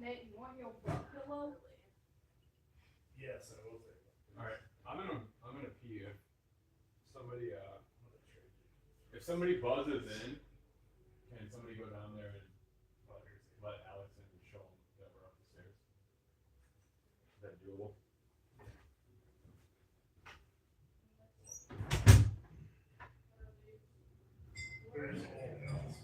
Nate, you want your butt pillow? Yes, I will take it. All right, I'm gonna pee. If somebody buzzes in, can somebody go down there and let Alex in and show him that we're up the stairs? Is that doable? Where's all else?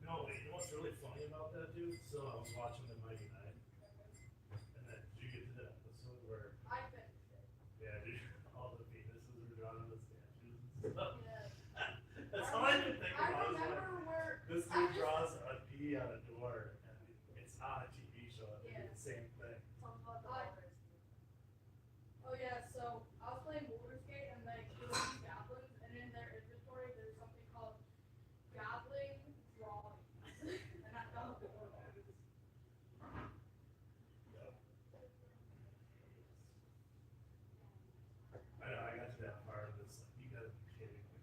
No, but you know what's really funny about that, dude? So I was watching the Mighty Nine, and then did you get to the episode where? I finished it. Yeah, dude, all the penises were drawn on the statues and stuff. Yeah. That's all I could think I about. remember where This dude draws a pee on a door, and it's on a TV show. And Yeah. they do the same thing. Oh yeah, so I was playing roller skate and like there were these goblins and in their inventory there's something called goblin drawings. And I thought it was I know, I got to that part of this, like, you gotta be kidding me.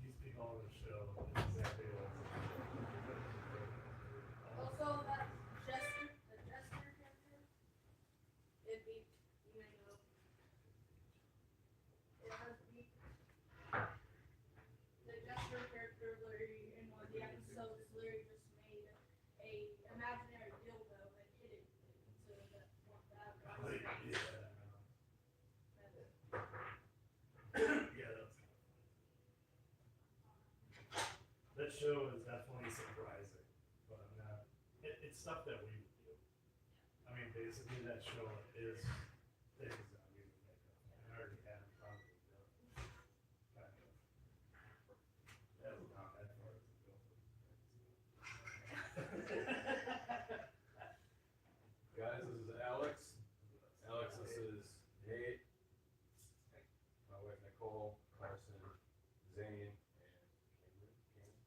These people on the show is exactly what's in the show. also that the jester character. It beat you know. It has beat the jester character literally in one of the episodes literally just made a imaginary dildo and hid it into that Like, that yeah. Yeah, that was kind of funny. That show is definitely surprising, but I'm not. It's stuff that we would do. I mean, basically, that show is things that we would make up. And I already have probably done. Kind of. That was not that far as it goes. Guys, this is Alex. Alex, this is Nate. My wife Nicole, Carson, Zane, and Cameron.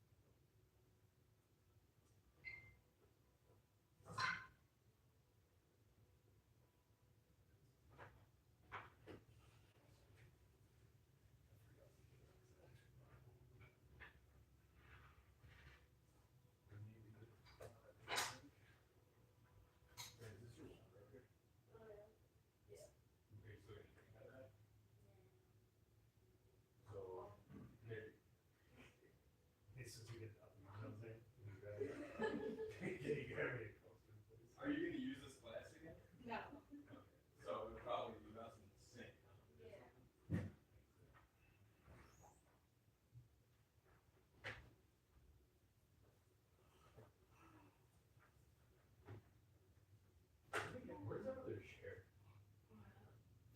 Hey, since you get up, you know what I'm saying? Can you grab me a coaster, please? Are you gonna use this glass again? No. So it would probably be best in the sink. Yeah. Where's our other chair?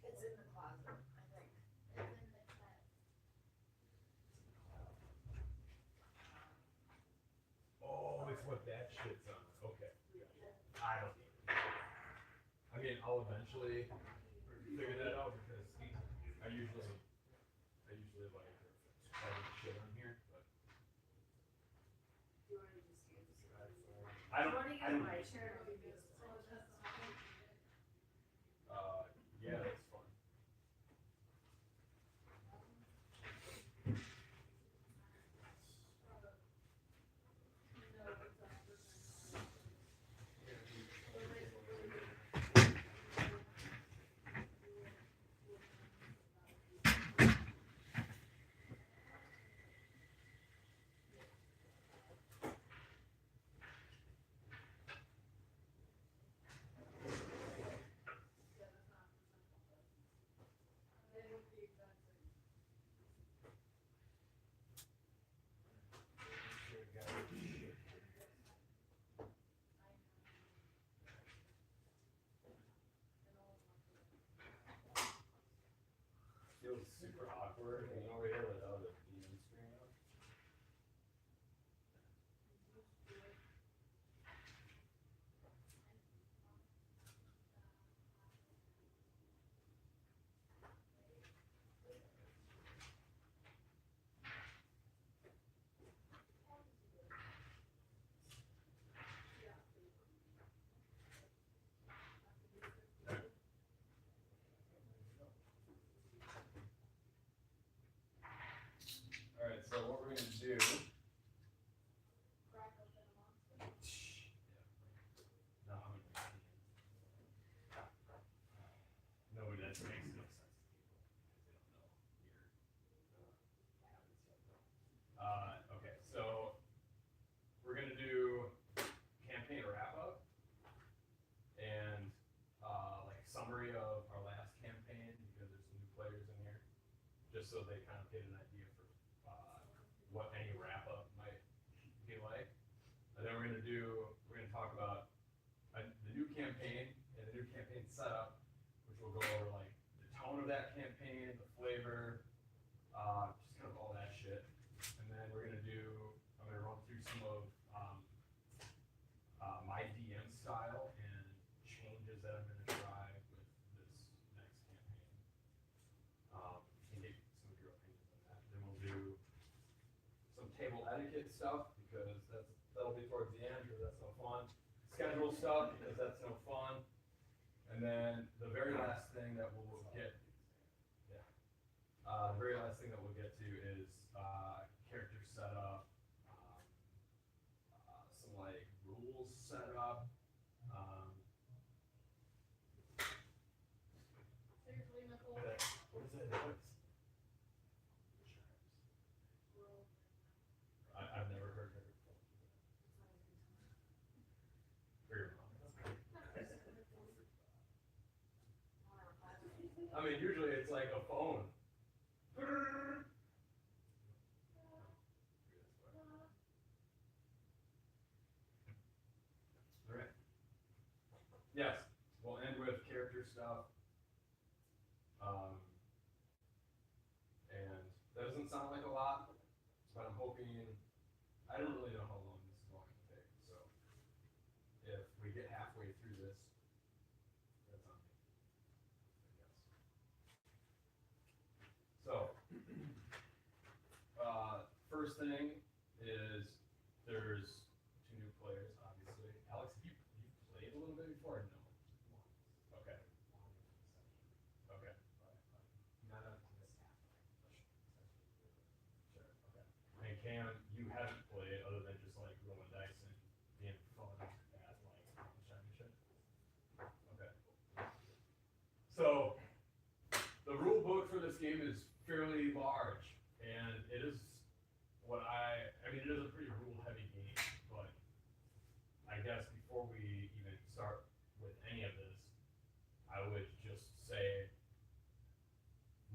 It's in the closet, I think. It's in the closet. Oh, it's what that shit's on. Okay. I don't need it. I mean, I'll eventually figure that out because I usually like having shit on here, but Do you want to just use this? I don't. Want to I use don't. my chair? Yeah, that's fun. Feels super awkward being over here without a TV screen up. makes no sense to people because they don't know your habits yet. Okay, so we're gonna do campaign wrap up and like summary of our last campaign because there's some new players in here, just so they kind of get an idea for what any wrap up might be like. And then we're gonna talk about the new campaign and the new campaign setup, which will go over like the tone of that campaign, the flavor, just kind of all that shit. And then I'm gonna run through some of my DM style and changes that I'm gonna try with this next campaign. And get some of your opinions on that. Then we'll do some table etiquette stuff because that'll be towards the end because that's no fun. Schedule stuff because that's no fun. And then the very last thing that we'll get, the very last thing that we'll get to is character setup, some like rules setup. Seriously, Nicole? What is that noise? I've never heard her before. For your mom. I mean, usually it's like a phone. Alright. Yes, we'll end with character stuff. And that doesn't sound like a lot, but I'm hoping, I don't really know how long this is going to take, so if we get halfway through this, that's on me, I guess. So, first thing is there's two new players, obviously. Alex, have you played a little bit before or no? Okay. Okay. Not up to this half. Sure, okay. And Cam, you haven't played other than just like rolling dice and being fun at like shiny shit? Okay. So, the rule book for this game is fairly large, and it is it is a pretty rule-heavy game, but I guess before we even start with any of this, I would just say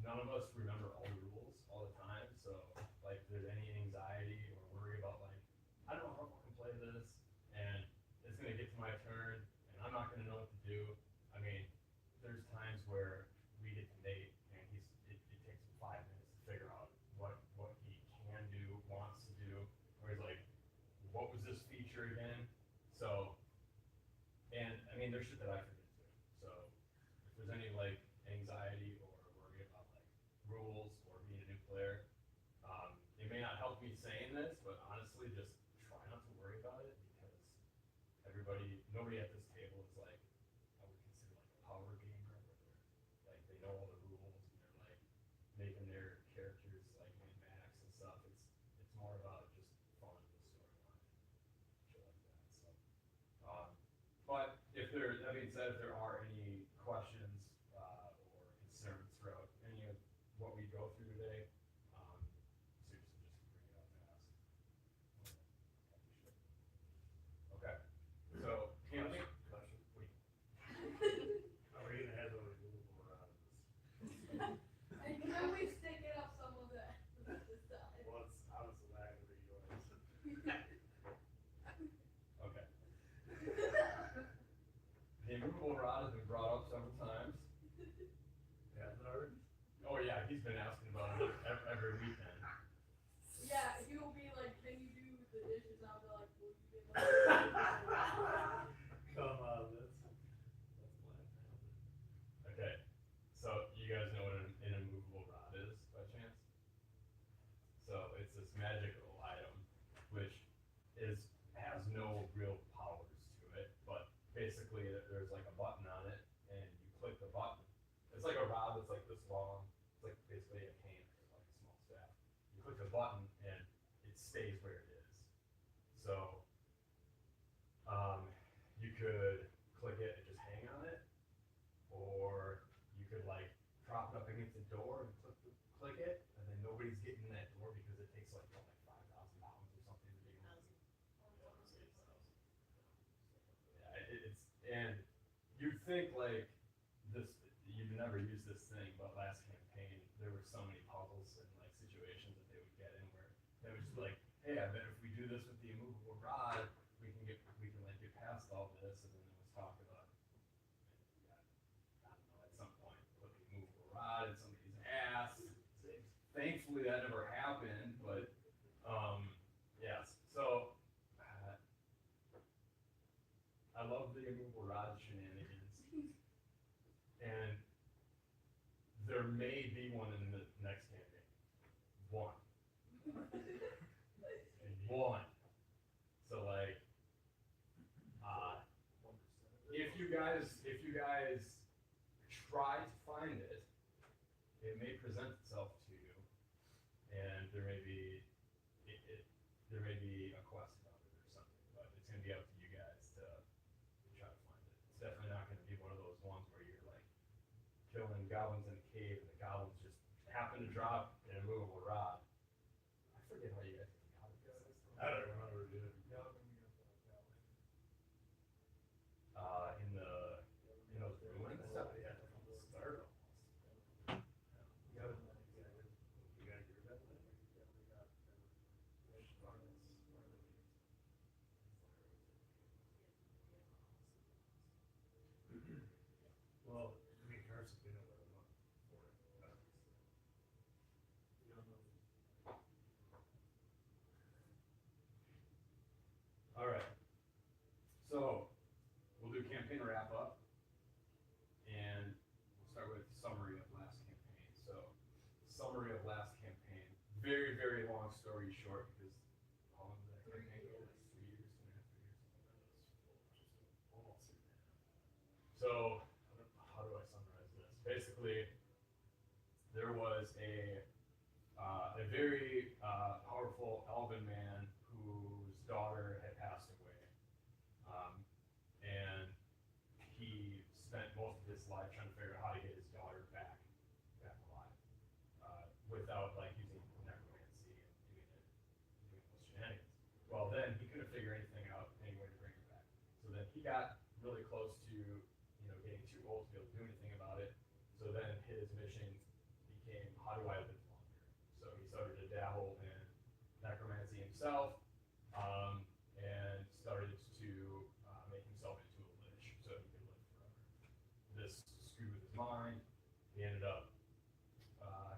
none of us remember all the rules all the time, so like if there's any anxiety or worry about like, I don't know how to fucking play this, and it's gonna get to my turn, and I'm not gonna know what to do. I mean, there's times where we get to Nate, and it takes him 5 minutes to figure out what he can do, wants to do, where he's like, what was this feature again? So, and I mean, there's shit that I forget too. So, if there's any like anxiety or worry about like rules or being a new player, it may not help me saying this, but honestly, just try not to worry about it because nobody at this table is like, I would consider like a power gamer where they're like, they know all the rules and they're like making their characters like win max and stuff. It's more about just fun, the storyline, shit like that. So, but that being said, if there are any questions or concerns throughout any of what we go through today, seriously, just bring it up and ask. Okay, so camping. Question. Wait. Are we gonna have a removable rod of this? And can we stick it up some of the side? Well, it's honestly not gonna be yours. Okay. The immovable rod has been brought up several times. Yeah, is it already? Oh yeah, he's been asking about it every weekend. Yeah, he will be like, can you do the dishes? I'll be like, will you get Come on, that's Black Panther. Okay, so you guys know what an immovable rod is by chance? So it's this magical item which has no real powers to it, but basically there's like a button on it and you click the button. It's like a rod that's like this long. It's like basically a cane or like a small staff. You click the button and it stays where it is. So you could click it and just hang on it, or you could like it's, and you'd think like this, you'd never use this thing, but last campaign, there were so many puzzles and like situations that they would get in where they would just be like, hey, I bet if we do this with the immovable rod, we can like get past all this, and then there was talk about, I don't know, at some point, put the immovable rod in somebody's ass. Thankfully that never happened, but, yes, so, I love the immovable rod shenanigans, and there may be one in the next campaign. One. So like, if you guys try to find it, it may present itself to you, and there may be a quest about it or something, but it's gonna be up to you guys to try to find it. It's definitely not gonna be one of those ones where you're like killing goblins in a cave and the goblins just happen to drop an immovable rod. I forget how you guys got this. I don't remember, dude. In those ruins. Start almost. You gotta get rid of that thing. Well, I mean, Carson, we know what I'm looking for. All right. So we'll do campaign wrap up, and we'll start with summary of last campaign. So summary of last campaign. Very, very long story short, because how long did that campaign go? Like 3 years, 2.5 years. Almost. So how do I summarize this? Basically, there was a very powerful elven man whose daughter had passed away, and he spent most of his life trying to figure out how to get his daughter back alive, without like using necromancy and doing those shenanigans. Well, then he couldn't figure anything out, any way to bring her back. So then he got really close to getting too old to be able to do anything about it. So then his mission became, how do I live longer? So he started to dabble in necromancy himself, and started to make himself into a lich so he could live forever. This screwed with his mind. He ended up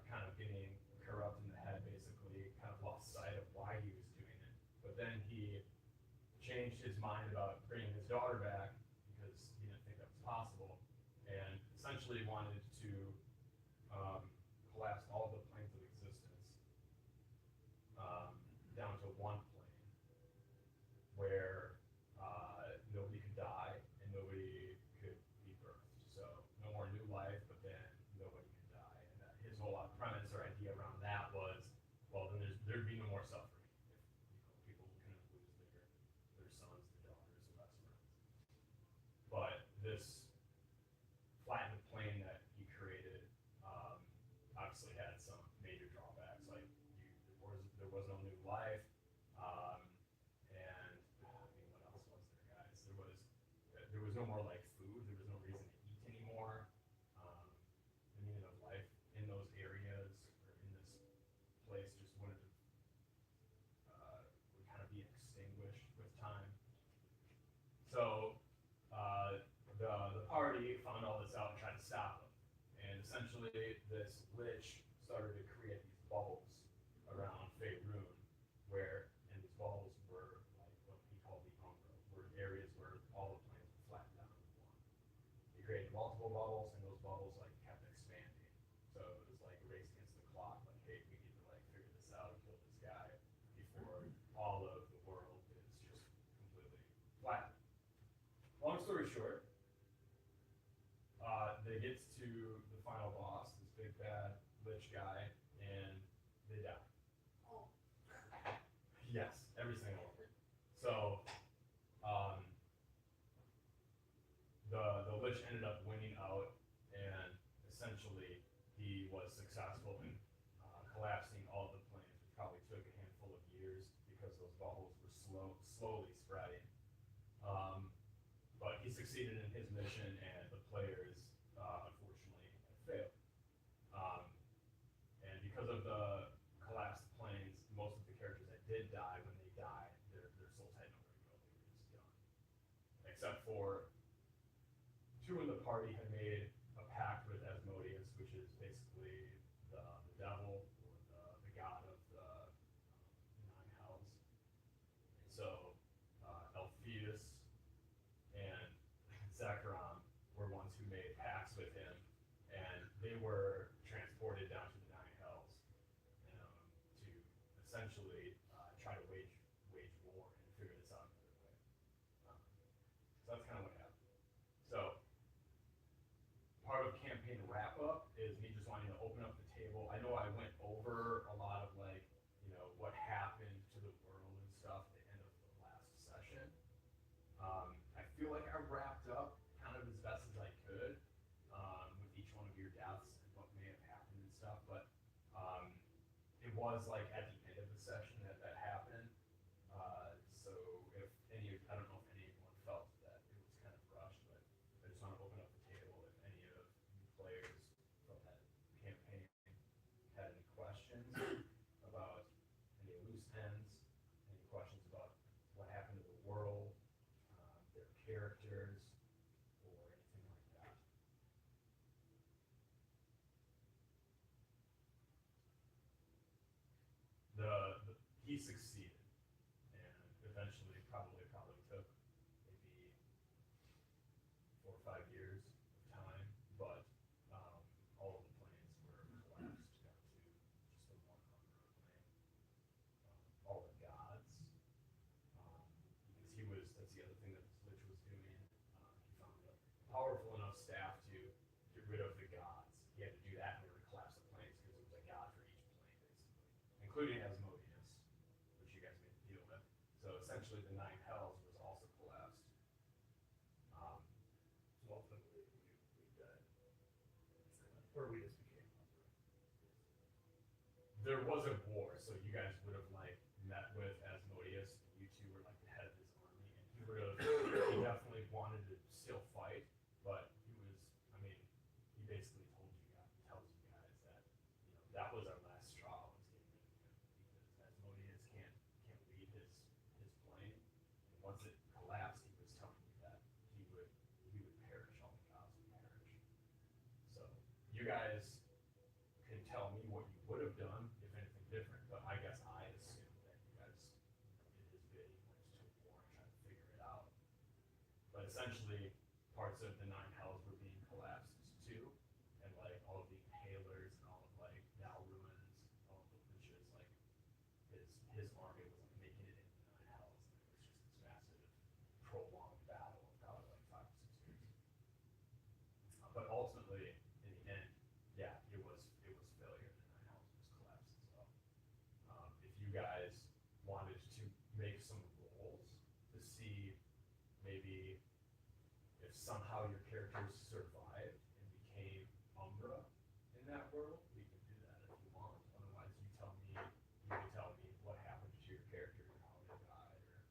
kind of getting corrupt in the head, basically, kind of lost sight of why he was doing it. But then he changed his mind about bringing his daughter back because he didn't think that was possible, and essentially wanted to collapse all the planes of existence down to one plane where nobody could die and nobody could be birthed. So no more new life, but then nobody could die. And that his whole premise or idea around that was, well, then there'd be no more suffering if people couldn't lose their sons, their daughters, their best friends. But this flattened plane that he created obviously had some major drawbacks. Like there was no new life, and I mean, what else was there, guys? There was no more like food. There was no reason to eat anymore. The meaning of life in those areas or in this place just would kind of be extinguished with time. So the party found all this out and tried to stop him. And essentially, this lich started to create these bubbles around Faerun, and these bubbles were like what he called the Umbra, were areas where all the planes were flattened down into one. He created multiple bubbles, and those bubbles like kept expanding. So it was like a race against the clock. Like, hey, we need to like figure this out and kill this guy before all of the world is just completely flattened. Long story short, they get to the final boss, this big bad lich guy, and they die. Oh. Yes, every single one. So, the lich ended up winning out, and essentially he was successful in collapsing all the planes, which probably took a handful of years because those bubbles were slowly spreading. But he succeeded in his mission, and the players unfortunately failed. And because of the collapsed planes, most of the characters that did die, when they died, their souls had nowhere to go. They were just done. Except for two in the party had made a pact with Asmodeus, which is basically the devil, or the god of the nine hells. And so Alpheus and Zachron were ones who made pacts with him, and they were transported down to the nine hells to essentially try to wage war and figure this out another way. So that's kind of what happened. So part of campaign wrap up is me just wanting to open up the table. I know I went over a lot of what happened to the world and stuff at the end of the last session. I feel like I wrapped up kind of as best as I could with each one of your deaths and what may have happened and stuff, but it was like at the end of the session that happened. So if I don't know if anyone felt that it was kind of rushed, but I just want to open up the table if any of you players from that campaign had any questions about any loose ends, any questions about what happened to the world, their characters, or anything like that. He succeeded, and eventually probably took maybe 4 or 5 years of time, but all of the planes were collapsed down to just the one Umbra plane. All the gods, because that's the other thing that Lich was doing. He found a powerful enough staff to get rid of the gods. He had to do that in order to collapse the planes, because it was a god for each plane, basically, including Asmodeus, which you guys made the deal with. So essentially, the nine hells was also collapsed. So ultimately, we died. Or we just became Umbra. There was a war, so you guys would have met with Asmodeus, and you two were the head of his army, and he definitely wanted to still fight, but he basically tells you guys that that was our last straw, was getting rid of him, because Asmodeus can't lead his plane, and once it collapsed, he was telling you that he would perish, all the gods would perish. So you guys can tell me what you would have done if anything different, but I guess I assumed that you guys did his bidding, went to war and tried to figure it out. But essentially, parts of the nine hells were being collapsed too, and all of the inhalers and all of Dalruin's, all of the witches, his army wasn't making it into the nine hells, and it was just this massive, prolonged battle of probably 5 or 6 years. But ultimately, in the end, yeah, it was failure. The nine hells was collapsed as well. If you guys wanted to make some rolls to see maybe if somehow your characters survived and became Umbra in that world, we can do that if you want. Otherwise, you can tell me what happened to your character and how they died, or if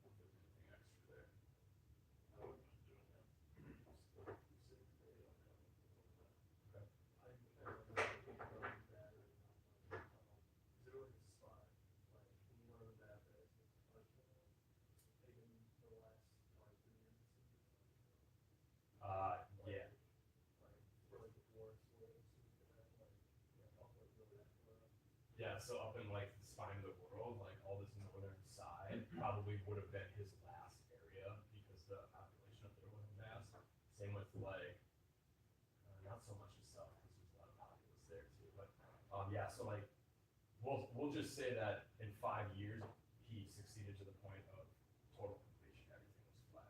there's anything extra there. I wouldn't mind doing that. Okay. I remember thinking about that. Is there a spot, in one of the bad days, taking the last 3 minutes? Yeah. Where the forest was, really Yeah, so up in the spine of the world, all this northern side probably would have been his last area, because the population up there wasn't vast. Same with not so much the south, because there's a lot of populace there too. But yeah, so we'll just say that in 5 years he succeeded to the point of total completion. Everything was flat.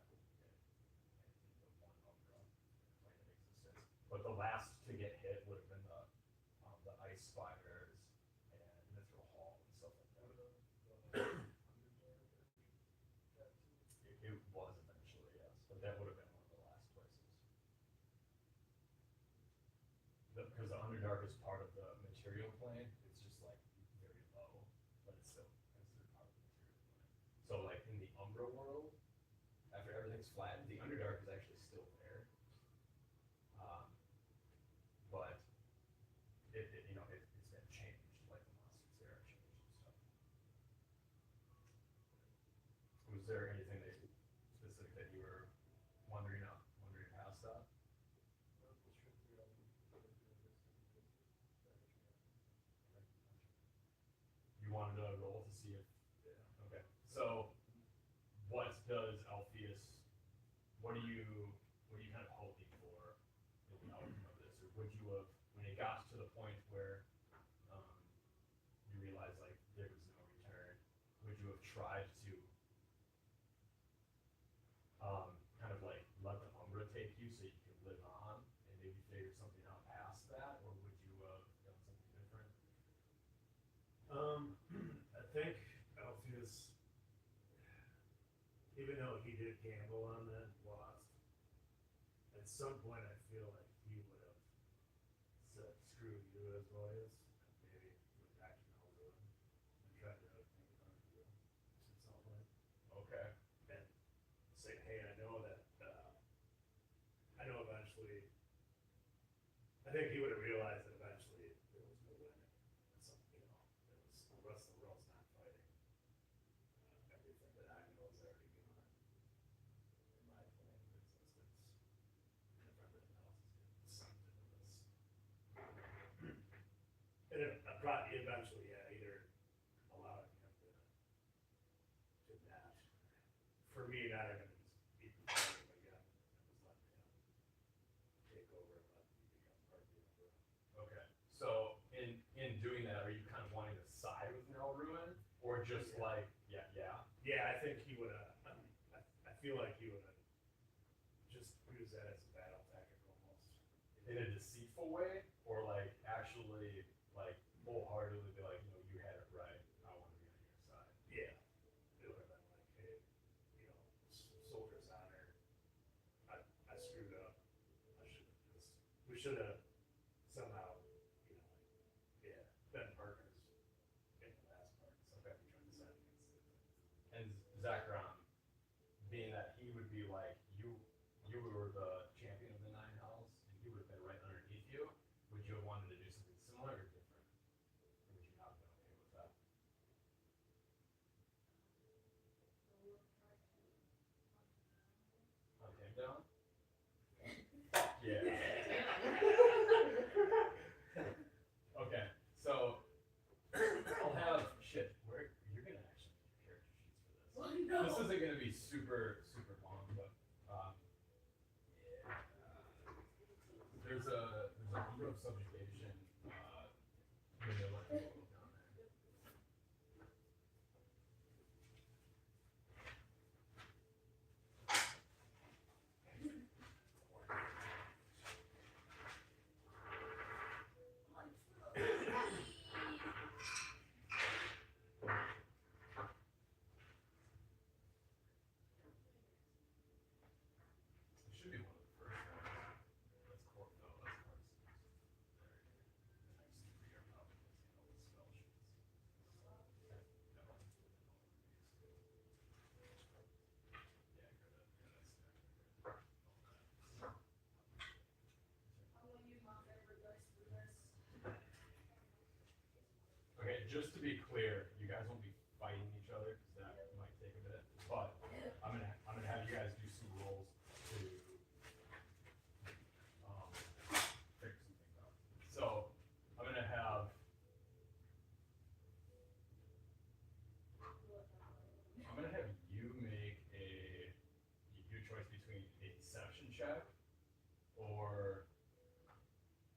And the one Umbra plane of existence. But the last to get hit would have been the ice spiders and Mithril Hall and stuff like that. It was eventually, yes, but that would have been one of the last places. Because the Underdark is part of the material plane, it's just very low, but it's still considered part of the material plane. So in the Umbra world, after everything's flattened, the Underdark is actually Was there anything that specific that you were wondering past that? Well, just trying to figure out when we're doing this because that You wanted to roll to see if. yeah. Okay. So, what does Alpheus? What are you kind of hoping for in the outcome of this, or would you have, when it got to the point where you realized like there was no return, would you have tried to kind of like let the Umbra take you so you could live on and maybe figure something out past that, or would you have done something different? I think Alpheus, even though he did gamble on that, lost. At some point, I feel like he would have said, "Screw you, as lawyers," and maybe went back to Melbourne and tried to make it on you at some point. Okay. And say, "Hey, I know that. I know eventually." I think he would have realized that eventually there was no winning. Something, it was the rest of the world's not fighting. Everything that I know is already gone. In my plane of existence, and if everything else is getting sucked into this, and it probably eventually, yeah, either allowing him to not, for me, not even just be fighting him again, and just letting him take over and let me become part of the Umbra. Okay. So in doing that, are you kind of wanting to side with Nell Ruin, or just Yeah. like yeah? Yeah, I think he would have. I feel like he would have just used that as a battle tactic almost. In a deceitful way, or like actually like wholeheartedly be like, you had it right. I want to be on your side. Yeah, it would have been like, hey, soldier's honor. I screwed up. We should have somehow, yeah, been partners in the last part. So Okay. we tried to side against it. And Zachron, being that he would be like you were the champion of the Nine Hells, and he would have been right underneath you. Would you have wanted to do something similar or different, or would you not have been okay with that? Hunt him down? Yeah. Okay, so I'll have where you're gonna actually make your character sheets for this. Well, no. This isn't gonna be super long, but there's a number of subjugation vanilla people down there. It should be one of the first ones. That's Carson. There you go. The next 3 are probably handle the spell sheets. Yeah, grab that stack. I'm gonna use my favorite dice for this. Okay, just to be clear, you guys won't be fighting each other because that might take a bit. But I'm gonna have you guys do some rolls to figure some things out. So I'm gonna have you make your choice between a deception check or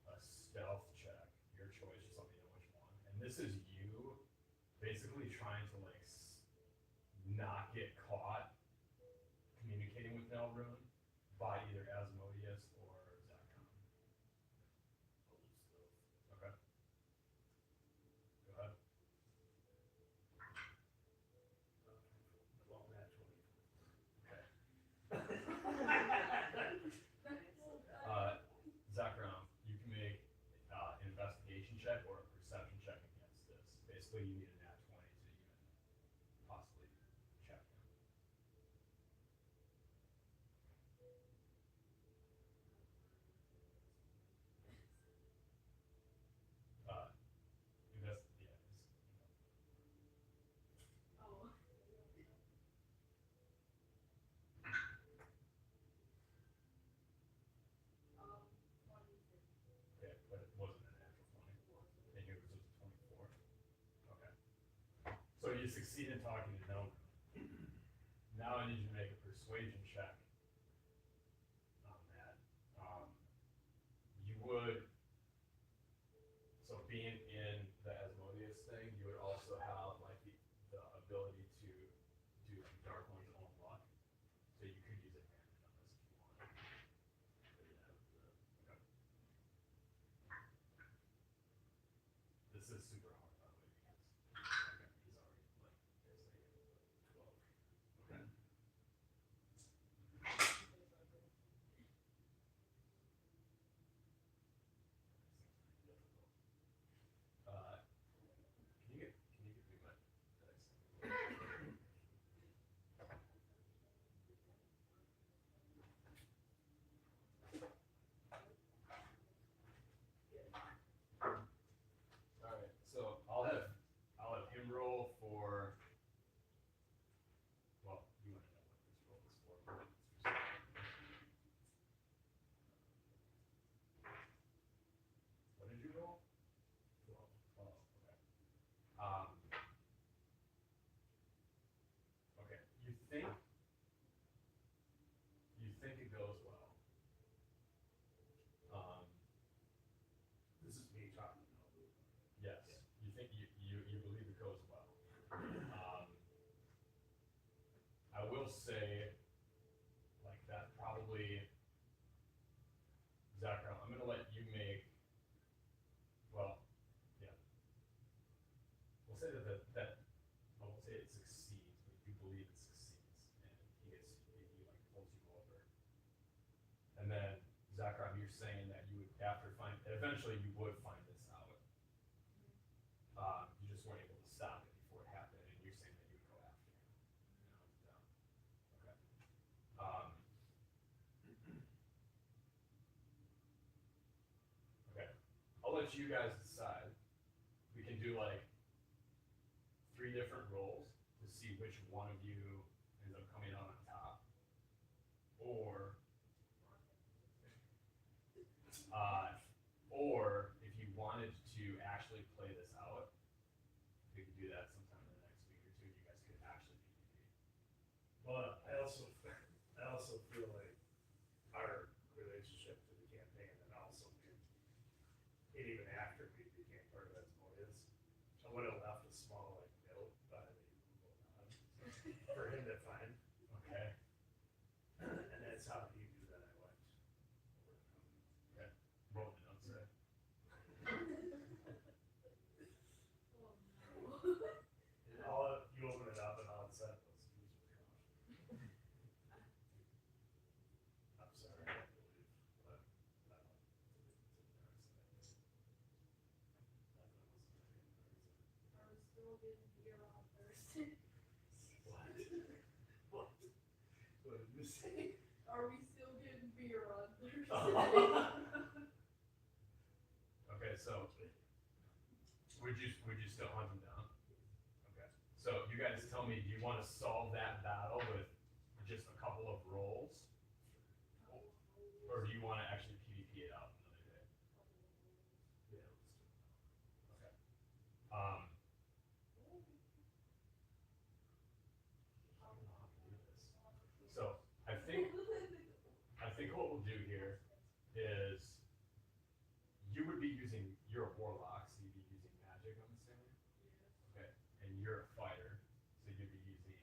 a stealth check. Your choice, just let me know which one. And this is you basically trying to like not get caught communicating with Nelrune by either Asmodeus or Zachron. Okay. Go ahead. Well, nat 20. Okay. Zachron, you can make an investigation check or a perception check against this. Basically, you need a nat 20 to even possibly check him. Oh. succeed in talking to no. Now I need you to make a persuasion check on that. You would, so being in the Asmodeus thing, you would also have like the ability to do Dark One's own luck. So you could use advantage on this if you wanted. Okay. This is super hard, by the way, because he's already like basically 12. Okay. Can you give me my dice? Alright, so I'll have him roll for, well, you wanna know what this roll is for, but it's for what did you roll? 12. Oh, okay. Okay, you think it goes well. This is me talking. Yes, you think you believe it goes well. I will say, like that probably, Zachary, I'm gonna let you make, well, yeah. We'll say I won't say it succeeds, but you believe it succeeds, and he like pulls you over. And then, Zachary, you're saying that you would, eventually you would find this out. You just weren't able to stop it before it happened, and you're saying that you would go after him. Okay. Okay. I'll let you guys decide. We can do like 3 different rolls to see which one of you ends up coming out on top. Or if you wanted to actually play this out, we could do that sometime in the next week or two. You guys could actually PvP. But I also feel like our relationship to the campaign, and also even after we became part of Asmodeus, I would have left a small like note by the for him to find. Okay. And that's how he knew that I went. Okay. Roll the notes there. And all you open it up and all it said was use with caution. I'm sorry, I can't believe what Are we still getting beer on Thursday? What? What did you say? Are we still getting beer on Thursday? Okay, so would you still hunt him down? Okay. So you guys tell me, do you want to solve that battle with just a couple of rolls? Or do you want to actually PvP it out another day? Yeah, let's do it. Okay. I don't know how to do this. So I think what we'll do here is you would be using, you're a warlock, so you'd be using magic, I'm assuming. Okay. And you're a fighter, so you'd be using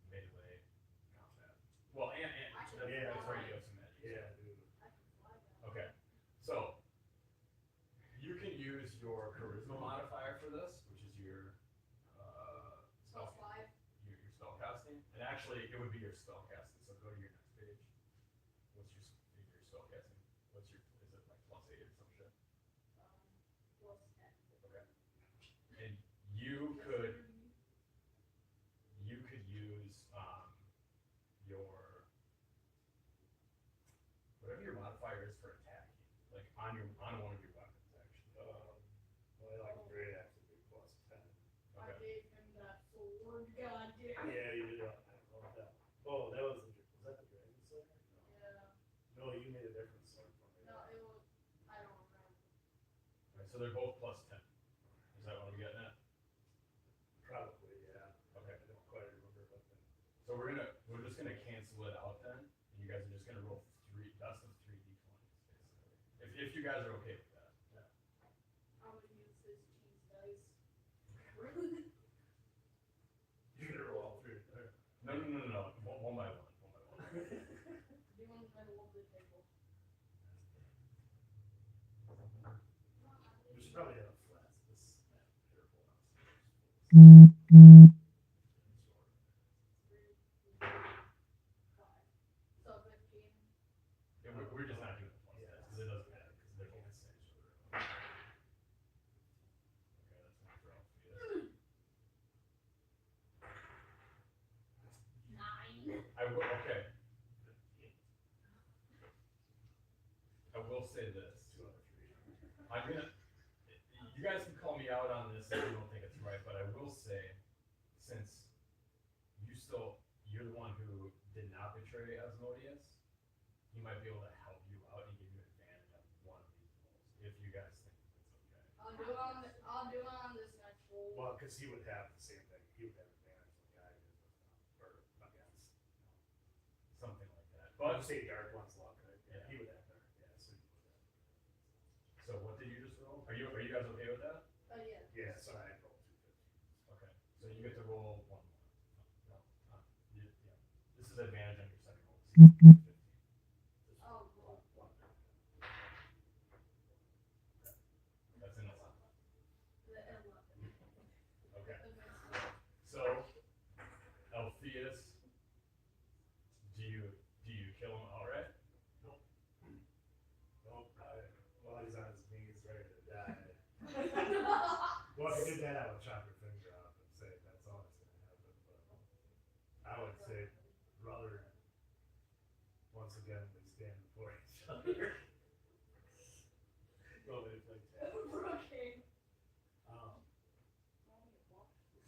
melee combat. Well, and Yeah, that's where you have some magic. Yeah, dude. I can fly down. Okay, so you can use your charisma modifier for this, which is your Plus 5. your spell casting, and actually it would be your spell casting. So go to your next page. What's your spell casting? Is it like +8 or some shit? Plus 10. Okay, and you could use your whatever your modifier is for attacking, like on one of your weapons actually. Well, I like great axe to be plus 10. I Okay. gave him that sword, goddamn. Yeah, you did. Oh, that was that the dragon sword? Yeah. No, you made a different sword for me. No, it was, I don't remember. Right, so they're both +10. Is that what I'm getting at? Probably, yeah. Okay. And we're just gonna cancel it out then, and you guys are just gonna roll best of three d20s, basically. If you guys are okay with that. I'm gonna use his cheese dice. You're gonna roll all three there. No. One by one. Do you want to middle of the table? We should probably have flats. This terrible house. 5. So 15. Yeah, we're just not doing the plus Yeah, because it doesn't matter, because They they're can't both. stand each other. Okay, that's not for Alpheus. 9. Okay. I will say this. 2 out of 3. I'm gonna. You guys can call me out on this if you don't think it's right, but I will say, since you're the one who did not betray Asmodeus, he might be able to help you out and give you advantage on one of these rolls, if you guys think it's okay. I'll do it on this next roll. Well, because he would have the same thing. He would have advantage on the guy who is or against. Something like that. Well, But I'd say dark one's luck, right? Yeah. He would have dark. Yeah, so he would have. so what did you just roll? Are you guys okay with that? Yeah. Yeah, so I rolled 2 15s. Okay. So you get to roll one more. No. Yeah. This is advantage on your second roll. 15. Oh, cool. That's an 11. The 11. Okay. The next So, Alpheus, do you kill him outright? Nope, while he's on his knees ready to die. one. Well, if he did that, I would chop your finger off and say that's all that's gonna happen, but I would say, brother, once again, we stand before each other. Well, they play tag. Brooking.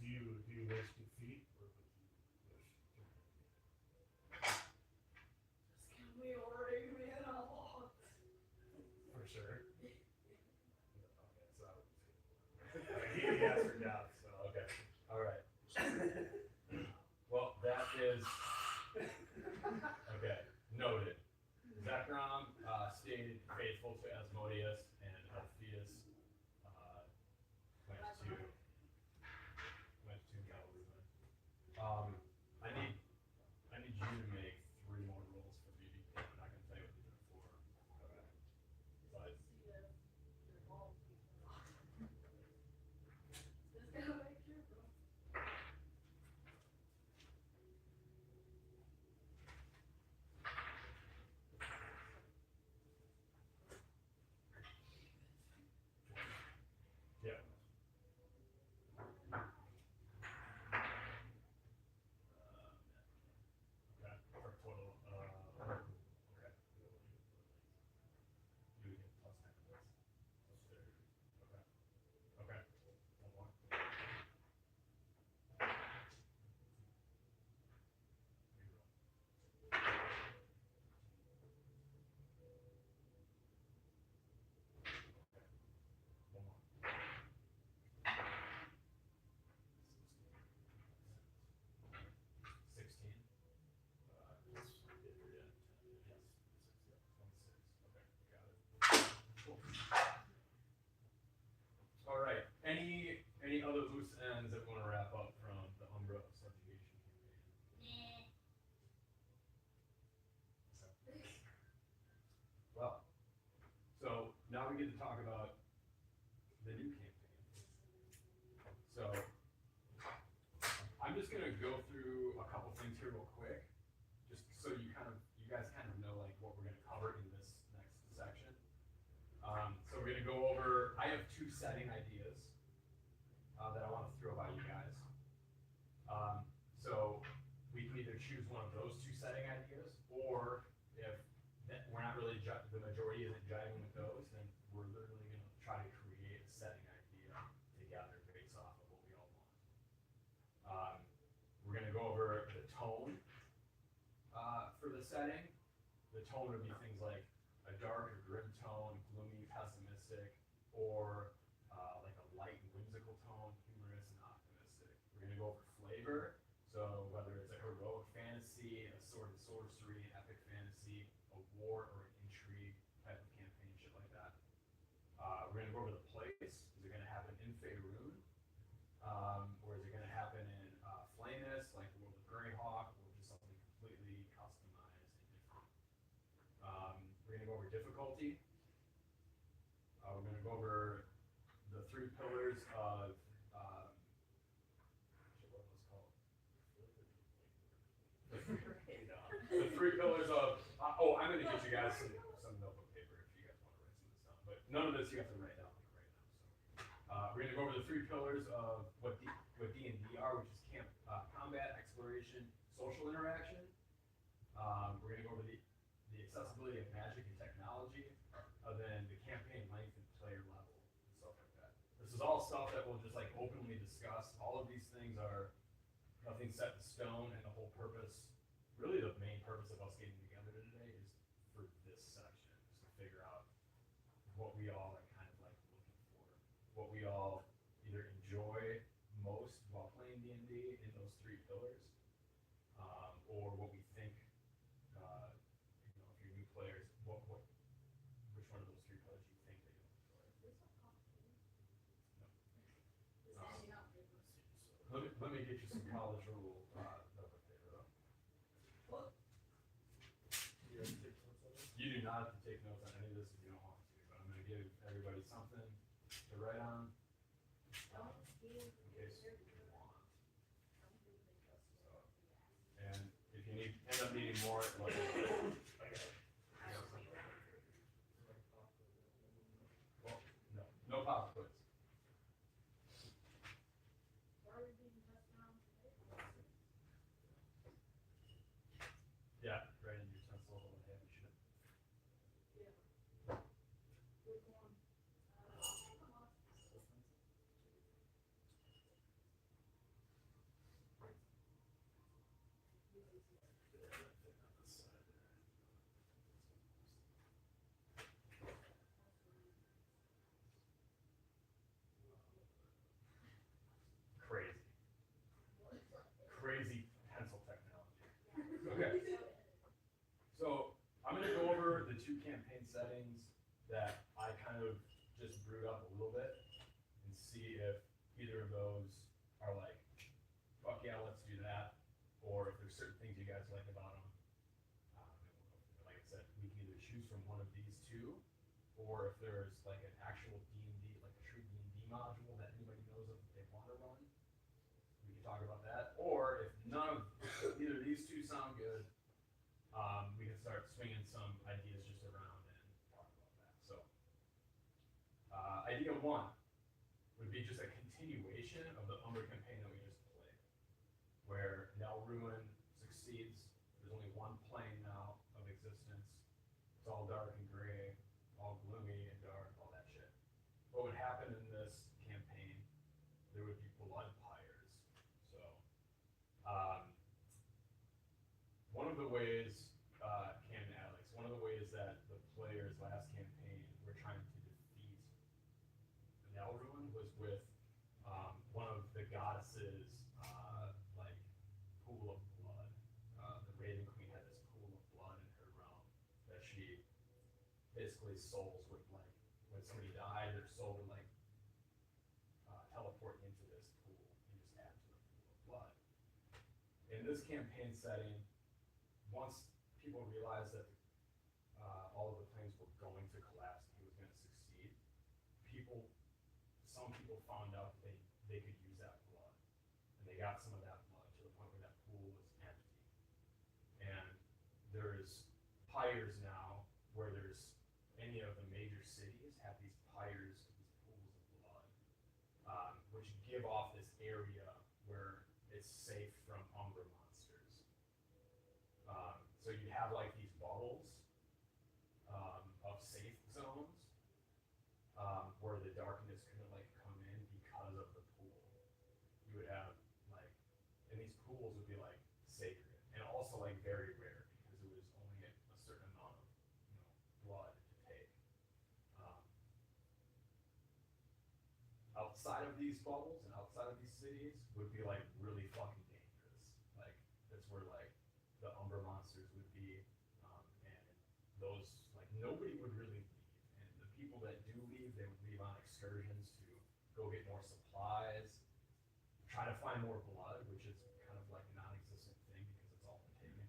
Do you wish defeat or would you wish to Can we already man off? for sure? Okay, so I would say he asked for doubt, so Okay. All right. Well, that is okay. Noted. Zekrom stayed faithful to Asmodeus, and Alpheus went to Galilee. I need you to make 3 more rolls for BBK. I'm not gonna tell you what you did for. But See if your balls keep off. Just gotta make sure, bro. yeah. Okay. For a total. Okay. You would get plus 10 to this. Plus 30. Okay. Okay. One more. One more. 16. Yes. Yes. 26. Okay, got it. Cool. All right. Any other loose ends that we want to wrap up from the Umbra subjugation campaign? Well, so now we get to talk about the new campaign. So I'm just gonna go through a couple things here real quick, just so you guys kind of know like what we're gonna cover in this next section. So we're gonna go over. I have 2 setting ideas that I want to throw by you guys. So we can either choose one of those 2 setting ideas, or if we're not really the majority isn't jiving with those, then we're literally gonna try to create a setting idea together based off of what we all want. We're gonna go over the tone for the setting. The tone would be things like a dark or grim tone, gloomy, pessimistic, or like a light and whimsical tone, humorous and optimistic. We're gonna go over flavor, so whether it's a heroic difficulty. We're gonna go over the 3 pillars of, shit, what was it called? The 3 pillars of, I'm gonna get you guys some notebook paper if you guys wanna write some of this down, but none of this you have to write down like right now, so. We're gonna go over the 3 pillars of what D&D are, which is combat, exploration, social interaction. We're gonna go over the accessibility of magic and technology, then the campaign length and player level and stuff like that. This is all stuff that we'll just like openly discuss. All of these things are nothing set in stone, and the whole purpose, really the main purpose of us getting together today is for this section, is to figure out what we all are kind of like looking for, what we all either enjoy most while playing D&D in those 3 pillars, or what we think, if you're new players, which one of those 3 pillars you think that you'll enjoy. Let me get you some college rule notebook paper though. You do not have to take notes on any of this if you don't want to, but I'm gonna give everybody something to write on. In case you want. So, and if you end up needing more, like, well, no pop quiz. Yeah, right in your pencil and heavy shit. Crazy pencil technology. Okay. So I'm gonna go over the 2 campaign settings that I kind of just brewed up a little bit and see if either of those are like, fuck yeah, let's do that, or if there's certain things you guys like about them. Like I said, we can either choose from one of these 2, or if there's like an actual D&D, like a true D&D module that anybody knows of that they want to run, we can talk about that. Or if either of these 2 sound good, we can start swinging some ideas just around and talk about that. So, idea 1 would be just a continuation of the Umber campaign that we just played, where Nelruin succeeds. There's only 1 plane now of existence. It's all dark and gray, all gloomy and dark, all that shit. What would happen in this campaign? There would be blood pyres. So, one of the ways, Cam and Alex, one of the ways that the players last campaign were trying to defeat Nelruin was with one of the goddesses, like pool of blood. The Raven Queen had this pool of blood in her realm that she basically souls would like, when somebody died, their soul would like teleport into this pool and just add to the pool of blood. In this campaign setting, once people realized that all of the planes were going to collapse and he was going to succeed, some people found out that they could use that blood, and they got some of that blood to the point where that pool was empty. And there's pyres now where there's any of the major cities have these pyres, these pools of blood, which give off this area where it's safe from Umbra monsters. So you have like these bubbles of safe zones where the darkness couldn't like come in because of the pool. You would have like, and these pools would be like sacred and also like very rare because it was only a certain amount of blood to take. Outside of these bubbles and outside of these cities would be like really fucking dangerous. Like that's where like the Umbra monsters would be, and those like nobody would really leave. And the people that do leave, they would leave on excursions to go get more supplies, try to find more blood, which is kind of like a non-existent thing because it's all been taken.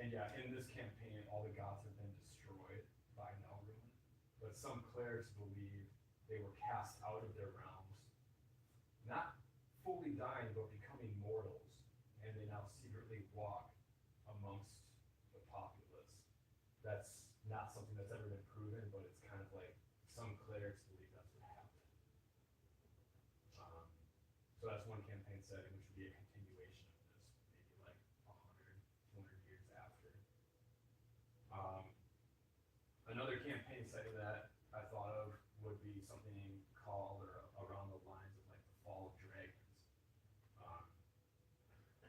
And yeah, in this campaign, all the gods have been destroyed by Nelrune, but some clerics believe they were cast out of their realms, not fully dying, but becoming mortals, and they now secretly walk amongst the populace. That's not something that's ever been proven, but it's kind of like some clerics believe that's what happened. So that's one campaign setting, which would be a continuation of this, maybe like 100, 200 years after. Another campaign setting that I thought of would be something called, or around the lines of like the Fall of Dragons.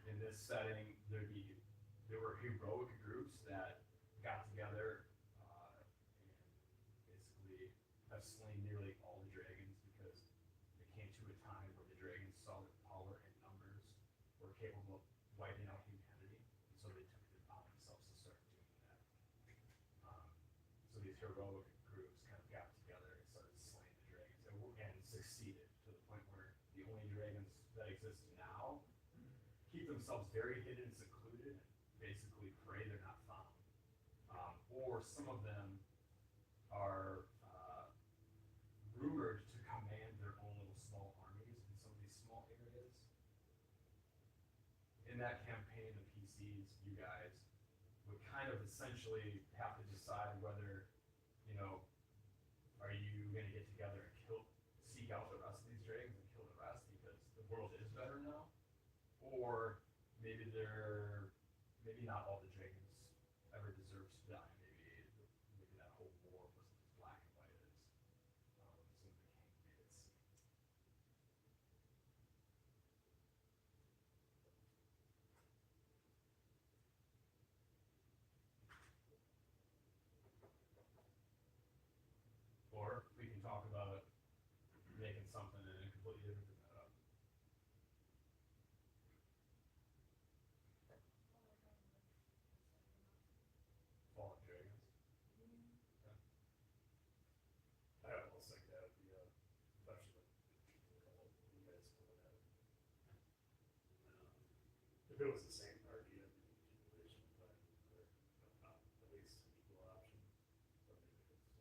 In this setting, there were heroic groups that got together and basically have slain nearly all the dragons because it came to a time where the dragons saw that power and numbers were capable of wiping out humanity, and so they took it upon themselves to start doing that. So these heroic groups kind of got together and started slaying the dragons and succeeded to the point where the only dragons that exist now keep themselves very hidden and secluded, and basically pray they're not found. Or some of them are rumored to command their own little small armies in some of these small areas. In that campaign, the PCs, you guys, would kind of essentially have to decide whether, are you going to get together and seek out the rest of these dragons and kill the rest because the world is better now? Or maybe not all the dragons ever deserve to die. Maybe that whole war wasn't as black and white as some of the king made it seem. Or we can talk about making something and completely different than that up. Fall of Dragons. I almost think that would be especially you guys put at it. If it was the same party, it'd be continuation, but not at least an equal option. But maybe if it's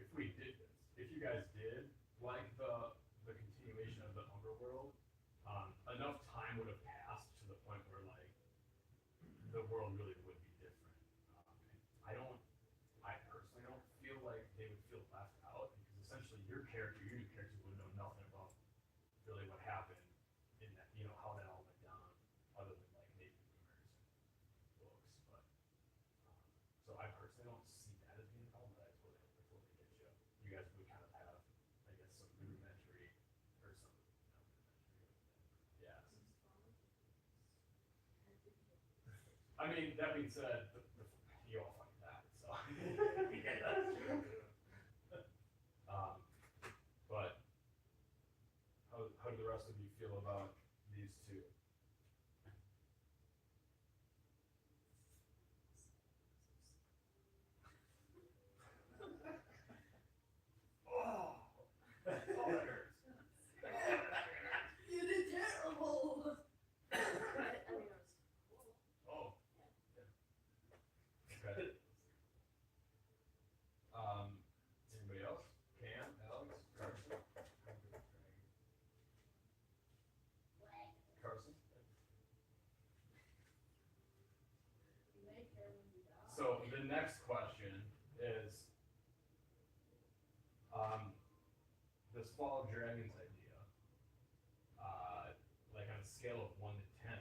if we did this, if you guys did like the continuation of the Underworld, enough time would have passed to the point where like the world really would be different. I personally don't feel like they would feel left out because essentially your new characters would know nothing about really what happened in that, how that all went down, other than like maybe rumors and books. But so I personally don't see that as being a problem, but I totally get you. You guys would kind of have, I guess, some rudimentary or some yeah. I mean, that being said, you all fucking died, so. Yeah, that's true. But how do the rest of you feel about these two? Oh, that hurts. You did terrible. I mean, it was cool. Oh. Okay. Anybody else? Cam, Alex, Carson? Carson? Make her when you die. So the next question is, this Fall of Dragons idea, like on a scale of 1 to 10,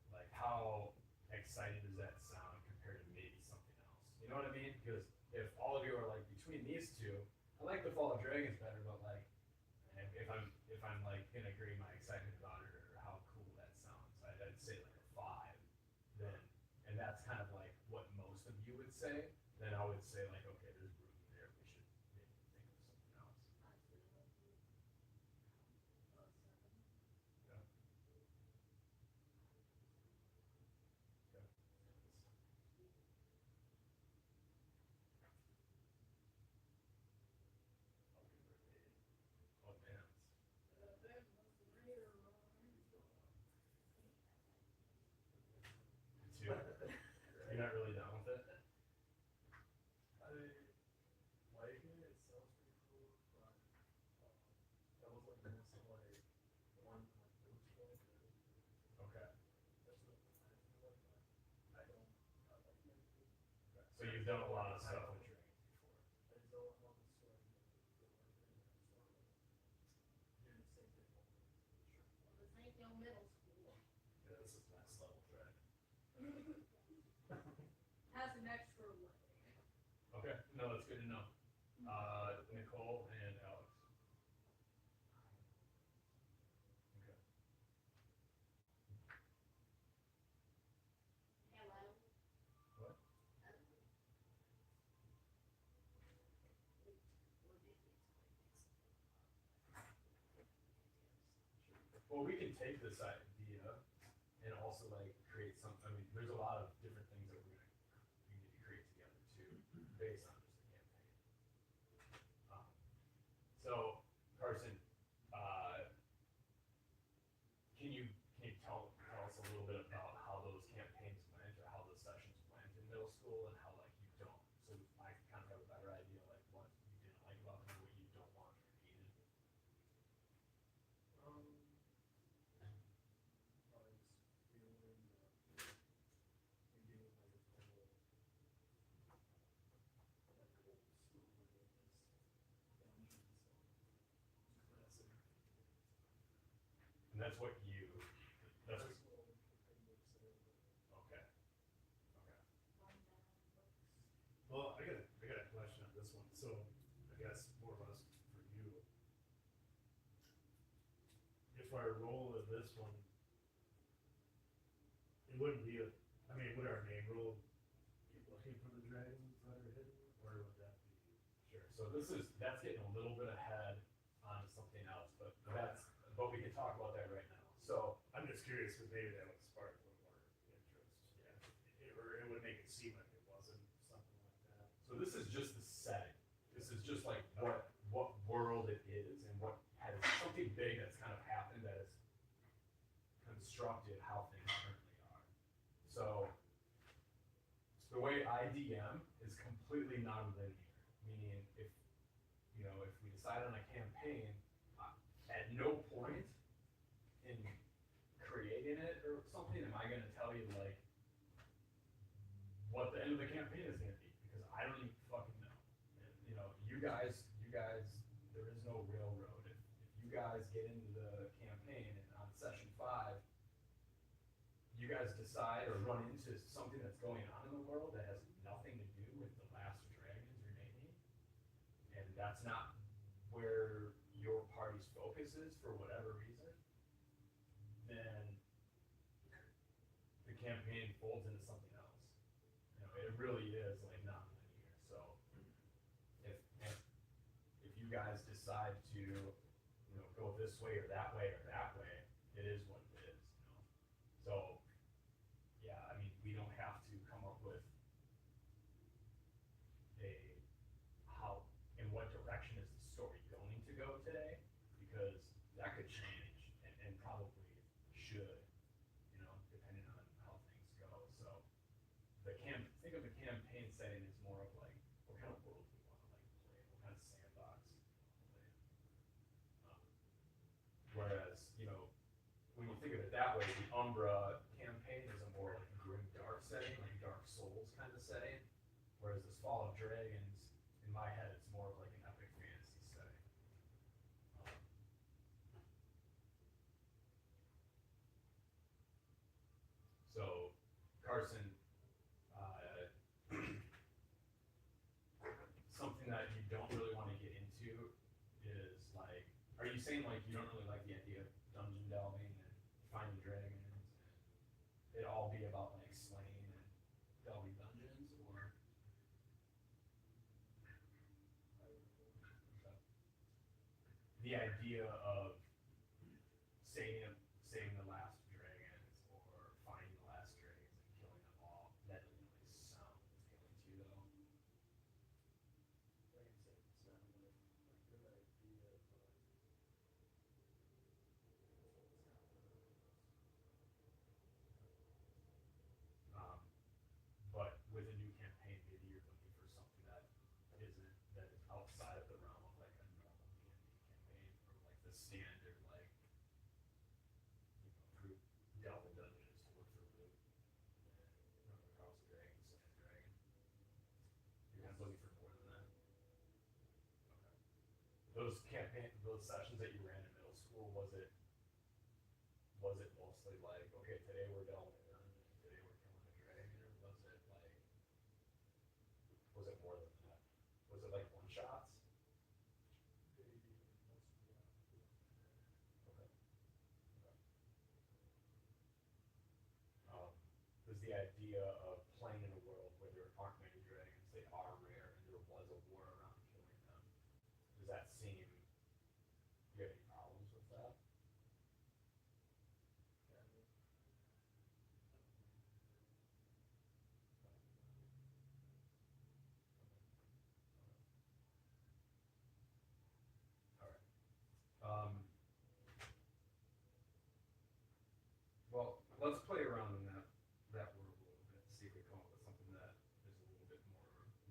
like how excited does that sound compared to maybe something else? You know what I mean? Because if all of you are like between these two, I like the Fall of Dragons better, but like if I'm like gonna grade my excitement about it or how cool that sounds, I'd say like a 5. Then, and that's kind of like what most of you would say. Then I would say like, okay, there's room there. We should maybe think of something else. Yeah. Yeah. I'll give it an 8. Oh, man. So you've done a lot of stuff with dragons before. I did a lot of storm before, and doing the same thing over. Well, this ain't no middle school. Yeah, this is next level dragon. Has an extra leg. Okay, no, that's good to know. Nicole and Alex. Okay. Hello. What? Well, we can take this idea and also like create some. I mean, there's a lot of different things that we need to create together too, based on just the campaign. So, Carson, can you tell us a little bit about how those campaigns went or how those sessions went in middle school and how like you don't, so I can kind of have a better idea like what you didn't like about them, what you don't want or needed. Probably just feeling and being like a total like old school dungeons and classic. And that's what you. That's what. That's what I would say. Okay. Okay. Well, I got a question on this one. So I guess more or less for you. If our role in this one, it wouldn't be I mean, would our main role be looking for the dragons that are hidden, or would that be? Sure. So that's getting a little bit ahead on something else, but we can talk about that right now. So I'm just curious because maybe that would spark a little more interest. Or it would make it seem like it wasn't something like that. So this is just the setting. This is just like what world it is and what has something big that's kind of happened that has constructed how things currently are. So the way IDM is completely non-linear, meaning if we decide on a campaign, at no point in creating it or something am I going to tell you like what the end of the campaign is going to be, because I don't even fucking know. And, you guys, there is no railroad. If you guys get into the campaign and on session 5, you guys decide or run into something that's going on in the world that has nothing to do with the last dragons remaining, and that's not where your party's focus is for whatever reason, then the campaign folds into something else. It really is like non-linear. So if you guys decide to go this way or that way, it is what it is. So yeah, I mean, we don't have to come up with how in what direction is the story going to go today, because that could change and probably should, depending on how things go. So think of the campaign setting as more of like what kind of world we want to like play, what kind of sandbox we want to play. Whereas, when you think of it that way, the Umbra campaign is a more like grim dark setting, like Dark Souls kind of setting. Whereas this Fall of Dragons, in my head, it's more of like an epic fantasy setting. So, Carson, something that you don't really want to get into is like, are you saying like you don't really like the idea of dungeon delving and finding dragons and it all be about like slaying and delving dungeons, or? The idea of saving the last dragons or finding the last dragons and killing them all, that doesn't really sound appealing to you though. Like I said, it's not like a good idea, but But with a new campaign, maybe you're looking for something that is outside of the realm of like a normal D&D campaign, or like the standard like group delve in dungeons to look for loot and run across a dragon, slay a dragon. those sessions that you ran in middle school, was it mostly like, okay, today we're delving in, today we're killing a dragon, or was it more than that? Was it like one shots? Maybe once we got Okay. Does the idea of playing in a world where there aren't many dragons, they are rare, and there was a war around killing them, does that seem, do you have any problems with that? Alright. Well, let's play around in that world a little bit, see if we come up with something that is a little bit more nuanced.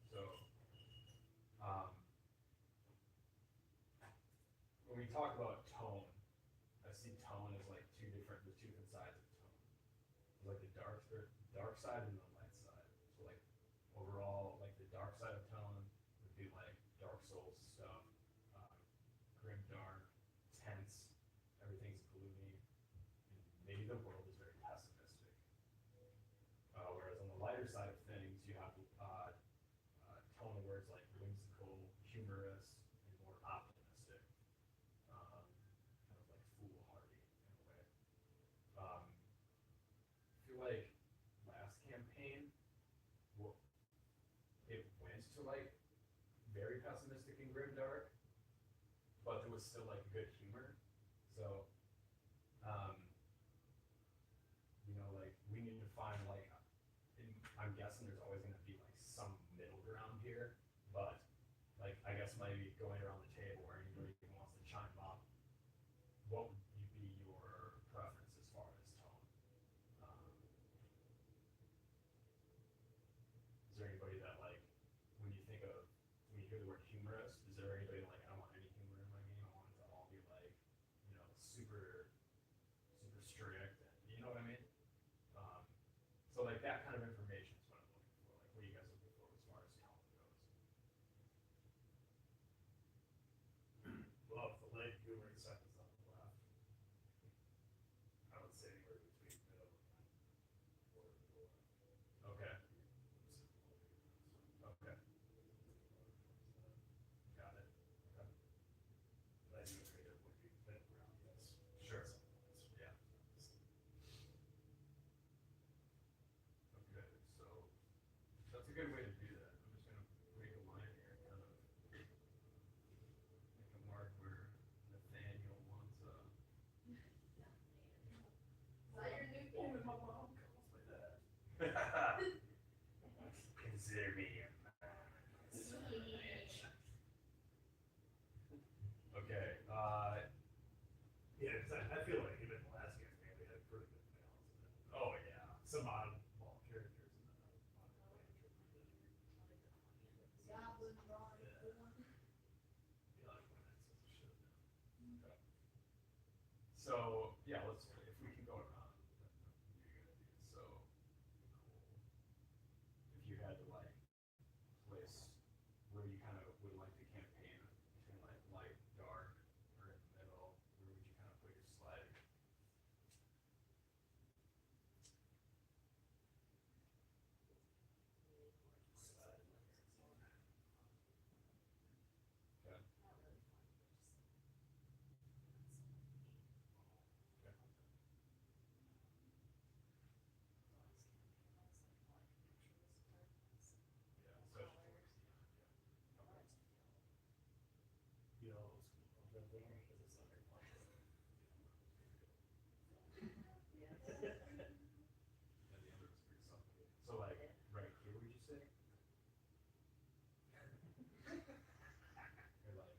So, when we talk about tone, I see tone as like there's two different sides of tone. There's like the dark side and the light side. So like overall, like the dark side of tone would be like Dark Souls stuff, grim dark, tense, everything's gloomy, and maybe the world is very pessimistic. Whereas on the lighter side of things, you have tone words like whimsical, humorous, and more optimistic, kind of like foolhardy in a way. I feel like last campaign, it went to like very pessimistic and grim dark, but there was still like good humor. So, like we need to find like, I'm guessing there's always going to be like some middle ground here, but like I guess maybe going around the table or anybody who wants to chime up, what would be your preference as far as tone? Is there anybody that like, when you hear the word humorous, is there anybody like, I don't want any humor in my game, I want it to all be like, super strict, and, you know what I mean? So like that kind of information is what I'm looking for. Like, what are you guys looking for as far as tone goes? Well, if the light humor side is on the left, I would say anywhere between middle and or the left. Okay. Okay. Got it. Okay. But I do agree there would be middle ground, yes. Sure. Yeah. Okay, so that's a good way to do that. I'm just gonna make a line here, kind of make a mark where Nathaniel wants Is that your new game? My mom calls me that. Consider me your Okay, yeah, 'cause I feel like even the last campaign we had a pretty good balance of it. oh yeah. Some oddball characters and then oddball characters. Goblin drawing. Yeah. Yeah, like when that says shit. So yeah, if we can go around, that would be a good idea. So if you had to like place where you kind of would like the campaign between like light, dark, or in the middle, where would you kind of put your sliding? Okay. Okay. Yeah, especially towards the end. Yeah. Okay. You know, old school, because it's like a bunch of, And the other was pretty subtle. So like right here, would you say? You're like,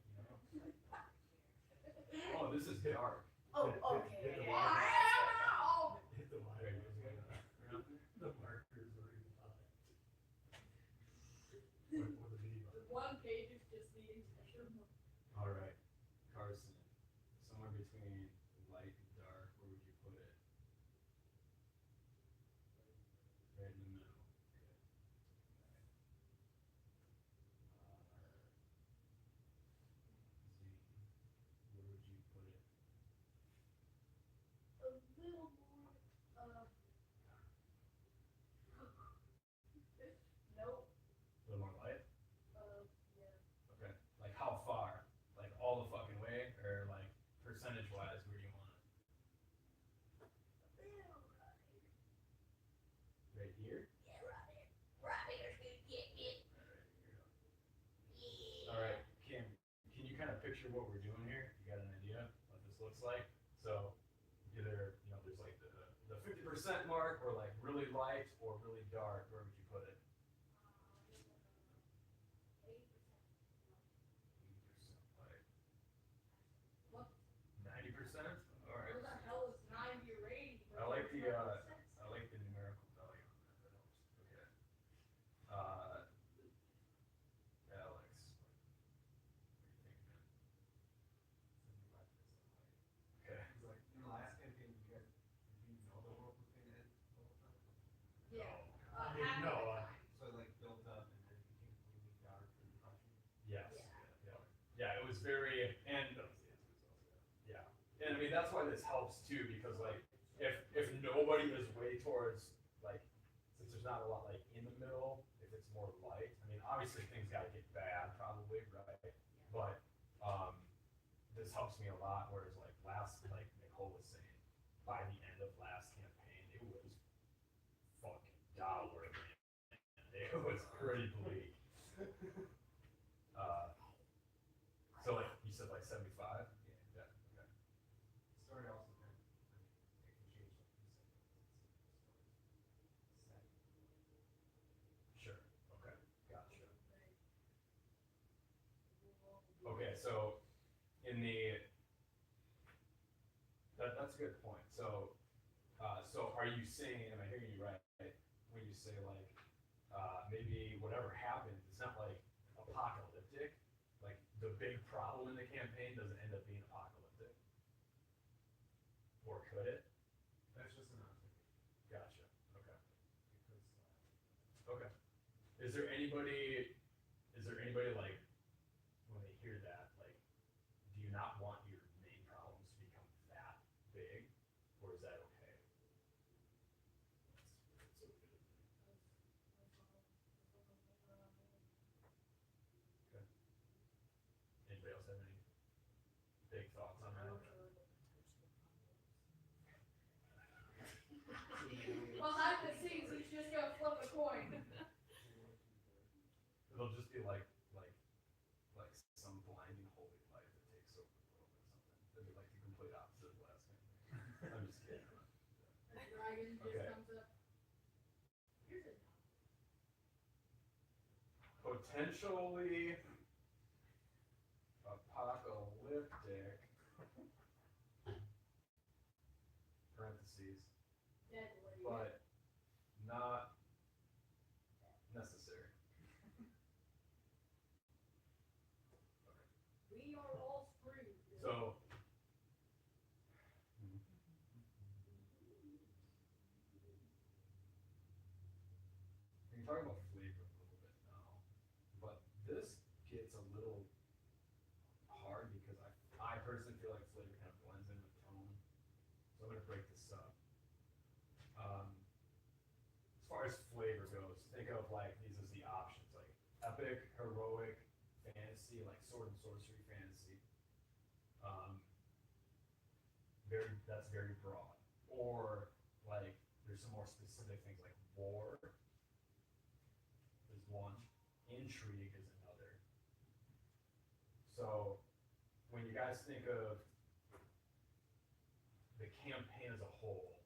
oh, this is dark. Oh, Hit okay. the Wow! hit the Right, wire. around there? The markers are even high. With the video. One page is just the intention. All right, Carson, somewhere between light and dark, where would you put it? Right in the middle. Okay. right here. Yeah, Robbie's gonna get it. All right, Kim, can you kind of picture what we're doing here? You got an idea what this looks like? So either, you know, there's like the 50% mark, or like really light or really dark. Where would you put it? 80% light. What? 90%? All right. Where the hell is 90 or 80? I like the numerical value on that. That helps. Okay. Alex, what do you think, man? Okay. It's like, in the last campaign, you guys, did you know the world was gonna end the whole time? Yeah. I mean, half no, the time. So it like built up and then became completely dark and crushing? Yes. Yeah. Yeah, it was very, and yeah, and I mean that's why this helps too, because like if nobody is way towards, like, since there's not a lot like in the middle, if it's more light, I mean obviously things gotta get bad probably, right? But this helps me a lot. Whereas like like Nicole was saying, by the end of last campaign, it was fucking dour, man. It was pretty bleak. So like you said, like 75. Yeah. Okay. Story also kind of, it can change like you said. Sure. Okay. Gotcha. Okay. So in the that's a good point. So so are you saying? Am I hearing you right? When you say like maybe whatever happens, it's not like apocalyptic. Like the big problem in the campaign doesn't end up being apocalyptic, or could it? That's just an option. Gotcha. Okay. Because, Okay. Is there anybody like when they hear that, like, do you not want your main problems to become that big, or is that okay? It's okay. Anybody else have any big thoughts on that? Behind the scenes, he's just gonna flip a coin. It'll just be like some blinding holy light that takes over the world or something. It'll be like the complete opposite of last campaign. I'm just kidding. The dragon just Okay. comes up. Here's a Potentially apocalyptic parentheses, deadly. but not necessary. We are all screwed. So we can talk about flavor a little bit now, but this gets a little hard because I personally feel like flavor kind of blends in with tone. So I'm gonna break this up. As far as flavor goes, think of like these as the options, like epic, heroic, fantasy, like sword and sorcery fantasy. That's very broad. Or like there's some more specific things like war is one, intrigue is another. So when you guys think of the campaign as a whole,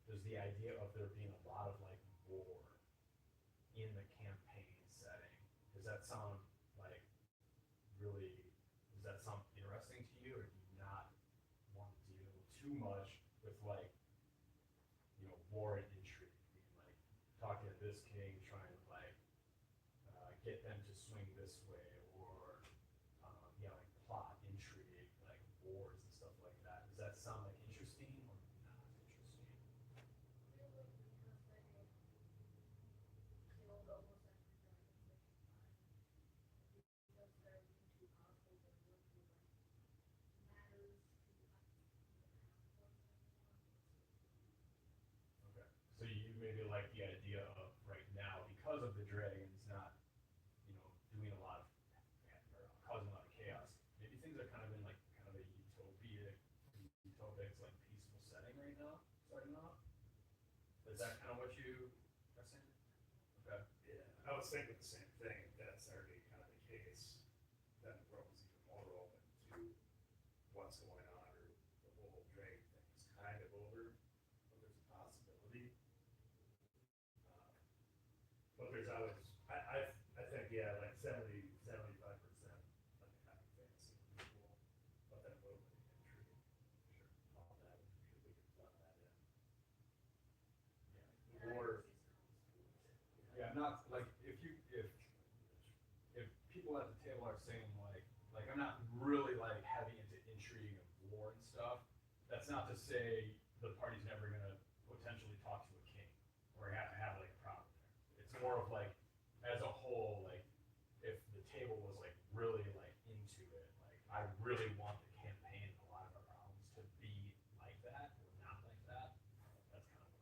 there's the idea of there being a lot of like war in the campaign setting. Does that sound like really, does that sound interesting to you, or do you not want to deal too much with like, you know, war and intrigue, being like talking to this king, trying to like get them to swing this way, or yeah, like plot intrigue, like wars and stuff like that. Does that sound like interesting or not interesting? Really, because they killed almost every dragon they could find. Because they're being too powerful, they wouldn't like matters to Okay. So you maybe like the idea of right now, because of the dragons not, you know, doing a lot of, or causing a lot of chaos, maybe things are kind of in like kind of a utopic, like peaceful setting right now, starting off. Is that kind of what you are saying? Okay. Yeah, I was thinking the same thing, if that's already kind of the case, then the world is even more open to what's going on, or the whole drag thing is kind of over, but there's a possibility. But there's always, I think, yeah, like 75% of the having fantasy would be cool, but then a little bit of intrigue, sure, all that, we could plug that in. Yeah, or, Yeah, I'm not, like, if people at the table are saying like I'm not really like heavy into intrigue and war and stuff, that's not to say the party's never gonna potentially talk to a king or have like a problem there. It's more of like, as a whole, like, if the table was like really like into it, like I really want the campaign and a lot of our problems to be like that or not like that. That's kind of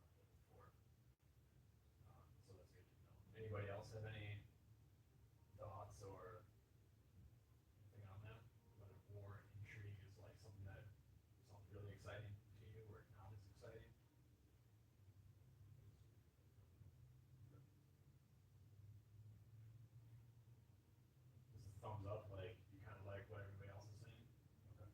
what I'm looking for. So that's good to know. Anybody else have any thoughts or anything on that? Whether war and intrigue is like something that sounds really exciting to you or not as exciting? Just a thumbs up, like you kind of like what everybody else is saying? Okay.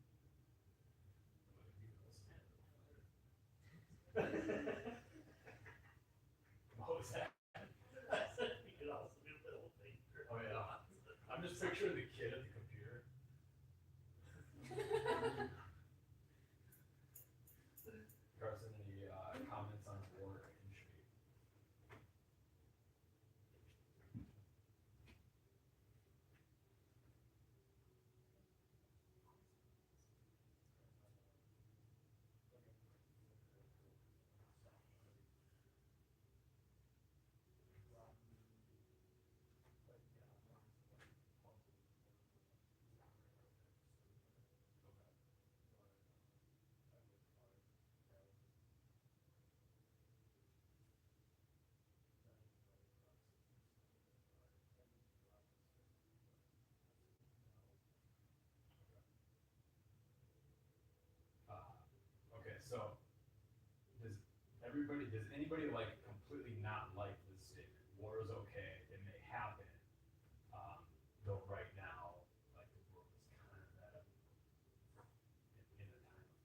What was that? we could also do little things. Oh yeah. I'm just picturing the kid at the computer. Carson, any comments on war and intrigue? Okay, so does anybody like completely not like this statement? War is okay, it may happen, though right now, like the world is kind of at in a time of peace.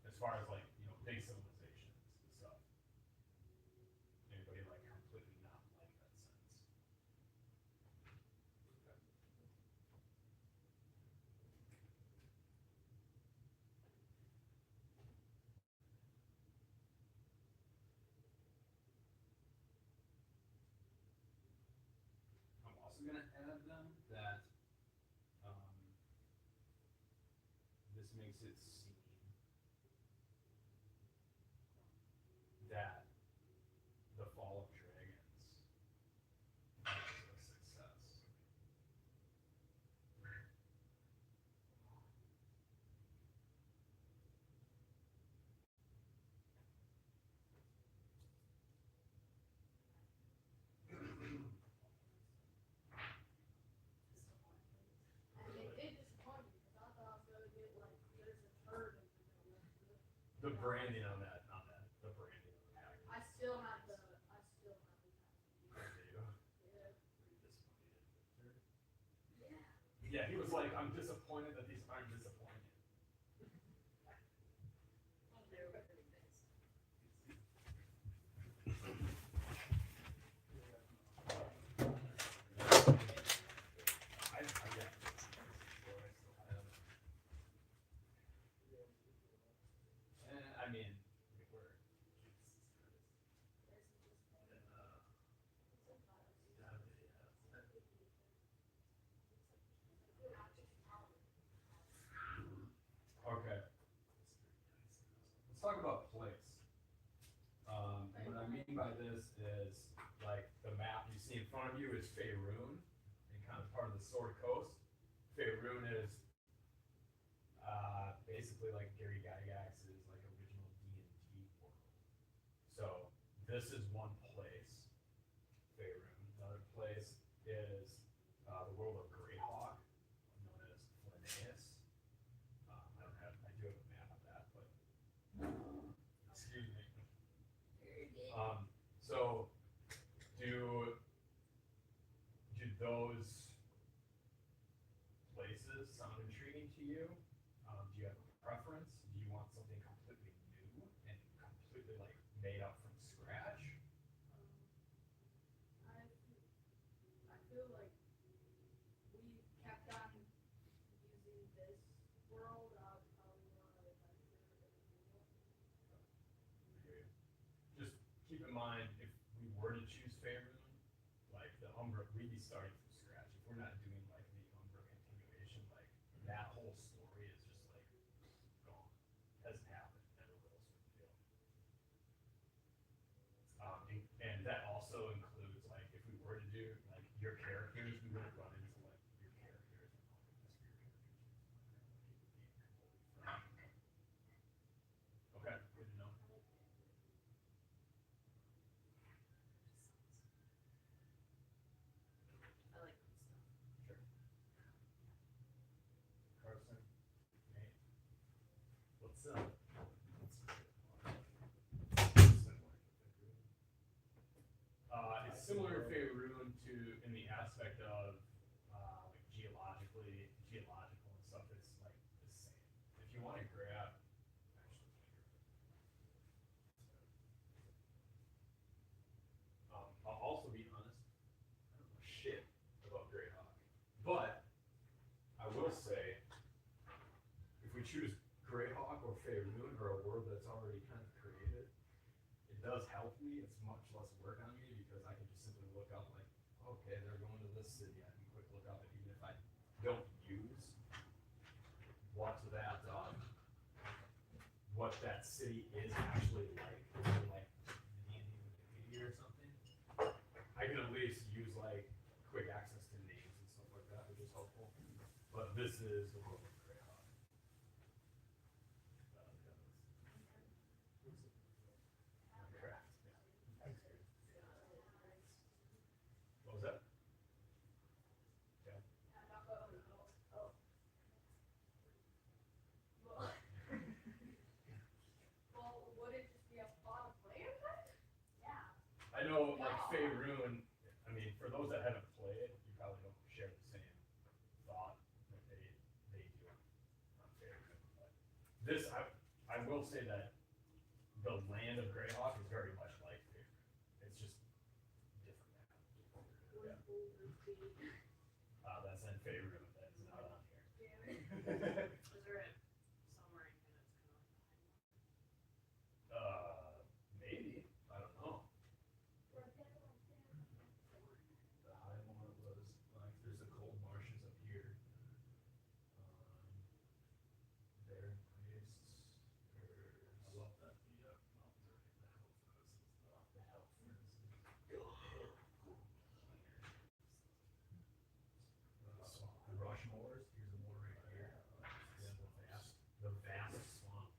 As far as like, big civilizations and stuff. Anybody like completely not like that sense? Okay. I'm also gonna add then that this makes it seem that the fall of dragons was a success. It did disappoint me, because I thought I was gonna get like, there's a turd in the middle of it. The branding on that, the branding on the package. I still have the package. Yeah. Yeah, he was like, I'm disappointed that these aren't disappointing. Yeah. I mean, we're. Okay. Let's talk about place. And what I mean by this is, like, the map you see in front of you is Faerun, and kind of part of the Sword Coast. Faerun is basically like Gary Gygax's like original D&D world. So this is one place, Faerun. Another place is the world of Greyhawk, known as Linnaeus. I do have a map of that, but you. Do you have a preference? Do you want something completely new and completely like made up from scratch? I feel like we kept on using this world. I would probably want to venture in the new one. Just keep in mind, if we were to choose Faerun, like the Umbra, we'd be starting from scratch. If we're not doing like the Umbra continuation, like that whole story is just like gone. Hasn't happened, never will, sort of deal. And that also includes like if we were to do like your characters, we wouldn't run into like your characters and all of this for your characters. Okay, good to know. I like good stuff. Sure. Carson, Nate, What's it's similar to Faerun to in the aspect of like geological and stuff. It's like the same. If you want to grab, I'll also be honest. I don't know shit about Greyhawk, but I will say, if we choose Greyhawk or Faerun or a world that's already kind of created, it does help me. It's much less work on me because I can just simply look up like, okay, they're going to this city. I can quick look up it, even if I don't use what that city is actually like, like Wikipedia or something. I can at least use like quick access to names and stuff like that, which is helpful. But this is the world of Greyhawk. Correct. What was that? Yeah. Well, would it just be a plot of land then? Yeah. I know, like Faerun. I mean, for those that haven't played, you probably don't share the same thought that they do on Faerun. But this, I will say that the land of Greyhawk is very much like Faerun. It's just different now. Yeah. That's in Faerun. That's not on here. Was there a somewhere in here that's Maybe. I don't know. The high one was like there's the cold marshes up here. There in Priest. I love that the mountains are named the Hellfurs. The Rushmores. Here's a moor right here. Yeah, the vast swamp.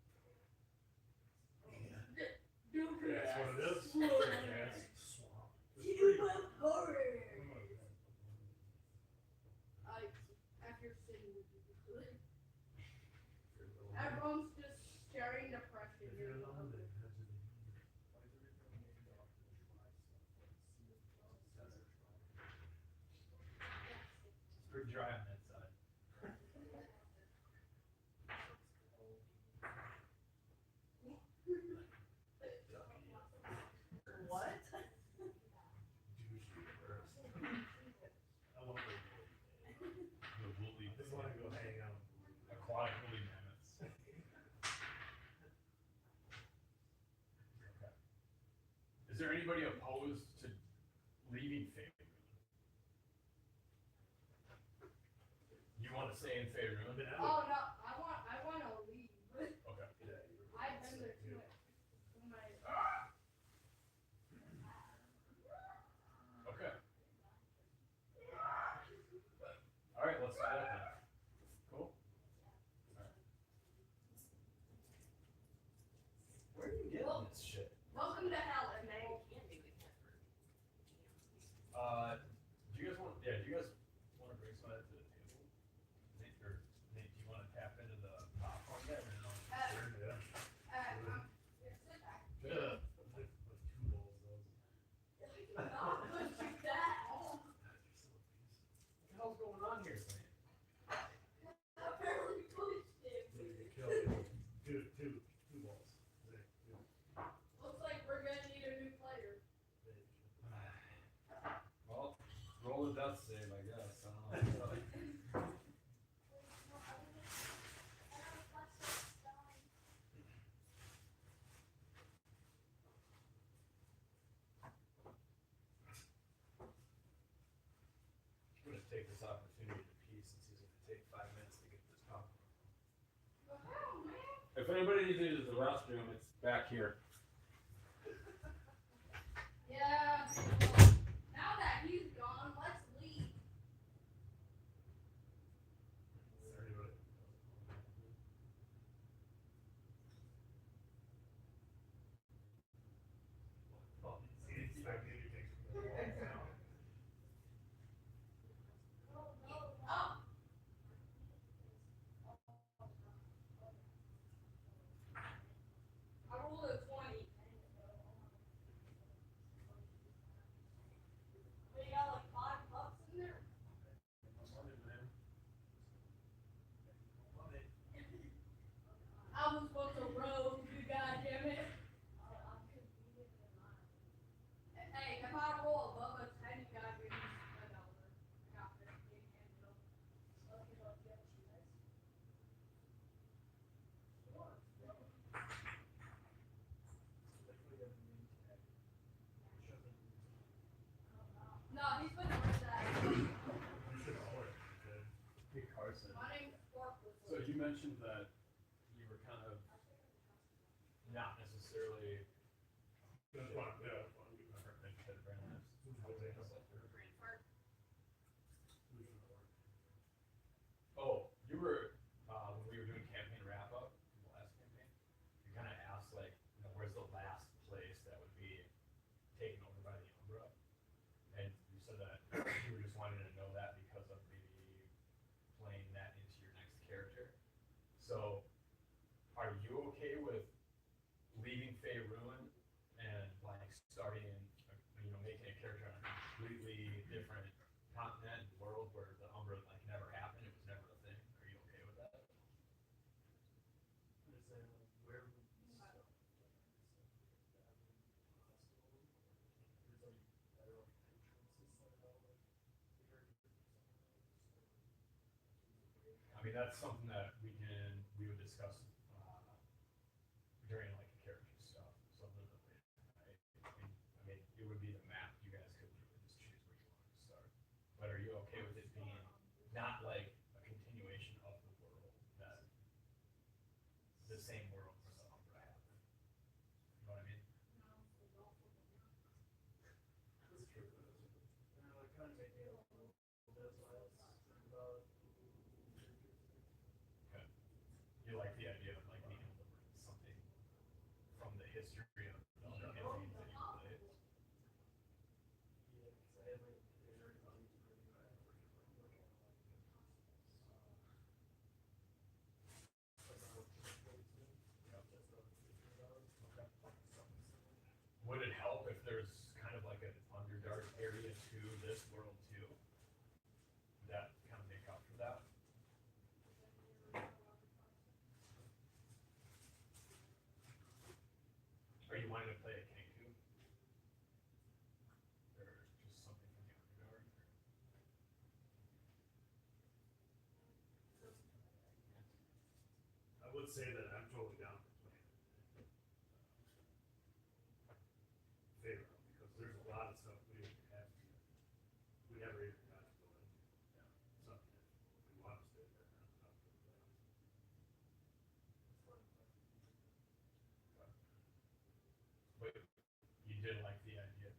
That's what it is. Yes. Swamp. It's You pretty- have horror. After city would be good. Everyone's just sharing depression. If you're alone, then that's what you need. Why is everything named after the dry stuff, like sea of clouds, desert dry? It's pretty dry on that side. What? I love it. The woolly. I just wanna go hang out. Aquatic woolly mammoths. Okay. Is there anybody opposed to leaving Faerun? You want to stay in Faerun? Oh no, I want to leave. Okay. I've been there too much. Okay. All right, let's do that then. Cool. Alright. Where are you getting this shit? Welcome to hell, and They they. can do it for. Do you guys want? Yeah. Do you guys want to bring some of that to the table? Nate, do you want to tap take this opportunity to pee since he's gonna take 5 minutes to get this popcorn. If anybody needs to use the restroom, it's back here. Yeah. Now that he's gone, let's leave. Is there anybody? Well, he's expecting anything from the walls now. Oh. I rolled a 20. We got like 5 bucks in there. I was supposed to roll, you goddammit. Hey, if I roll above a 10, you gotta give me $1. I got 15 handle. Let's get up, get you guys. No, he's been doing that. You should always be good. Hey Carson. My name's Sparkle. So you mentioned that you were kind of not necessarily That's fine, yeah, that's fine. interested in brand names. Oh, you were when we were doing campaign wrap up, the last campaign, you kind of asked like, where's the last place that would be taken over by the Umbra, and you said that you were just wanting to know that because of maybe playing that into your next character. So, are you okay with leaving Faerun and like starting, making a character on a completely different continent and world where the Umbra like never happened, it was never a thing? Are you okay with that? Where would we start? That would be possible. There's better entrances set out like here. I mean, that's something that we would discuss during like a character stuff, something that I mean, it would be the map. You guys could literally just choose where you wanted to start. But are you okay with it being not like a continuation of the world that the same world where the Umbra happened? You know what I mean? That's true. Like kind of making it a little bit less about. Okay. You like the idea of like being able to bring something from the history of the other campaigns that you played? Yeah, because I had like very deep Would it help if there's kind of like an Underdark area to this world too? Would that kind of make up for that? Are you wanting to play a Kenku? Or just something from the Underdark? I would say that I'm totally down for playing Faerun, because there's a lot of stuff we never even got to go into. So, if we want to stay there, that's up to the plan. But you did like the idea.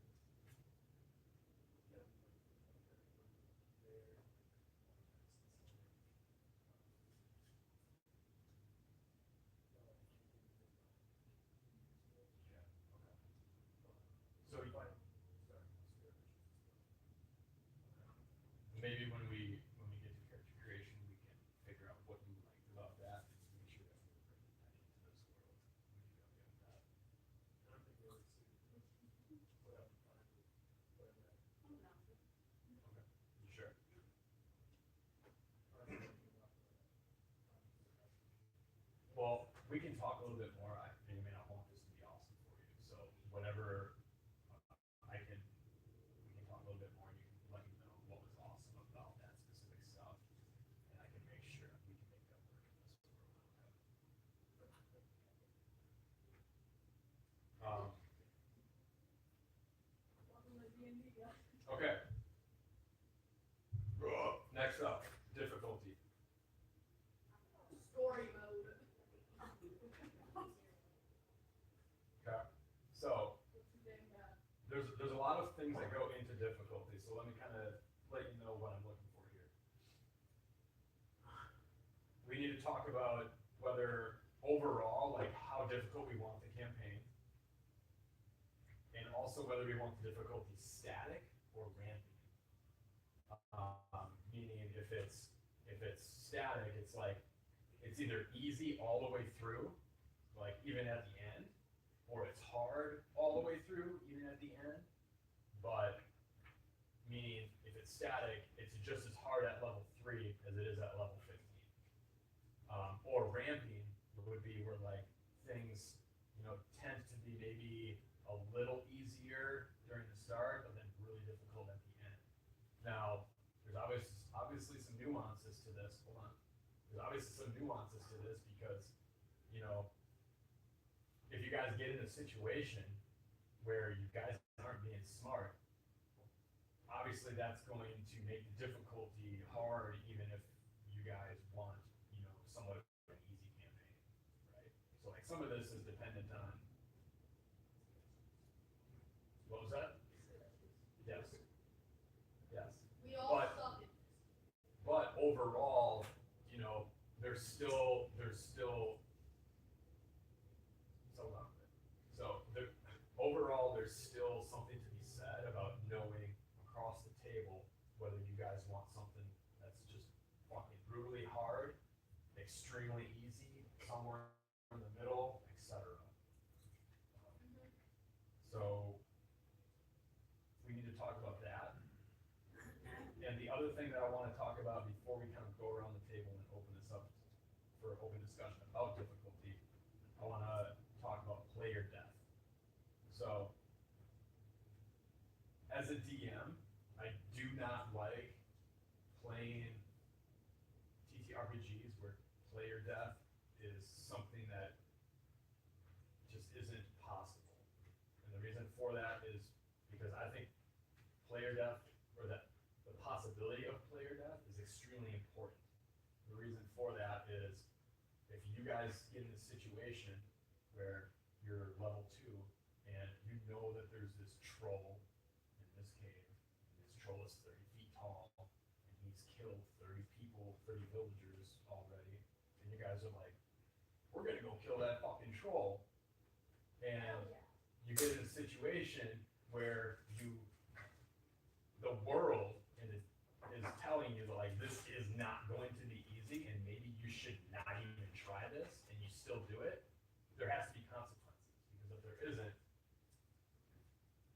So maybe when we get to character creation, we can figure out what you liked about that and make sure that we're bringing that into this world. Would you be okay with that? I don't think they would see what I'm fine with whatever that. Okay. You sure? Well, we can talk a little bit more. I may not want this to be awesome for you. So whatever we can talk a little bit more. You can let me know what was awesome about that specific stuff, and I can make sure we can make that work in this world. Welcome to D&D, guys. Okay. things that go into difficulty. So let me kind of let you know what I'm looking for here. We need to talk about whether overall, like how difficult we want the campaign, and also whether we want the difficulty static or ramping. Meaning if it's static, it's like it's either easy all the way through, like even at the end, or it's hard all the way through, even at the end. But meaning if it's static, it's just as hard at level 3 as it is at level 15. Or ramping would be where like things, tend to be maybe a little easier during the start, but then really difficult at the end. Now, there's obviously some nuances to this. Hold on. There's obviously some nuances to this because, if you guys get in a situation where you guys aren't being smart, obviously that's going to make the difficulty hard, even if you guys want, somewhat of an easy campaign, right? So like some of this is dependent on, what was that? Yes. Yes. We all But- suck at this. But overall, there's still overall there's still something to be said about knowing across the table whether you guys want something that's just fucking brutally hard, extremely easy, somewhere in the middle, etc. So we need to talk about that. And the other thing that I want to talk about before we kind of go around the table and open this up for open discussion about difficulty, I want to talk about player death. So, as a DM, I do not like playing TTRPGs where player death is something that just isn't possible. And the reason for that is because I think player death, or that the possibility of player death, is extremely important. The reason for that is if you guys get in a situation where you're level 2 and you know that there's this troll in this cave, and this troll is 30 feet tall, and he's killed 30 people, 30 villagers already, and you guys are like, we're gonna go kill that fucking troll. And you get in a situation where the world is telling you that like this is not going to be easy and maybe you should not even try this, and you still do it, there has to be consequences, because if there isn't,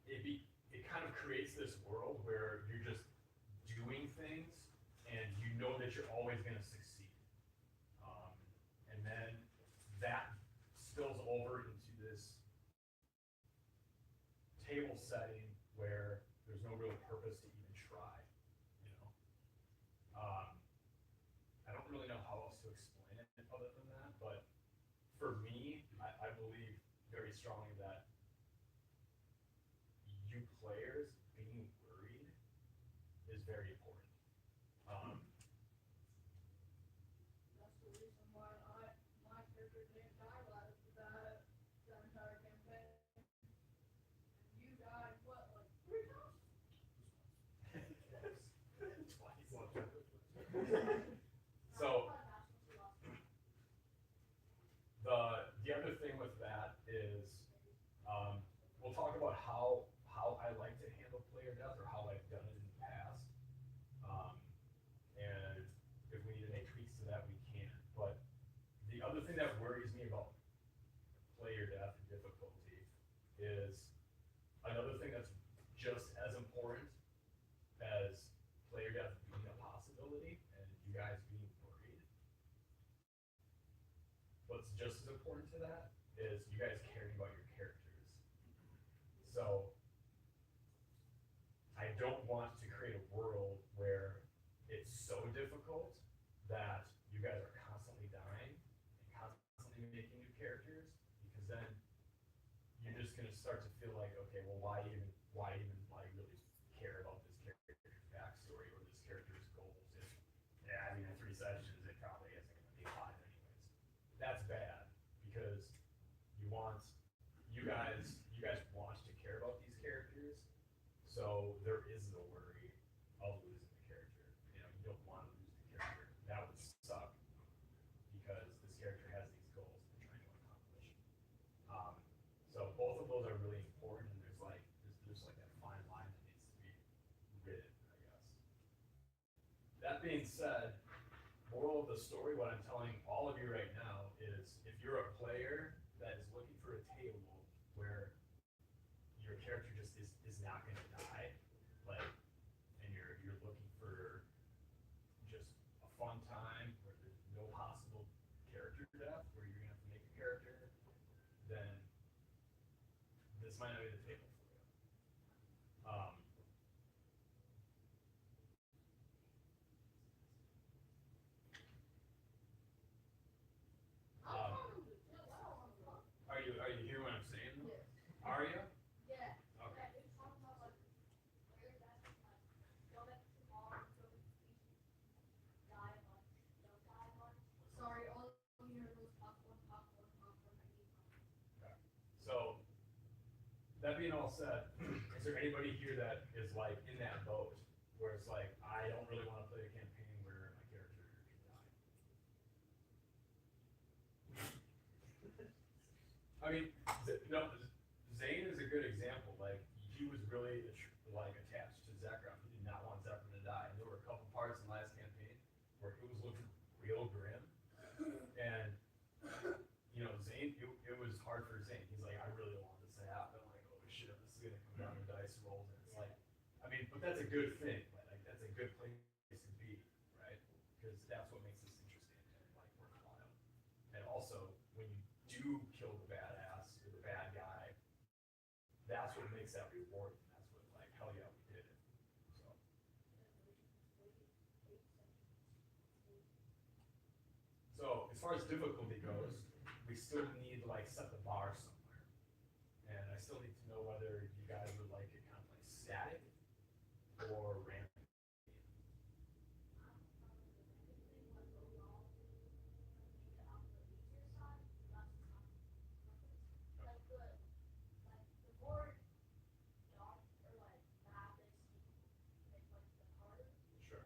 it kind of creates this world where you're just doing things and you know that you're always going to succeed. And then that spills over into this table setting where there's no real purpose to even try, I don't really know how else to explain it other than that, but for me, I believe very strongly that you players being worried is very important. That's the reason why my character didn't die last that entire campaign. You died what, like 3 times? So the other thing with that is, we'll talk about how I like to handle player death, or how I've done it in the past. And if we need to make tweaks to that, we can. But the other thing that worries me about player death and difficulty is another thing that's just as important as player death being a possibility and you guys being worried. What's just as important to that is you guys caring about your characters. So I don't want to create a world where it's so difficult that you guys are constantly dying and constantly making new characters, because then you're just gonna start to feel like, okay, well, why even like really care about this character's backstory or this character's goals? In 3 sessions it probably isn't gonna be 5 anyways. That's bad, because you guys want to care about these characters So there is the worry of losing the character. You know, you don't want to lose the character. That would suck because this character has these goals they're trying to accomplish. So both of those are really important, and there's like that fine line that needs to be written, I guess. That being said, moral of the story, what I'm telling all of you right now is if you're a player that is looking for a table where your character just is not going to die, like, and you're looking for just a fun time where there's no possible character death, where you're going to have to make a character, then this might not be the table for you. Are you hearing what I'm saying? Yes. Are you? Yeah. Okay. Yeah, it's talking about like where that's like go back to Mars, go back to species, die much, don't die much. Sorry, all you heard was popcorn, popcorn, popcorn, I need popcorn. So, that being all said, is there anybody here that is like in that boat where it's like, I don't really want to play a campaign where my character can die? I mean, no, Zane is a good example. Like, he was really like attached to Zekrom. He did not want Zekrom to die. And there were a couple parts in the last campaign where it was looking real grim. And you know, Zane, it was hard for Zane. He's like, I really don't want this to happen. I'm like, oh shit, this is gonna come down to dice rolls. And it's like, I mean, but that's a good thing. Like that's a good place to be, right? Because that's what makes this interesting and like worthwhile. And also, when you do kill the badass or the bad guy, that's what makes that rewarding. That's what, like, hell yeah, we did it. So as far as difficulty goes, we still need to like set the bar somewhere. And I still need to know whether you guys would like it kind of like static or rampant. Sure.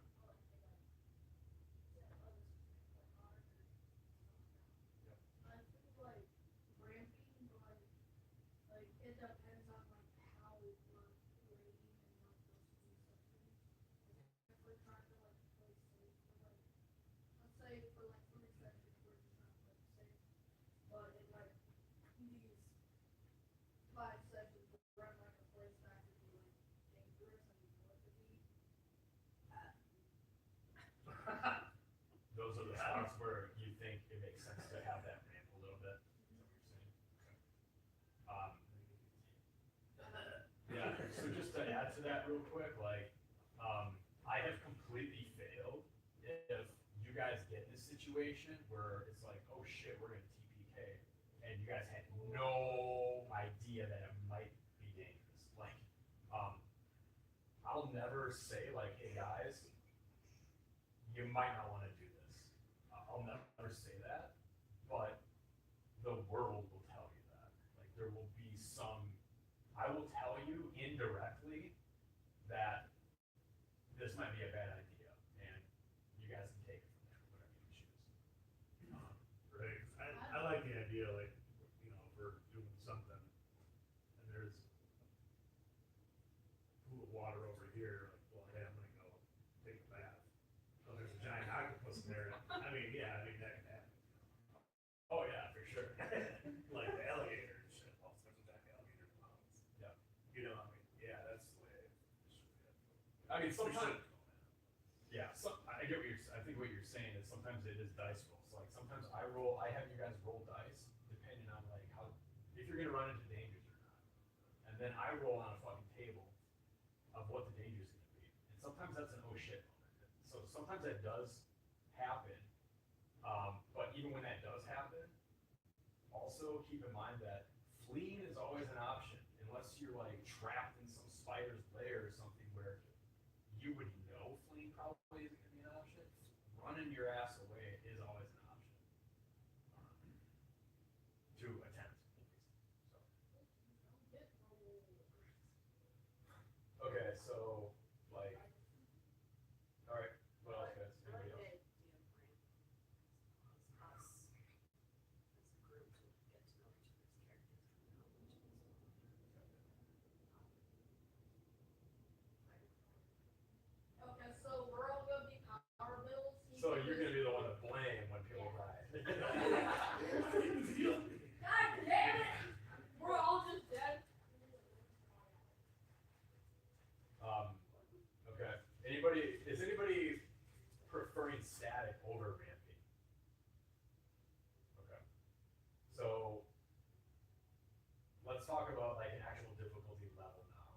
I think like ramping, but like it depends on like how we're rating and like those two sections. If we're trying to like play safe for like, let's say for like 3 sessions we're just trying to play safe, but in like these 5 sessions we're in like a place that could be like dangerous and we want it to be. Those are the spots where you think it makes sense to have that ramp a little bit. Is that what you're saying? Yeah, so just to add to that real quick, like, I have completely failed if you guys get in a situation where it's like, oh shit, we're gonna TPK, and you guys had no idea that it might be dangerous. Like, I'll never say like, hey guys, you might not want to do this. I'll never say that, but the world will tell you that. Like there will be I will tell you indirectly that this might be a bad idea, and you guys can take it from there, whatever you choose. Right. I like the idea, like, you know, if we're doing something and there's pool of water over here, like, well, hey, I'm gonna go take a bath. Oh, there's a giant octopus in there. I mean, yeah, I mean, that can happen. Oh yeah, for sure. Like the alligator and shit. Also, there's a giant alligator in the mountains. Yeah. You know, I mean, yeah, that's the way it should be. I mean, We sometimes, should. yeah, I get what I think what you're saying is sometimes it is dice rolls. Like sometimes I have you guys roll dice depending on like how, if you're gonna run into dangers or not. And then I roll on a fucking table of what the danger is gonna be. And sometimes that's an oh shit moment. So sometimes that does happen. But even when that does happen, also keep in mind that fleeing is always an option, unless you're like trapped in some spider's lair or something where you would know fleeing probably isn't gonna be an option. Running your ass away is always an option. To attempt, at least. So. Okay. let's talk about like an actual difficulty level now.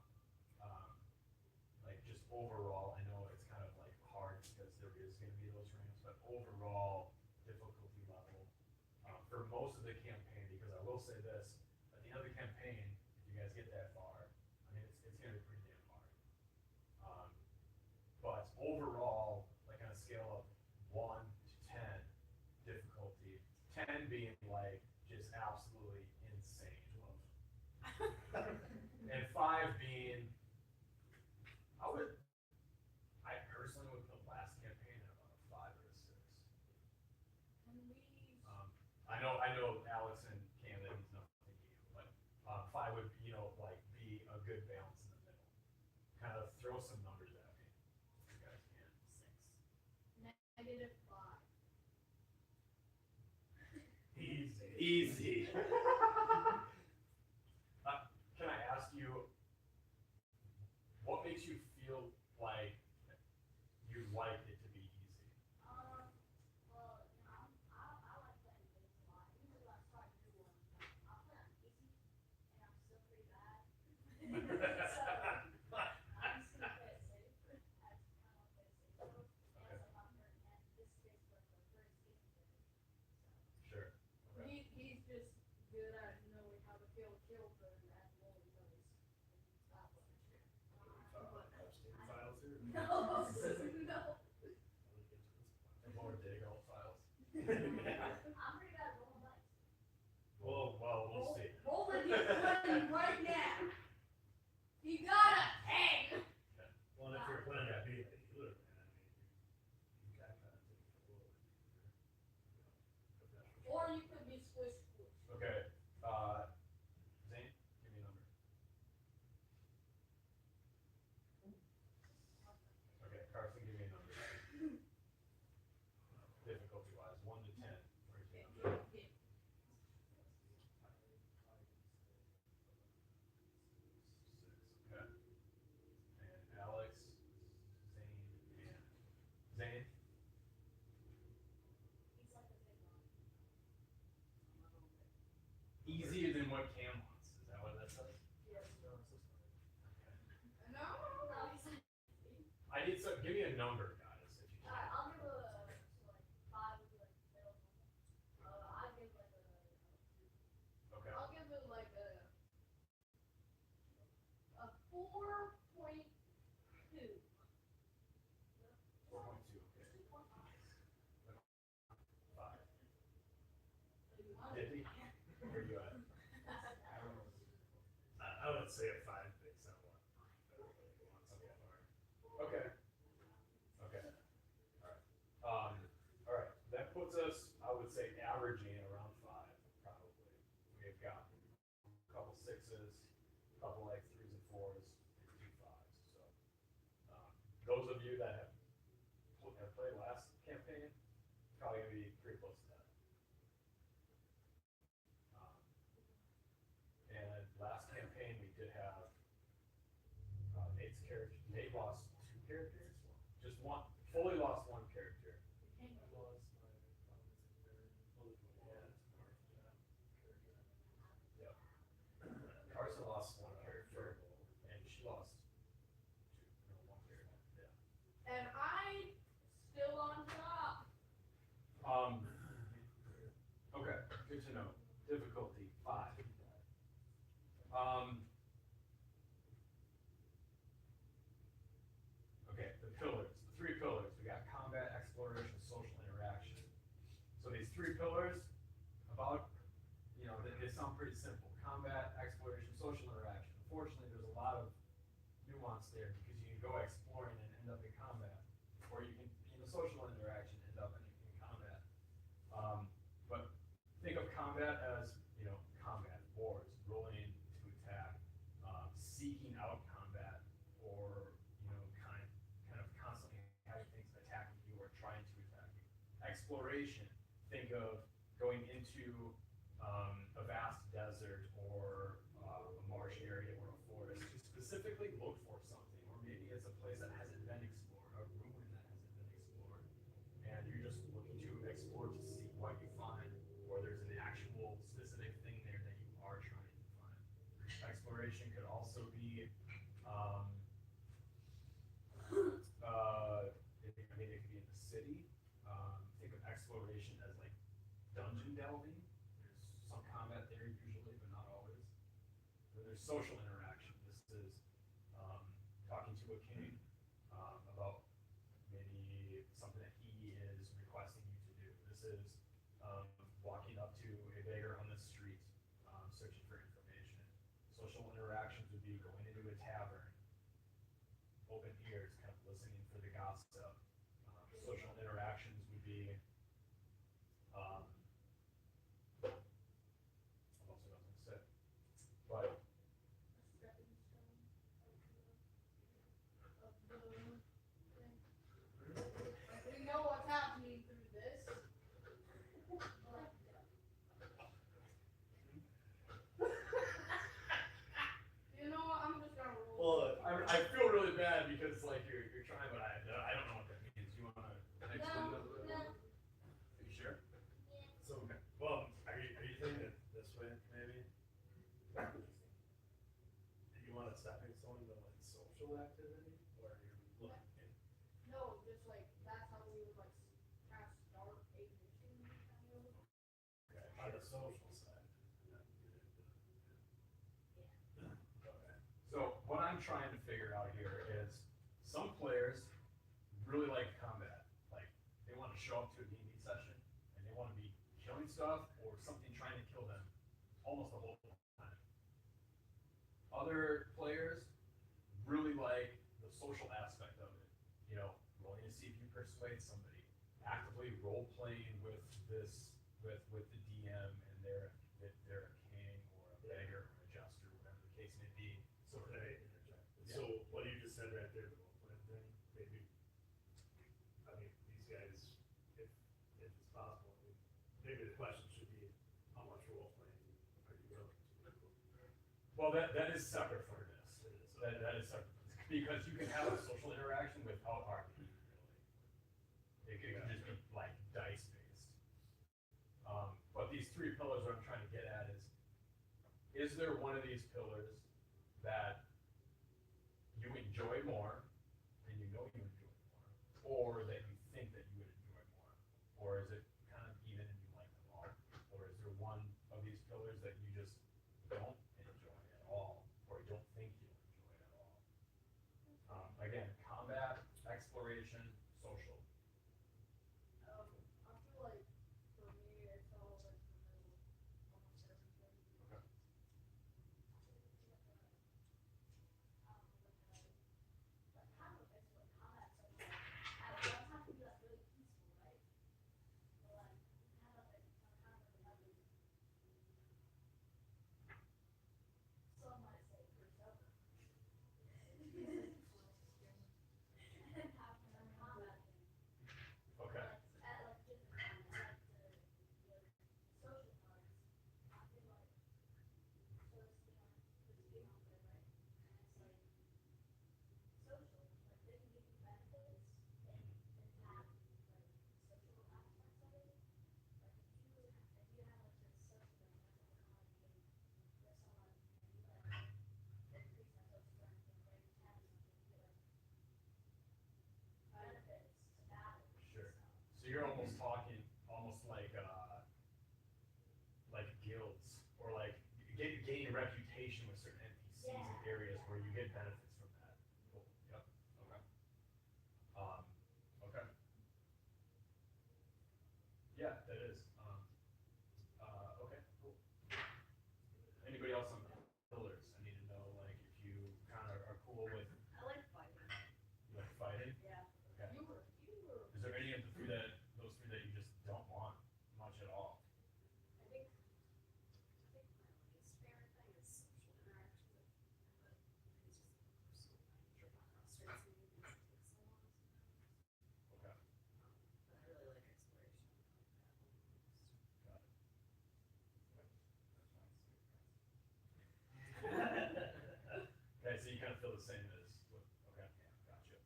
Like just overall, I know it's kind of like hard because there is going to be those ramps, but overall difficulty level for most of the campaign, because I will say this, at the end of the campaign, if you guys get that far, I mean, it's going to be pretty damn hard. But overall, like on a scale of 1 to 10 difficulty, 10 being like just absolutely insane love. And 5 being, I personally would put last campaign at about a 5 or a 6. And we, I know Alex and Cam, that means nothing to you, but 5 would, like be a good balance in the middle. Kind of throw some numbers at me, if you guys can. 6. -5. Easy. Can I ask you, what makes you feel like you'd like it to be easy? Well, I like playing games a lot. Usually when I start a new one, I'll play on easy, and I'm still pretty bad. So, I'm just gonna play it safe. That's kind of what play it safe. So, and it's like I'm hurt, and this is basically like the first game of it. Sure. So, he's just good at knowing how to kill children and roll dice. That one. Files here. No, no. More dig old files. I'm pretty bad at rolling dice. Well, we'll see. Roll the d20 right now. You got a 10. Well, if you're playing that beat like healer, man, I mean, you got kind of take it a little bit. Or you could be squish squish. Okay, Zane, give me a number. Okay, Carson, give me a number. Difficulty wise, 1 to 10. Where's your number? Okay. Okay. And Alex, Zane, and Zane. He's like a big one. Easier than what Cam wants. Is that what that says? Yes. No, it's just fine. Okay. No, he's like. I need some. Give me a number, guys, if you Alright, can. I'll give a like 5 would be like middle. I'll give like a. Okay. I'll give it like a 4.2. 4.2. Okay. 5. Did he? Where you at? I would say a 5 makes that one. Okay. Okay. All right. That puts us, I would say, averaging around 5, probably. We've got a couple 6s, a couple like 3s and 4s, and 2 5s. So, those of you that have played last campaign, probably gonna be pretty close to that. And last campaign we did have Nate's character. Nate lost 2 characters, just one. Fully lost 1 character. I lost my Yep. Carson lost 1 character, and she lost 1 character. Yeah. And I still on top. Okay, good to know. Difficulty 5. Okay, the pillars, the 3 pillars. We got combat, exploration, social interaction. So these 3 pillars, about, they sound pretty simple. Combat, exploration, social interaction. Unfortunately, there's a lot of nuance there because you can go exploring and end up in combat, or you can be in a social interaction and end up in combat. But think of combat as, combat, wars, rolling to attack, seeking out combat, or, kind of constantly having things attacking you or trying to attack you. Exploration, think of going into a vast desert or a marsh area or a forest to specifically look for something, or maybe it's a place that hasn't been explored, a ruin that hasn't been explored, and you're just looking to explore to see what you find, or there's an actual specific thing there that you are trying to find. exploration could also be, I mean, it could be in the city. Think of exploration as like dungeon delving. There's some combat there usually, but not always. Then there's social interaction. This is talking to a king about maybe something that he is requesting you to do. This is walking up to a beggar on the street, searching for information. Social interactions would be going into a tavern, open ears, kind of listening for the gossip. Social interactions would be, what else was I gonna say? But A stepping stone of the thing. Like, we know what's happening through this. You know what? I'm just gonna roll. well, I feel really bad because like you're trying, but I don't know what that means. You wanna explain that a little bit? No. Are you sure? So, well, are you thinking it this way, maybe? Do you want a stepping stone to like social activity, or are you looking? No, just like that's how we would like kind of start a mission kind of. Okay, on the social side. Okay. So what I'm trying to figure out here is some players really like combat. Like they want to show up to a D&D session and they want to be killing stuff or something trying to kill them almost the whole time. Other players really like the social aspect of it. You know, rolling to see if you persuade somebody, actively role playing with this with the DM and they're a king or a beggar or a jester, whatever the case may be. So can I interject? So what you just said right there, the role playing thing, maybe, I mean, these guys, if it's possible, I mean, maybe the question should be, how much role playing are you willing to do? Well, that is separate from this. It is, That is separate because you can have a social interaction without RPG. Really, it can just be like dice based. But these three pillars, what I'm trying to get at is there one of these pillars that you enjoy more, and you know you enjoy more, or that you think that you would enjoy more, or is it kind of even and you like them all, or is there one of these pillars that you just don't enjoy at all, or don't think you'll enjoy at all? Again, combat, exploration, social. I feel like for me, it's all like in the middle, almost everything. Okay. Okay. Sure. So you're almost talking, almost like guilds, or like gain a reputation with certain NPCs in areas where you get benefits from that. Cool. Yep. Okay. Okay. Yeah, that is. Okay. Cool. Anybody else on pillars? I need to know, like, if you kind of are cool with I like fighting. like fighting. Yeah. Okay. You were. Is there any of the those three that you just don't want much at all? I think my least favorite thing is social interaction. But it's just personal. Sure. Straight to me because it takes so long sometimes. Okay. But I really like exploration. Got it. Okay, so you kind of feel the same as what, okay, gotcha.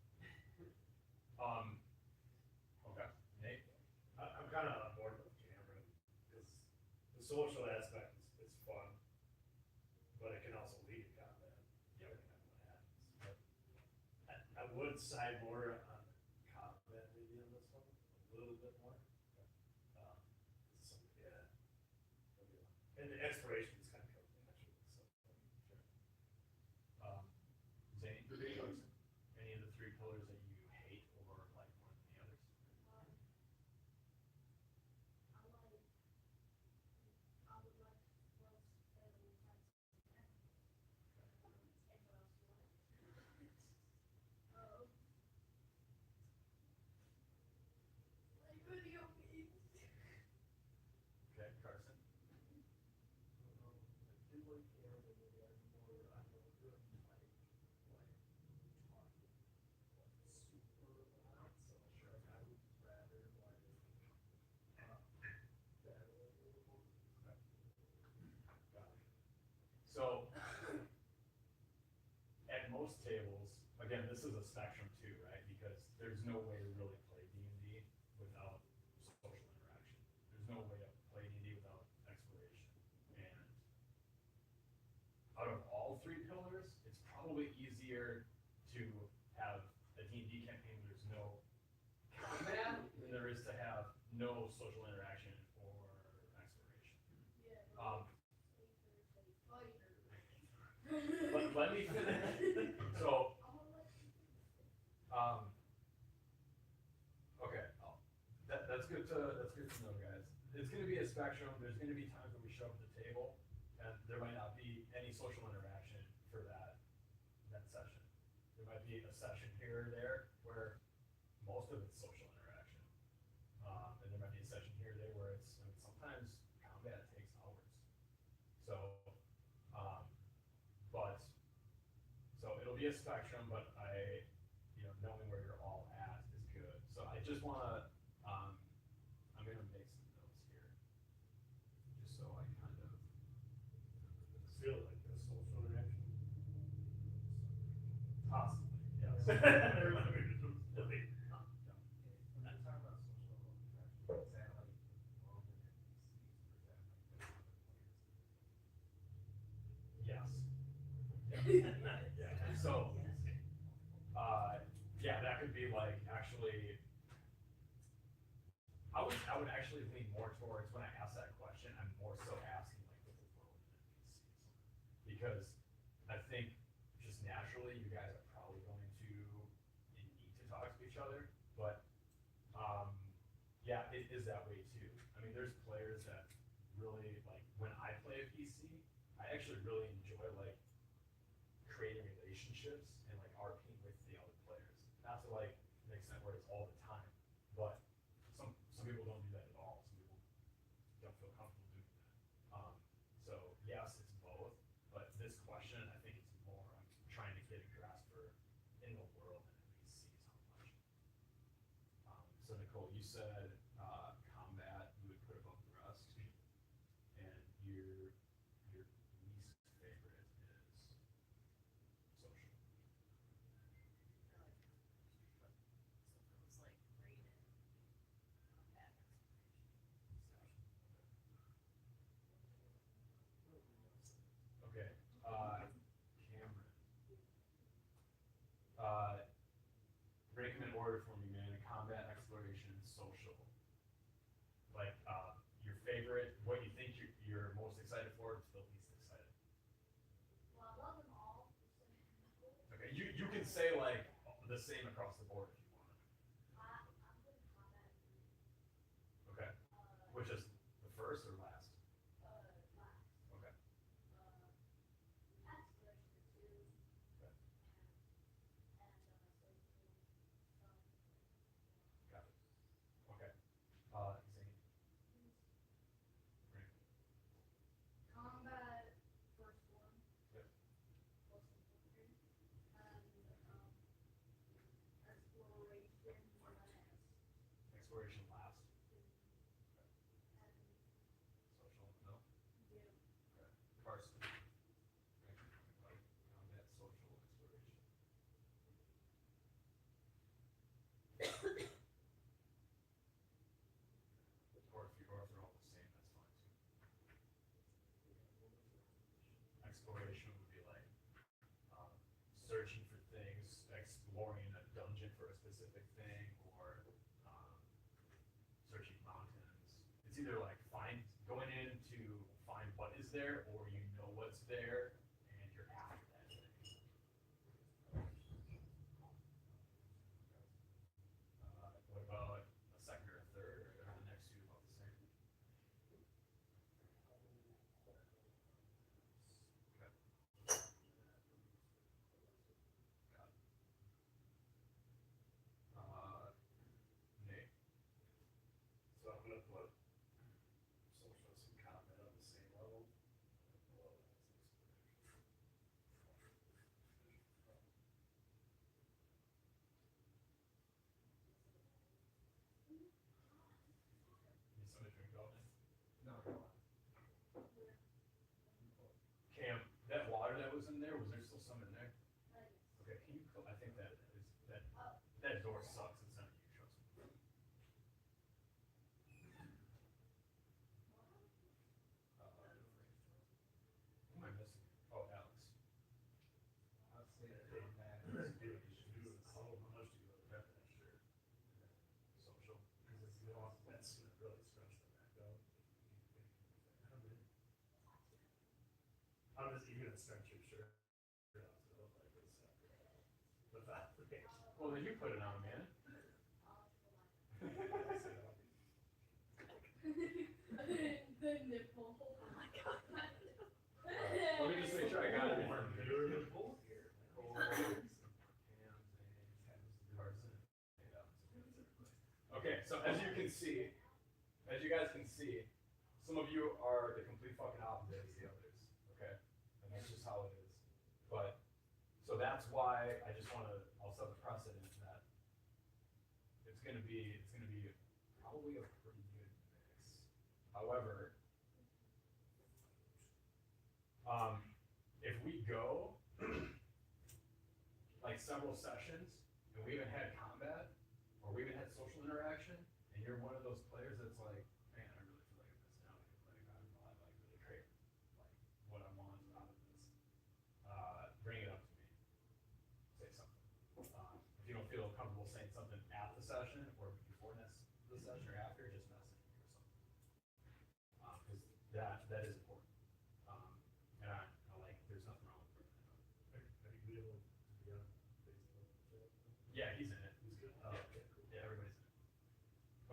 Okay, Nate? I'm kind of on board with Cameron, because the social aspect is fun, but it can also lead to combat. side more on combat maybe on this one, a little bit more. So, yeah. And the exploration is kind of comes naturally, so. Zane, Carson, any of the three pillars that you hate or like more than the others? I like, I would like welch and fence. And what else do you like? Like video games. Okay, Carson. I do like animal movie, I'm more, I don't really like super loud, so sure, I would rather like, battle a little more. Got it. So, at most tables, again, this is a spectrum too, right? Because there's no way to really play D&D without social interaction. There's no way to play D&D without exploration. And out of all three pillars, it's probably easier to have a D&D campaign where there's no combat than there is to have no social interaction or exploration. Yeah. Let me finish. So, okay, that's good to know, guys. It's gonna be a spectrum. There's gonna be times when we show up at the table, and there might not be any social interaction for that session. There might be a session here or there where most of it's social interaction, and there might be a session here or there where it's, I mean, sometimes combat takes hours. So, so it'll be a spectrum, but knowing where you're all at is good. So I just wanna, I'm gonna make some notes here, just so I kind of. Feel like a social interaction. Possibly, yes. I mean, it's really- When you're talking about social interaction, is that like involved in NPCs or is that like the other players? Yes. Yeah, so, yeah, that could be like, actually, I would actually lean more towards, when I ask that question, I'm more so asking like with the world and NPCs. Because I think just naturally, you guys are probably going to need to talk to each other, but, yeah, it is that way too. I mean, there's players that really, like, when I play a PC, I actually really enjoy like creating relationships and like RPing with the other players. Not to like the extent where it's all the time, but some people don't do that at all. Some people don't feel comfortable doing that. So yes, it's both, but this question, I think it's more, I'm trying to get a grasp for in the world and NPCs how much. So Nicole, you said combat you would put above the rest, and your least favorite is social. So if it was like rated combat Okay, Cameron. Rank them in order for me, man. Combat, exploration, social. Like, your favorite, what you think you're most excited for to the least excited. Well, I love them all. Okay, you can say like the same across the board if you want. I'm good at combat. Okay, which is the first or last? Last. Okay. Exploration too. Okay. And Got it. Okay. Zane. Rank. combat, first one. Yep. Plus infantry. And exploration last. Exploration last. And Social, no? yeah. Okay. Carson. Rank them like combat, social, exploration. Or if they're all the same, that's fine too. Exploration would be like searching for things, exploring a dungeon intelligent for a specific thing or searching mountains. It's either like going in to find what is there, or you know what's there and you're after that thing. What about a second or a third, or are the next two about the same? Okay. Got it. Nate. So I'm gonna put social some comment on the same level. Below that is Need somebody to drink out? No, no. Cam, that water that was in there, was there still some in there? Okay, can you, I think that door sucks, it's not you, trust me. Who am I missing? Oh, Alex. I'd say that Hey, that dude, you should do it. How much do you go to that sure? Social, because it's, you know, that's gonna really stretch the back out. How does even stretch your shirt out to look like this? With that, okay. Well, then you put it on, man. The nipple. Oh my god. Let me just make sure I got it. Both here. Carson. Okay, so as you guys can see, some of you are the complete fucking opposite as the others. Okay, and that's just how it is. But so that's why I just want to. I'll set the precedent that it's gonna be probably a pretty good mix. However, if we go like several sessions and we haven't had combat or we haven't had social interaction, and you're one of those players that's like, man, I really feel like I'm missing out here. Like I really crave like what I want out of this. Bring it up to me. Say something. If you don't feel comfortable saying something at the session or before the session or after, just message me or something. Because that is important. And I like, there's nothing wrong with bringing it up. Are you able to be on Facebook? Yeah, he's in it. He's good. Yeah. Oh, okay, cool. Yeah, everybody's in it.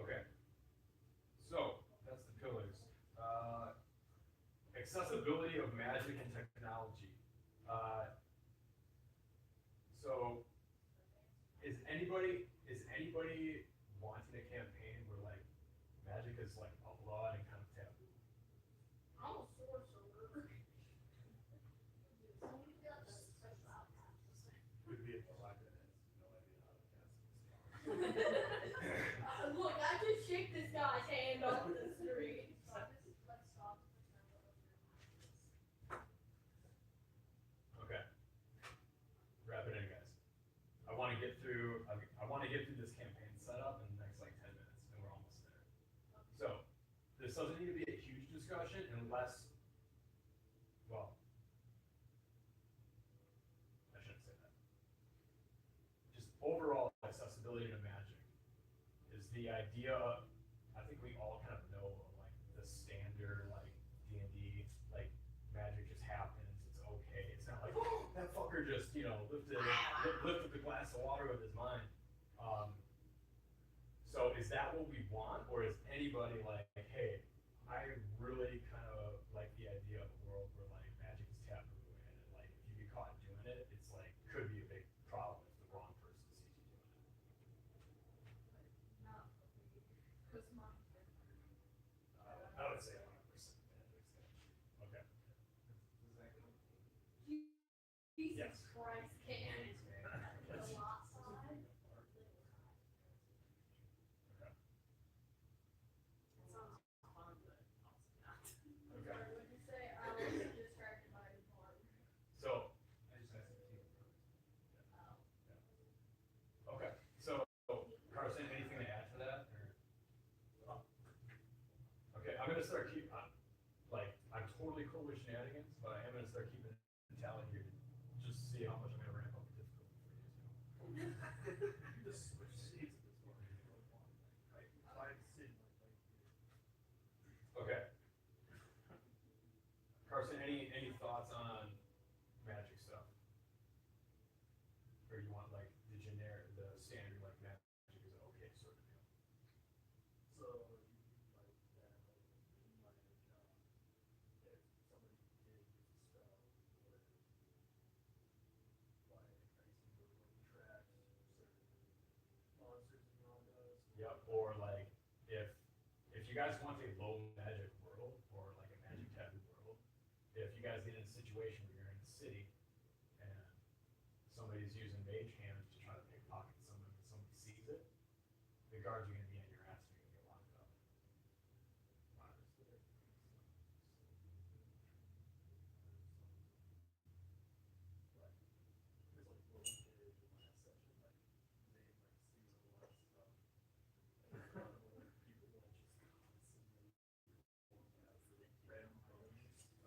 Okay. So that's the pillars. Accessibility of magic and technology. So is anybody wanting a campaign where like magic is like outlawed and kind of taboo? I'm a sorcerer. Would be a black that has no idea how to cast this. Look, I just shook this guy's hand off the street. Let's stop. Okay. Wrap it in, guys. I want to get through this campaign setup in the next like 10 minutes, and we're almost there. So this doesn't need to be a huge discussion unless, well, I shouldn't say that. Just overall accessibility to magic is the idea. I think we all kind of know like the standard like D&D, like magic just happens. It's okay. It's not like, oh, that fucker just lifted the glass of water with his mind. So is that what we want, or is anybody like, hey, I really kind of like the idea of a world where like magic is taboo, and like if you get caught doing it, it's like could be a big problem if the wrong person sees you doing it. Not for me, 'cause mine's different. I would say 100% magic. Okay. Does that go? Jesus Yes. Christ, can the lot side? Okay. Sounds fun, but also not. Okay. Sorry, what'd you say? I was distracted by his water. So I just asked if you. okay. So Carson, anything to add to that? Or? Okay, I'm gonna start I'm totally cool with shenanigans, but I am gonna start keeping tally here to just see how much I'm gonna ramp up the difficulty for you. guys want a low magic world or like a magic taboo world, if you guys get in a situation where you're in the city and somebody's using mage hands to try to pickpocket someone and somebody sees it, the guards are gonna be on your ass and you're gonna get locked up.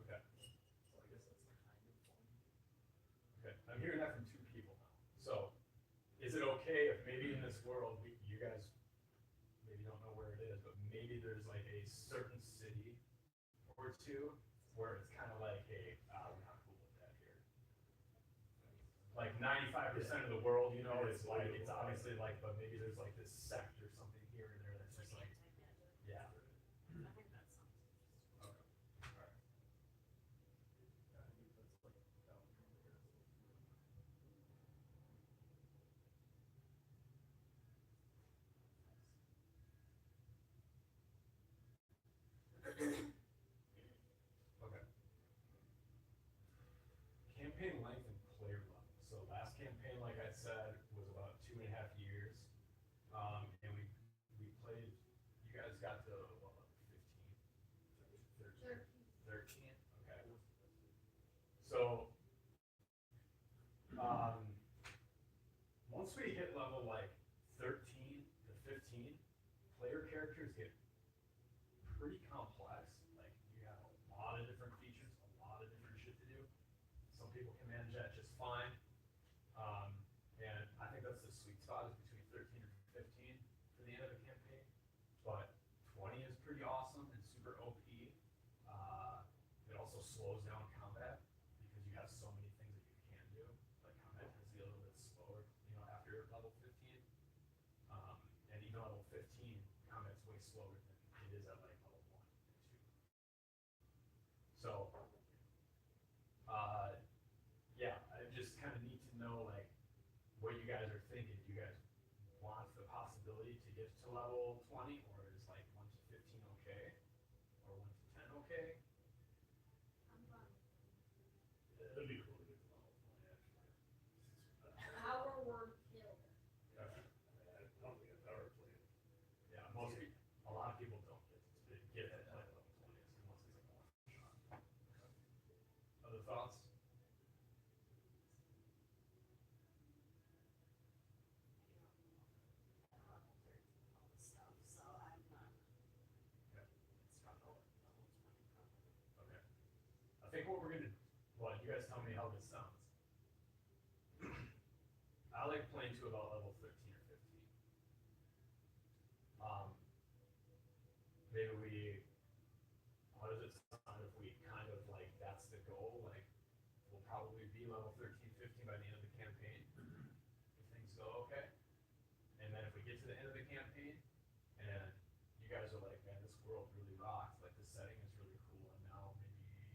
Okay. Okay, I'm hearing that from two people now. So, is it okay if maybe in this world, you guys maybe don't know where it is, but maybe there's like a certain city or two where it's kind of like, hey, we're not cool with that here. Like 95% of the world, you know, it's like, it's obviously like, but maybe there's like this sect or something here and there that's just like, yeah. I think that sounds interesting. Okay, alright. Okay. Campaign length and player level. So last campaign, like I said, was about 2.5 years. And we played, you guys got to what, level 15? 13? Okay. So, once we hit level like 13 to 15, player characters get pretty complex. Like you have a lot of different features, a lot of different shit to do. Some people can manage that just fine. And I think that's the sweet spot is between 13 and 15 for the end of the campaign. But 20 is pretty awesome and super OP. It also slows down combat because you have so many things that you can do. Like combat tends to be a little bit slower, you know, after level 15. And even level 15, combat's way slower than it is at like level 1 and 2. So, yeah, I just kind of need to know like what you guys are thinking. Do you guys want the possibility to get to level 20, or is like 1 to 15 okay, or 1 to 10 okay? I'm fine. It'd be cool to get to level 20 actually. Our word killed. I don't think I've ever played. Yeah, most people, a lot of people don't get it at like level 20 unless it's like a one shot. Other thoughts? All this stuff, so I'm not Okay. struggle with level 20 probably. Okay. I think what we're gonna, well, you guys tell me how this sounds. I like playing to about level 13 or 15. Maybe how does it sound if we kind of like, that's the goal, like, we'll probably be level 13, 15 by the end of the campaign, if things go okay. And then if we get to the end of the campaign, and you guys are like, man, this world really rocks, like the setting is really cool, and now maybe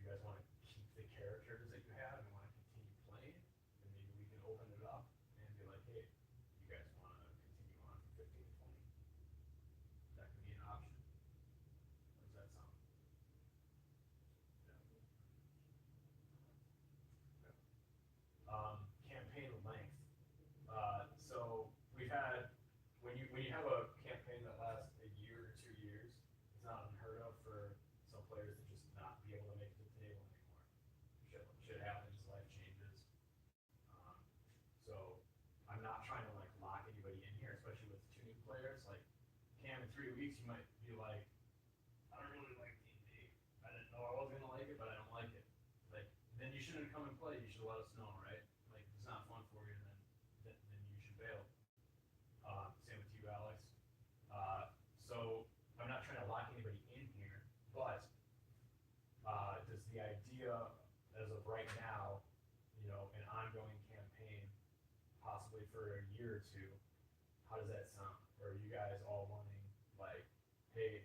you guys wanna keep the characters that you have and wanna continue playing, then maybe we can open it up and be like, hey, you guys wanna continue on from 15 to 20? That could be an option. How does that sound? Campaign length. So we've had, when you have a campaign that lasts a year or 2 years, it's not unheard of for some players to just not be able to make it to the table anymore. Shit happens, life changes. So I'm not trying to like lock anybody in here, especially with 2 new players. Like Cam, in 3 weeks you might be like, I don't really like D&D. I didn't know I was gonna like it, but I don't like it. Like, then you shouldn't come and play. You should let us know, right? Like, if it's not fun for you, then you should bail. Same with you, Alex. So I'm not trying to lock anybody in here, but does the idea, as of right now, you know, an ongoing campaign, possibly for a year or 2, how does that sound? Or are you guys all wanting like, hey,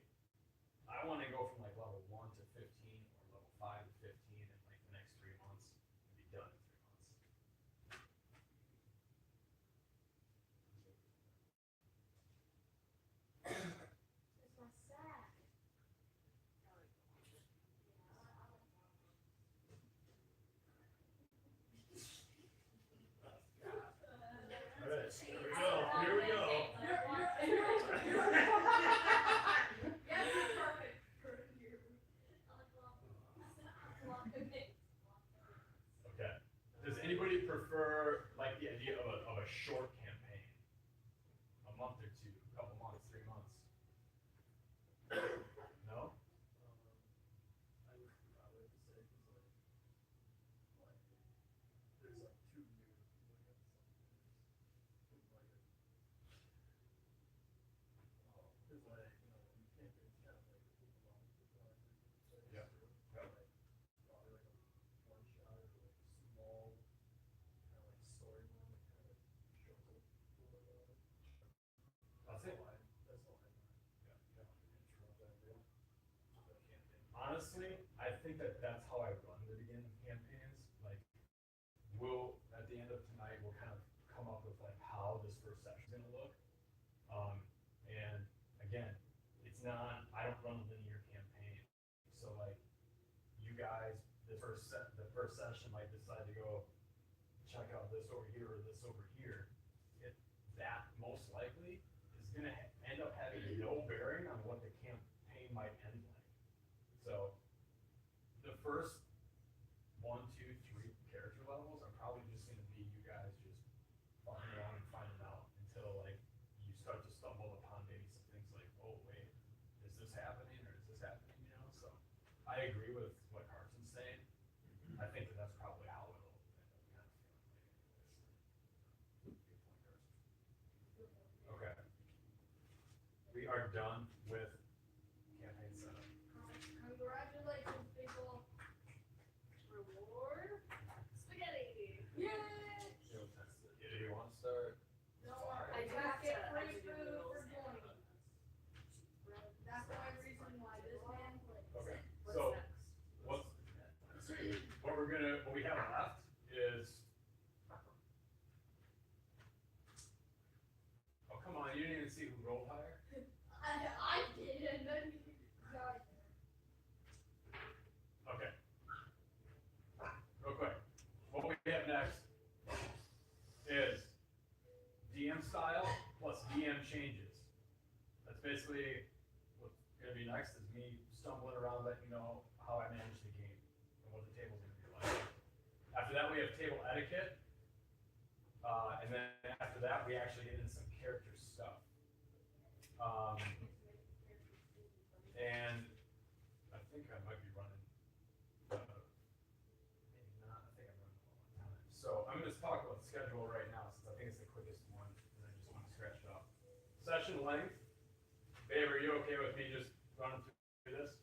I want to go from like level 1 to 15 or level 5 to 15 in like the next 3 months and be done in 3 months. It's my sad. Does anybody prefer like the idea of a short campaign? A month or two, a couple months, 3 months? No? I would probably say, cause like, there's like 2 new people against some players. Like, cause like, you know, you can't be kind of like keep them on for like, Yeah. Yeah. like, probably like a one shot or like a small, kind of like story one that kind of shows up a little bit of it. That's it. That's all I know. Honestly, I think that that's how I run the beginning campaigns. Like, at the end of tonight, we'll kind of come up with like how this first session's gonna look. And again, I don't run a linear campaign. So like, you guys, the first session might decide to go check out this over here or this over here. That most likely is gonna end up having no bearing on what the campaign might end like. So the first 1, 2, 3 character levels are probably just gonna be you guys just farming around and finding out until like you start to stumble upon maybe some things like, oh wait, is this happening or is this happening, you know? So I agree with what Carson's saying. I think that that's probably how it'll end up kind of feeling like anyways. Good point, Carson. Okay. We are done with campaign setup. Congratulations, people. Reward? Spaghetti. Yay! Do you want to start? No, I I do have get to- I free do do food noodles for and joining. That's the only reason why this man plays. Okay. What's So next? what we have left is. Oh come on! You didn't even see who rolled higher. I did, and then you got Okay. Real quick, what we have next is DM style plus DM changes. That's basically what's gonna be next is me stumbling around, letting you know how I manage the game and what the table's gonna be like. After that, we have table etiquette. And then after that, we actually get into some character stuff. And I think I might be running, maybe not, I think I'm running low on time. So I'm gonna just talk about the schedule right now, since I think it's the quickest one, and I just want to scratch it off. Session length, babe, are you okay with me just running through this?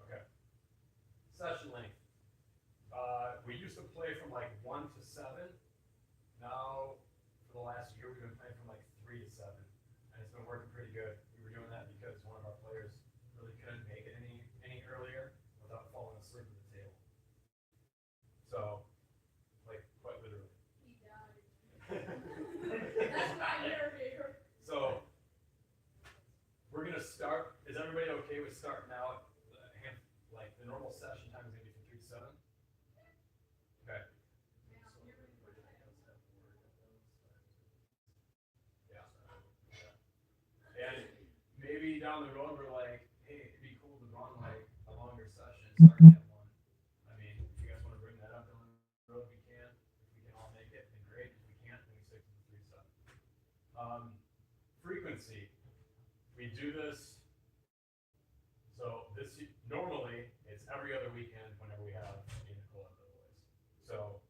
Okay. Session length. We used to play from like 1 to 7. Now, for the last year, we've been playing from like 3 to 7, and it's been working pretty good. We were doing that because one of our players really couldn't make it any earlier without falling asleep at the table. So, like, quite literally. he died. That's why you're here. So, we're gonna start. Is everybody okay with starting out? Like the normal session time is gonna be from 3 to 7. Okay. Yeah. And maybe down the road we're like, hey, it'd be cool to run like a longer session starting at 1. I mean, if you guys want to bring that up down the road, we can. If we can all make it, then great. If we can't, then we stick to the 3 to 7. Frequency. We do this. So normally it's every other weekend whenever we have me, Nicole, and the boys. So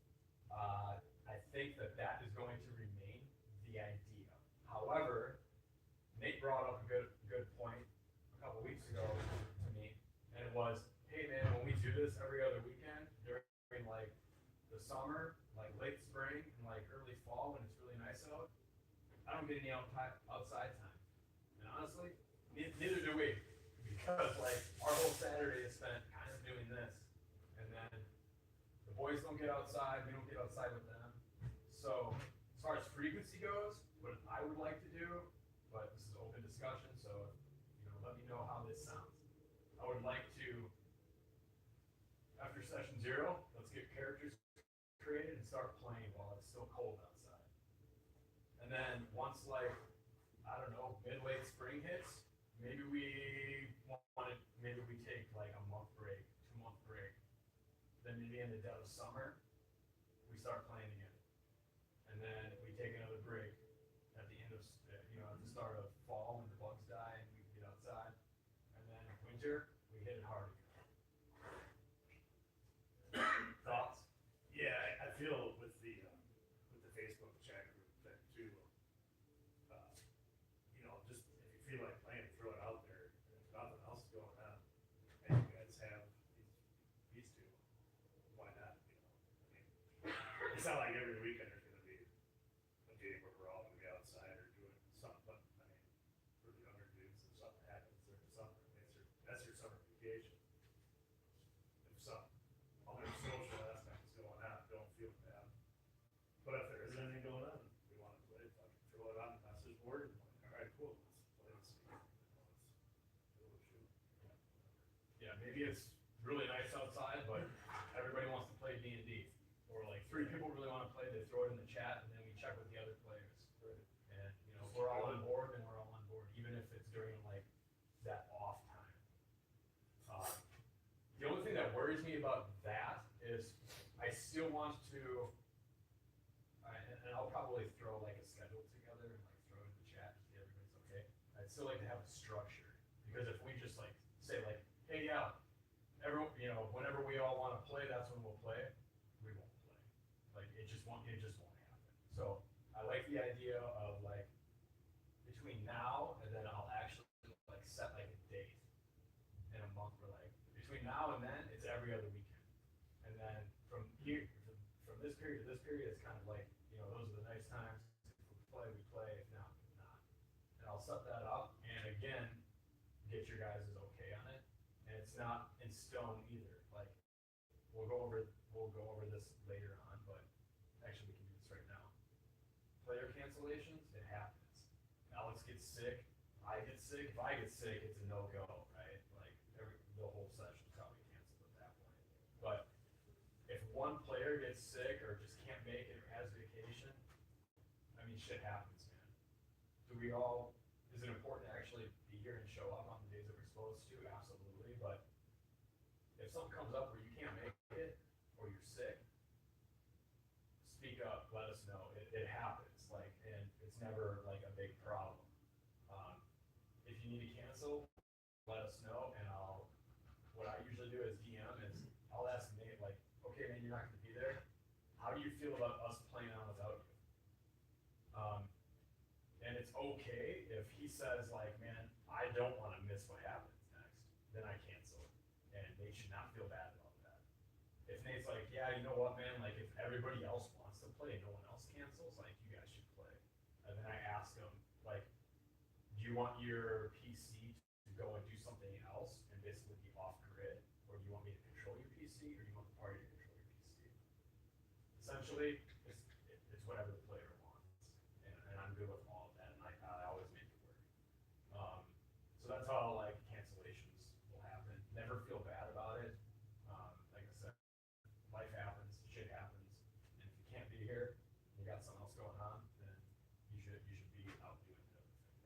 I think that is going to remain the idea. However, Nate brought up a good point a couple weeks ago to me, and it was, hey man, when we do this every other weekend during like the summer, like late spring and like early fall when it's really nice out, I don't get any outside time. And honestly, neither do we, because like our whole Saturday is spent kind of doing this, and then the boys don't get outside, we don't get outside with them. So as far as frequency goes, what I would like to do, but this is open discussion, so let me know how this sounds. I would like to, after session 0, let's get characters created and start playing while it's still cold outside. And then once like, I don't know, mid-late spring hits, maybe we take like a month break, 2-month break. Then maybe in the dead of summer, we we start playing again. And then we take another break at the end of, at the start of fall when the bugs die and we can get outside. And then winter, we hit it hard again. Thoughts? Yeah, I feel with the Facebook chat group thing too. Just if you feel like playing, throw it out there. And if nothing else is going on, and you guys have these two, why not? It's not like every weekend there's going to be a game where we're all going to be outside or doing something. But for the younger dudes, if something happens during the summer, that's your summer vacation. If some other social aspect is going on, don't feel bad. But if there isn't anything going on, we want to play, throw it on the message board. And, all right, cool. Let's play this game. Yeah, maybe it's really nice outside, but everybody wants to play D&D. Or like 3 people really want to play, they throw it in the chat, and then we check with the other players. Right. And if we're all on board, then we're all on board, even if it's during like that off time. The only thing that worries me about that is I still want to, and I'll probably throw like a schedule together and like throw it in the chat to see everybody's okay. I'd still like to have a structure, because if we just like say like, hey, yeah, everyone, whenever we all want to play, that's when we'll play. We won't play. Like it just won't happen. So I like the idea of like between now and then I'll actually like set like a date in a month where like between now and then it's every other weekend. And then from here, from this period to this period, it's kind of like, those are the nice times. If we play, we play. If not, not. And I'll set that up and again, get your guys' okay on it. And it's not in stone either. Like we'll go over this later on, but actually we can do this right now. Player cancellations, it happens. Alex gets sick, I get sick. If I get sick, it's a no-go, right? Like the whole session's probably canceled at that point. But if one player gets sick or just can't make it or has vacation, shit happens, man. Is it important to actually be here and show up on the days that we're supposed to? Absolutely, but if something comes up where you can't make it or you're sick, speak up, let us know. It happens, and it's never like a big problem. If you need to cancel, let us know, and what I usually do as DM is I'll ask Nate, like, okay, man, you're not going to be there. How do you feel about us playing on without you? And it's okay if he says like, man, I don't want to miss what happens next, then I cancel. And Nate should not feel bad about that. If Nate's like, yeah, you know what, man, like if everybody else wants to play and no one else cancels, like you guys should play. And then I ask him, like, do you want your PC to go and do something else and basically be off grid? Or do you want me to control your PC, or do you want the party to control your PC? Essentially, it's whatever the player wants. And I'm good with all of that, and I always make it work. So that's how like cancellations will happen. Never feel bad about it. Like I said, life happens, shit happens, and if you can't be here, you got something else going on, then you should be out doing the other thing.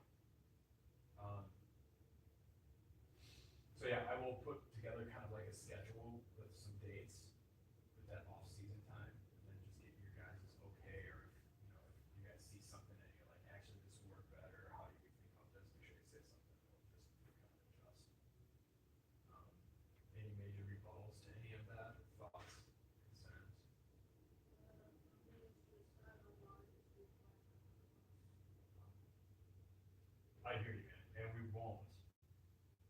So yeah, I will put together kind of like a schedule with some dates with that off-season time, and then just get your guys' okay, or if you guys see something and you're like, actually this would work better, how do you think about this? Make sure you say something, we'll just kind of adjust. Any major rebuttals to any of that? Thoughts, concerns? I hear you, man, and we won't.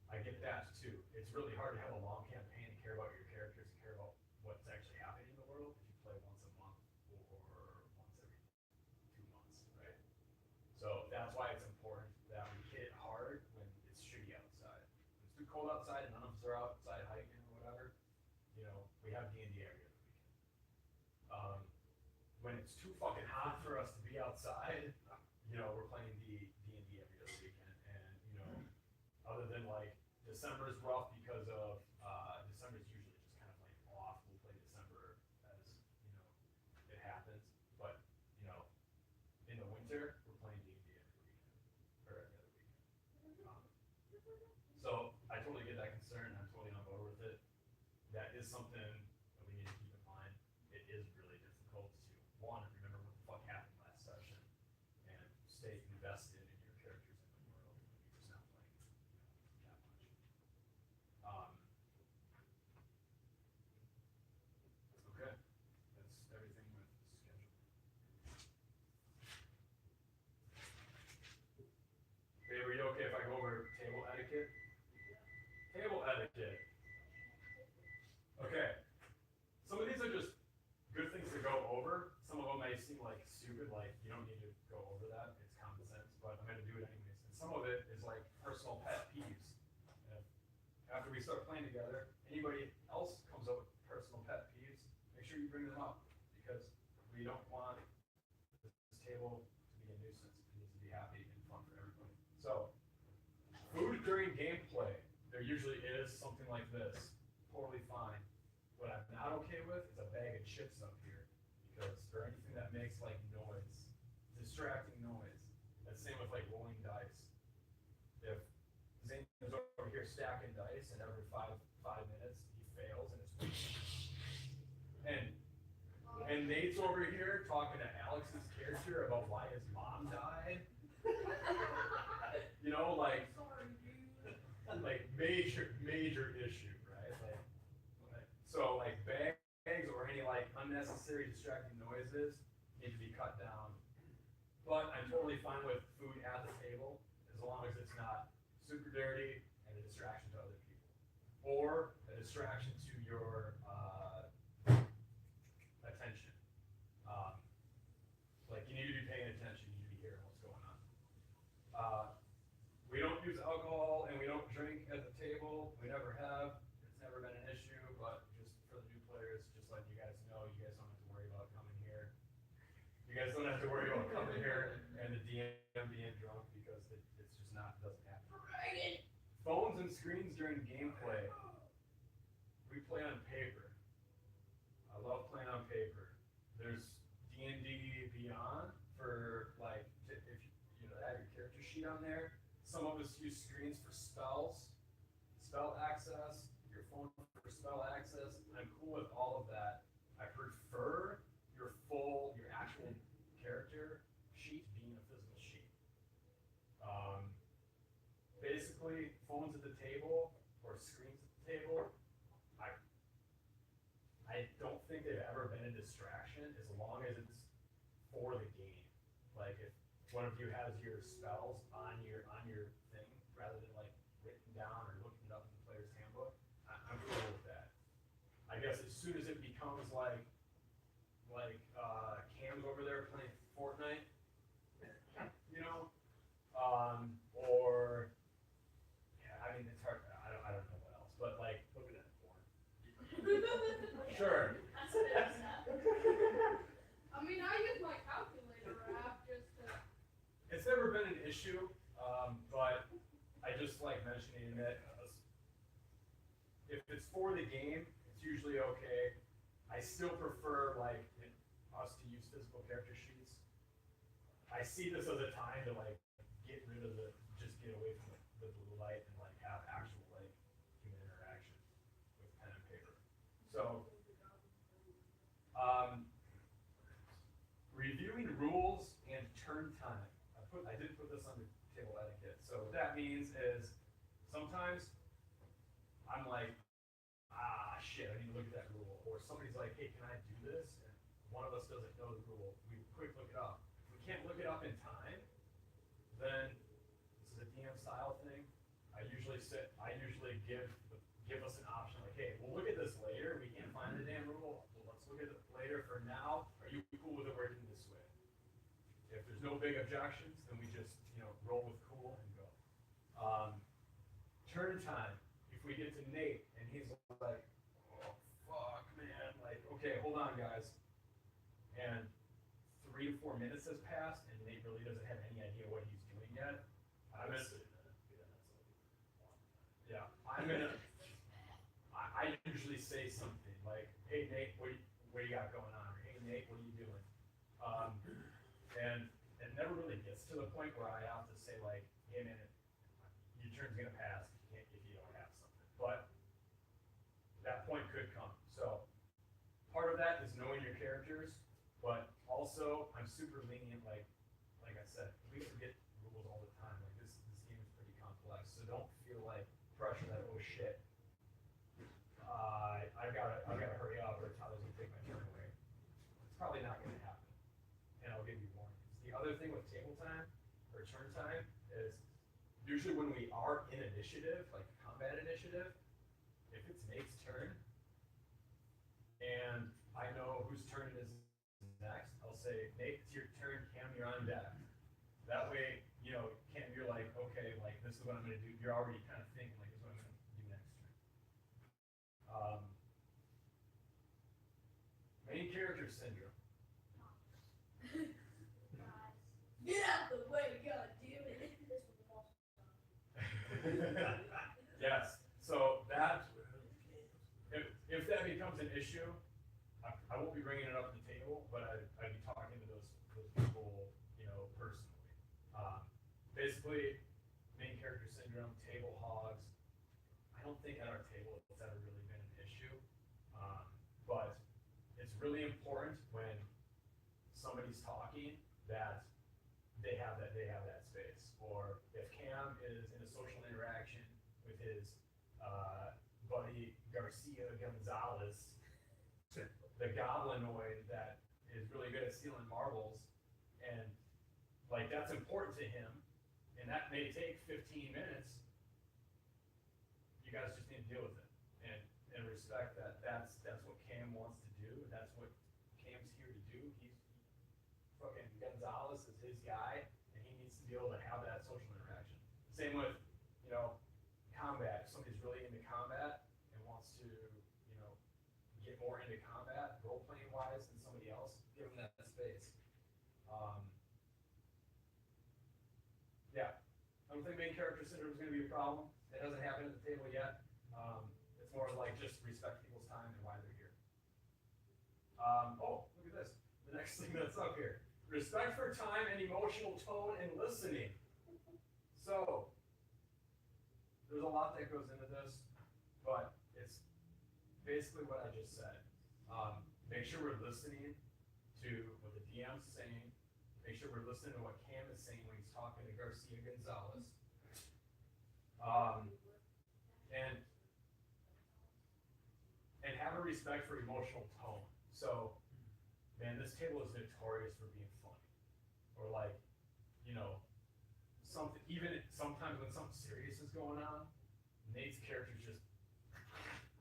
I get that too. It's really hard to have a long campaign and care about your characters and care about what's actually happening in the world if you play once a month or once every 2 months, right? So that's why it's important that we hit hard when it's shitty outside. When it's too cold outside and none of us are outside hiking or whatever, we have D&D every other weekend. When it's too fucking hot for us to be outside, we're playing D&D every other weekend, and other than like December is rough because of December is usually just kind of like off. We'll play December as it happens, but in the winter we're playing D&D every weekend or every other weekend. So I totally get that concern. I'm totally on board with it. That is something that we need to keep in mind. It is really difficult might seem like stupid, like you don't need to go over that, it's common sense, but I'm gonna do it anyways. And some of it is like personal pet peeves. And after we start playing together, anybody else comes up with personal pet peeves, make sure you bring them up, because we don't want this table to be a nuisance. It needs to be happy and fun for everybody. So, food during gameplay, there usually is something like this, totally fine. What I'm not okay with is a bag of chips up here, because, or anything that makes like noise, distracting noise. That's same with like rolling dice. If Zane is over here stacking dice and every five minutes he fails and it's and Nate's over here talking to Alex's character about why his mom died. You know, like major issue, right? So bags or any like unnecessary distracting noises need to be cut down. But I'm totally fine with food at the table as long as it's not super dirty and a distraction to other people, or a distraction to your attention. Like you need to be paying attention, you need to be hearing what's going on. We don't use alcohol and we don't drink at the table. We never have. It's never been an issue, but just for the new players, just letting you guys know, you guys don't have to worry about coming here. You guys don't have to worry about coming here and the DM being drunk, because it's just not, doesn't happen. Phones and screens during gameplay. We play on paper. I love playing on paper. There's D&D Beyond for like, if you know, have your character sheet on there. Some of us use screens for spells, spell access, your phone for spell access. I'm cool with all of that. I prefer your actual character sheet being a physical sheet. Basically, phones at the table or screens at the table, I don't think they've ever been a distraction as long as it's for the game. Like if one of you has your spells on your thing rather than like written down or looking it up in the player's handbook, I'm cool with that. I guess as soon as it becomes like Cam's over there playing Fortnite, you know, or yeah, I mean it's hard. I don't know what else, but like looking at porn. Sure. That's what it is. I mean, I use my calculator app just to. It's never been an issue, but I just like mentioning that if it's for the game, it's usually okay. I still prefer like us to use physical character sheets. I see this as a time to like get rid of just get away from the blue light and like have actual like human interaction with pen and paper. So, reviewing rules and turn time. I did put this under table etiquette. So what that means is sometimes I'm like, shit, I need to look at that rule. Or somebody's like, hey, can I do this? And one of us doesn't know the rule. We quick look it up. If we can't look it up in time, then this is a DM style thing. I usually give us an option like, hey, we'll look at this later. We can't find the damn rule. Well, let's look at it later. For now, are you cool with it working this way? If there's no big objections, then we just, roll with cool and go. Turn time. If we get to Nate and he's like, oh, fuck, man. Like, okay, hold on, guys. And 3 to 4 minutes has passed and Nate really doesn't have any idea what he's doing yet. I usually say something like, hey, Nate, what do you got going on? Or, hey, Nate, what are you doing? And it never really gets to the point where I have to say like, hey man, your turn's gonna pass if you don't have something. But that point could come. So part of that is knowing your characters, but also I'm super lenient. Like I said, we forget rules all the time. Like this game is pretty complex, so don't feel like pressure that oh shit, I gotta hurry up or Tyler's gonna take my turn away. It's probably not gonna happen, and I'll give you warnings. The other thing with table time or turn time is usually when we are in initiative, like combat initiative, if it's Nate's turn and I know whose turn it is next, I'll say, Nate, it's your turn, Cam, you're on deck. That way, you know, Cam, you're like, okay, like this is what I'm gonna do. You're already kind of thinking like this is what I'm gonna do next turn. Main character syndrome. Get out the way, god damn it. Yes, so that, if that becomes an issue, I won't be bringing it up at the table, but I'd be talking to those people, you know, personally. Basically, main character syndrome, table hogs. I don't think at our table it's ever really been an issue, but it's really important when somebody's talking that they have that space. Or if Cam is in a social interaction with his buddy Garcia Gonzalez, the goblinoid that is really good at stealing marbles, and like that's important to him, and that may take 15 minutes. You guys just need to deal with it and respect that. That's what Cam wants to do. That's what Cam's here to do. Fucking Gonzalez is his guy, and he needs to be able to have that social interaction. Same with, you know, combat. If somebody's really into combat and wants to, you know, get more into combat, role playing wise than somebody else, give them that space. Yeah, I don't think main character syndrome is going to be a problem. It hasn't happened at the table yet. It's more like just respect people's time and why they're here. Oh, look at this. The next thing that's up here. Respect for time and emotional tone and listening. So, there's a lot that goes into this, but it's basically what I just said. Make sure we're listening to what the DM's saying. Make sure we're listening to what Cam is saying when he's talking to Garcia Gonzalez. And have a respect for emotional tone. So, man, this table is notorious for being funny. Or like, you know, something, even sometimes when something serious is going on, Nate's character just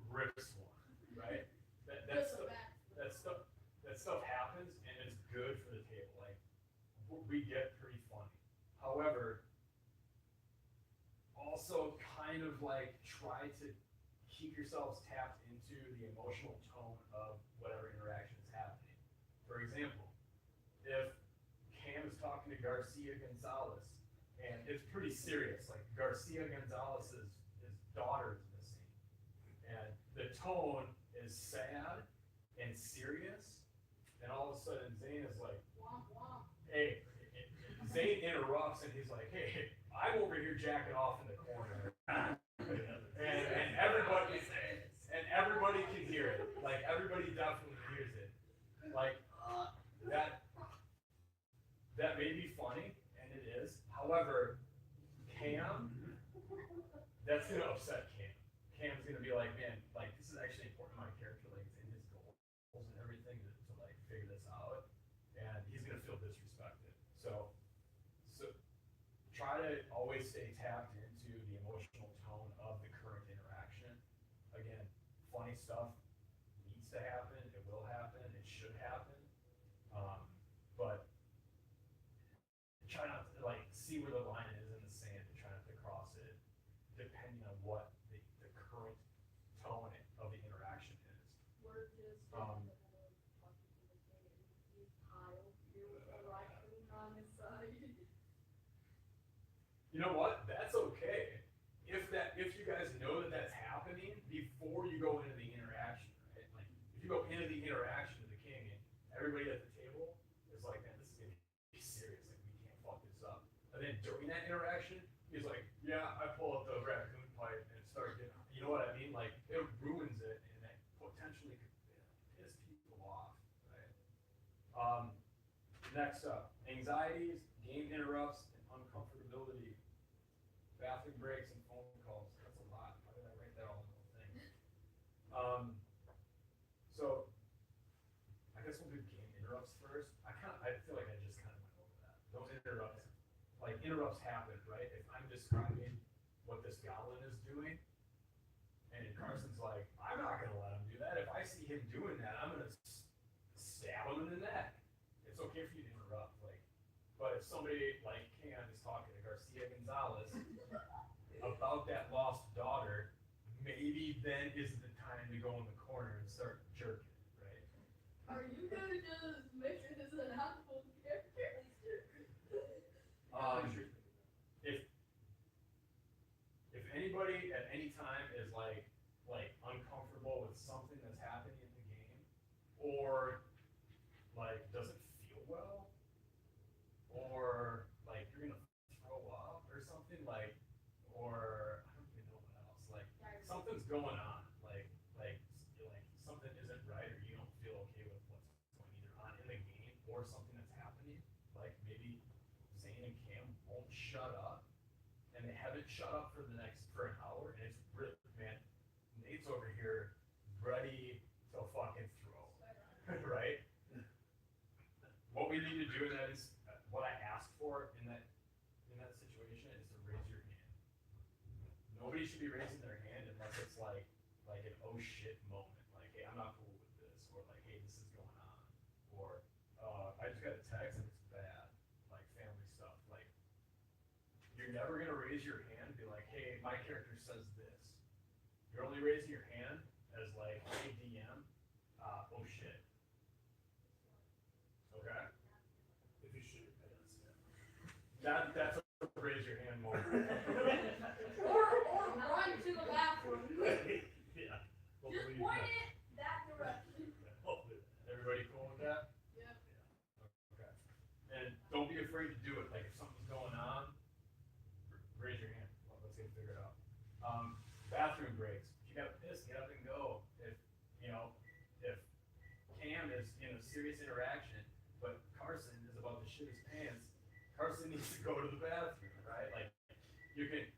rips one, right? That stuff happens, and it's good for the table. Like, we get pretty funny. However, also kind of like try to keep yourselves tapped into the emotional tone of whatever interaction is happening. For example, if Cam is talking to Garcia Gonzalez, and it's pretty serious, like Garcia Gonzalez's his daughter is missing, and the tone is sad and serious, and all of a sudden Zane is like, Womp womp. hey, Zane interrupts and he's like, hey, I'm over here jacking off in the corner. and everybody can hear it. Like everybody definitely hears it. Like that may be funny, and it is. However, Cam, that's gonna upset Cam. Cam's gonna be like, man, like this is actually important to my character, like it's in his goals and everything to like figure this out, and he's gonna feel disrespected. So try to always stay tapped into the emotional tone of the current interaction. Again, funny stuff needs to happen, it will happen, it should happen, but try not to like see where the line is in the sand and try not to cross it, depending on what the current tone of the interaction is. We're just talking to the game. He's piled here with a raccoon on his side. You know what? That's okay. If you guys know that that's happening before you go into the interaction, right? Like if you go into the interaction of the king and everybody at the table is like, man, this is gonna be serious. Like we can't fuck this up. And then during that interaction, he's like, yeah, I pull up the raccoon pipe and start getting, you know what I mean? Like it ruins it, and that potentially could piss people off, right? Next up, anxieties, game interrupts, and uncomfortability. Bathroom breaks and phone calls. That's a lot. Why did I write that all in the thing? So I guess we'll do game interrupts first. I feel like I just kind of went over that. Those interrupts happen, right? If I'm describing what this goblin is doing, and Carson's like, I'm not gonna let him do that. If I see him doing that, I'm gonna stab him in the neck. It's okay care for you to interrupt, like, but if somebody like Cam is talking to Garcia Gonzalez about that lost daughter, maybe then isn't the time to go in the corner and start jerking, right? Are you gonna just mention this as an actual character? If anybody at any time is like uncomfortable with something that's happening in the game, or like doesn't feel well, or like you're gonna throw up or something, like, or I don't even know what else, like something's going on, like something isn't right, or you don't feel okay with what's going either on in the game or something that's happening, like maybe Zane and Cam won't shut up, and they haven't shut up for an hour, and it's really, man, Nate's over here ready to fucking throw, right? What we need to do in that is, what I ask for in that situation is to raise your hand. Nobody should be raising their hand unless it's like an oh shit moment, like, hey, I'm not cool with this, or like, hey, this is going on, or I just got a text and it's bad, like family stuff, like, you're never gonna raise your hand and be like, hey, my character says this. You're only raising your hand as like, hey, DM, oh shit. Okay? If you shoot your pants, yeah. That's a raise your hand moment. Or run to the bathroom. Yeah. Just Hopefully point it that direction. Hopefully. Everybody cool with that? Yep. Okay. And don't be afraid to do it. Like if something's going on, raise your hand. Well, let's get it figured out. Bathroom breaks. If you gotta piss, get up and go. If Cam is in a serious interaction, but Carson is about to shit his pants, Carson needs to go to the bathroom, right? Like you can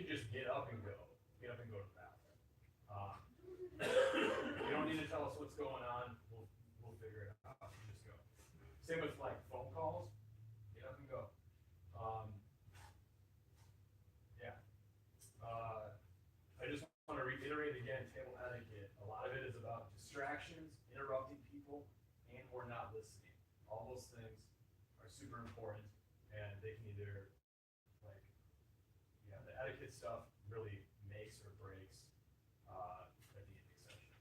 just get up and go. Get up and go to the bathroom. You don't need to tell us what's going on. We'll figure it out. You just go. Same with like phone calls. Get up and go. Yeah. I just want to reiterate again, table etiquette. A lot of it is about distractions, interrupting people, and or not listening. All those things are super important, and they can either the etiquette stuff really makes or breaks at the ending session.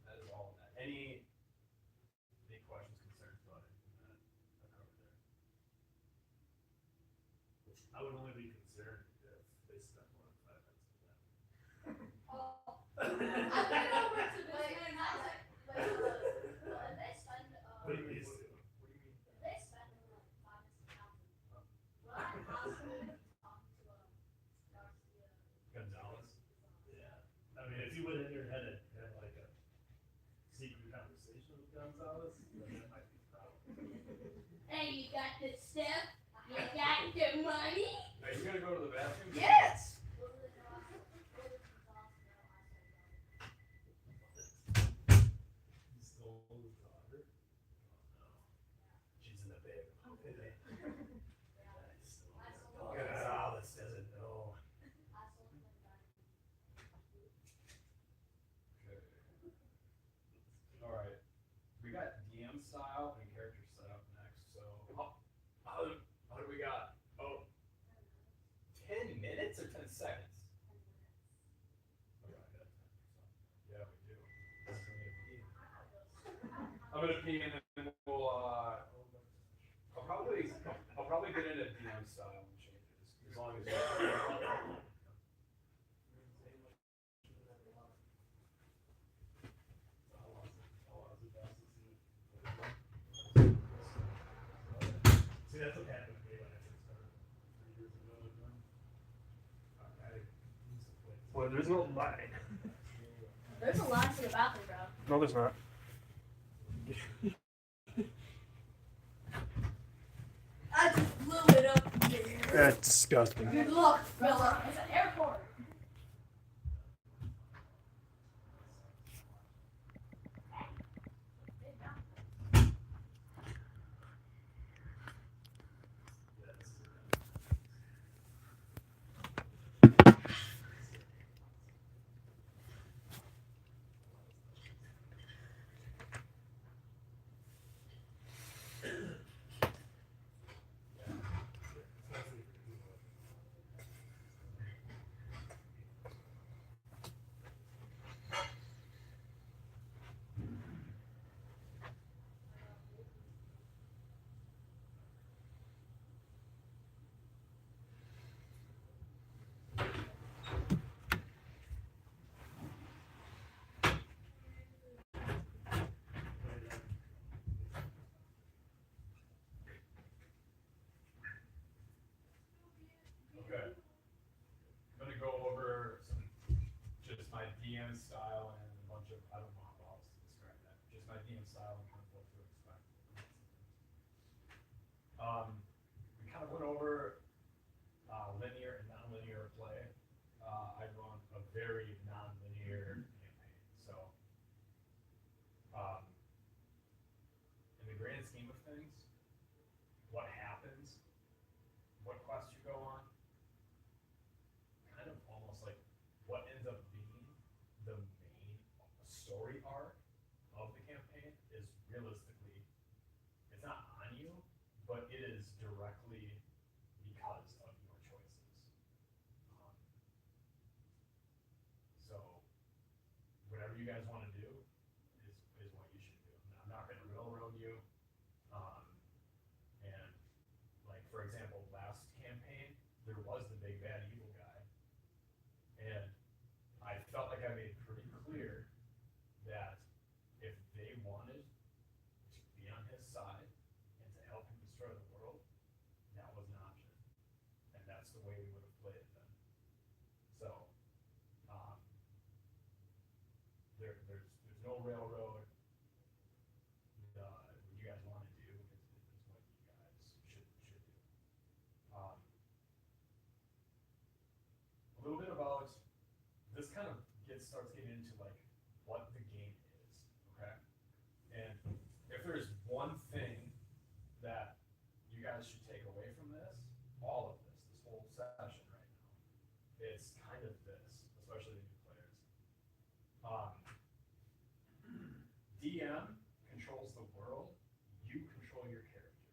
That is all of that. Any big questions, concerns about it? I covered there. I would only be concerned if they spent more than 5 minutes with that. I went over to this Wait, man's how's house. it? Wait, if they spend, But at least What do you mean? if they spend like 5 minutes counting, will I possibly talk to Garcia? Gonzalez? Yeah. I mean, if you went in there and had like a secret conversation with Gonzalez, then that might be a problem. Hey, you got the stuff? You got the money? Are you gonna go to the bathroom? Yes! Will they know I said, will Gonzalez know I said You stole his daughter? Oh no. She's in the bed. Okay. Nice. Gonzalez doesn't know. I sold him that. Okay. All right. We got DM style and character setup next. So how do we got? Oh, 10 minutes or 10 seconds? Okay, I got 10. Yeah, we do. I'm gonna pee and then we'll I'll probably get into DM style and changes as long as See, that's what happened to me when I first started 3 years ago with them. I used to play. Well, there's no line. There's a line to the bathroom, bro. No, there's not. I just blew it up there. That's disgusting. Good luck, fella. It's an airport. DM style and a bunch of, I don't know how else to describe that. Just my DM style and kind of what to expect. We kind of went over linear and non-linear play. I run a very non-linear campaign, so in the grand scheme of things, what happens, what quests you go on, kind of almost like what ends up being the main story arc of the campaign is realistically, it's not on you, but it is directly because of your choices. So whatever you guys want to do is what you should do. I'm not going to railroad you. And like, for example, last campaign, there was the big bad evil guy. And I felt like I made pretty clear that if they wanted to be on his side and to help him destroy the world, that was an option. And that's the way we would have played it then. So, there's no railroad. What you guys want to do is what you guys should do. A little bit about this kind of starts getting into like what the game is, okay? And if there's one thing that you guys should take away from this, all of this whole session right now, it's kind of this, especially the new players. DM controls the world, you control your character.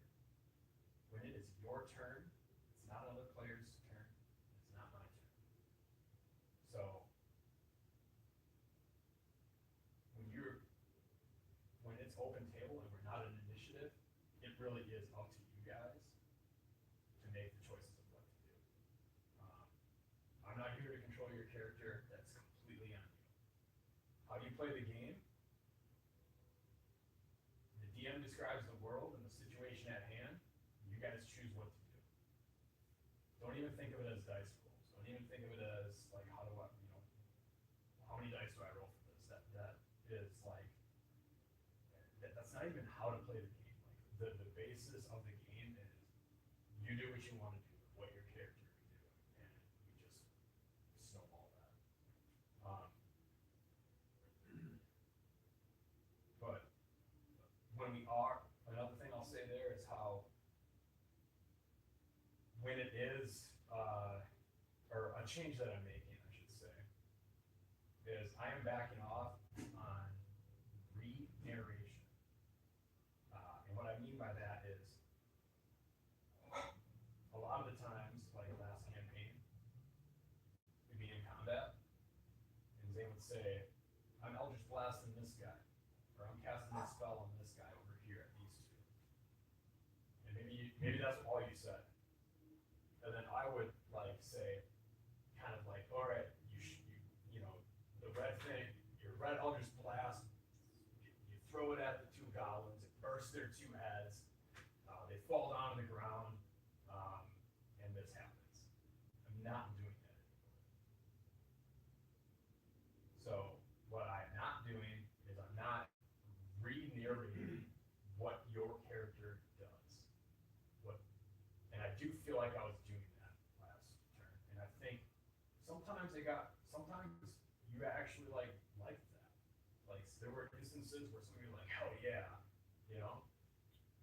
When it is your turn, it's not another player's turn, it's not my turn. So, when it's open table and we're not an initiative, it really is up to you guys to make the choices of what to do. I'm not here to control your character, that's completely on you. How you play the game, the DM describes the world and the situation at hand, you guys choose what to do. Don't even think of it as dice rolls. Don't even think of it as like, how do I, how many dice do I roll for this? That is like, that's not even how to play the game. Like the basis of the game is you do what you want to do, what your character can do, and we just snowball that. But when we are, another thing I'll say there is how when it is, or a change that I'm making, I should say, is I am backing off on re-narration. And what I mean by that is, a lot of the times, like last campaign, we'd be in combat, and Zane would say, I'm Eldritch blasting this guy, or I'm casting this spell on this guy over here at these two. And maybe that's all you said. And then I would like say, kind of like, all right, you know, the red thing, your red Eldritch blast, you throw it at the two goblins, it bursts their two heads, they fall down on the ground, and this happens. I'm not doing that anymore. So what I'm not doing is I'm not re-narrating what your character does. And I do feel like I was doing that last turn, and I think sometimes you actually like that. Like there were instances where somebody was like, hell yeah, you know?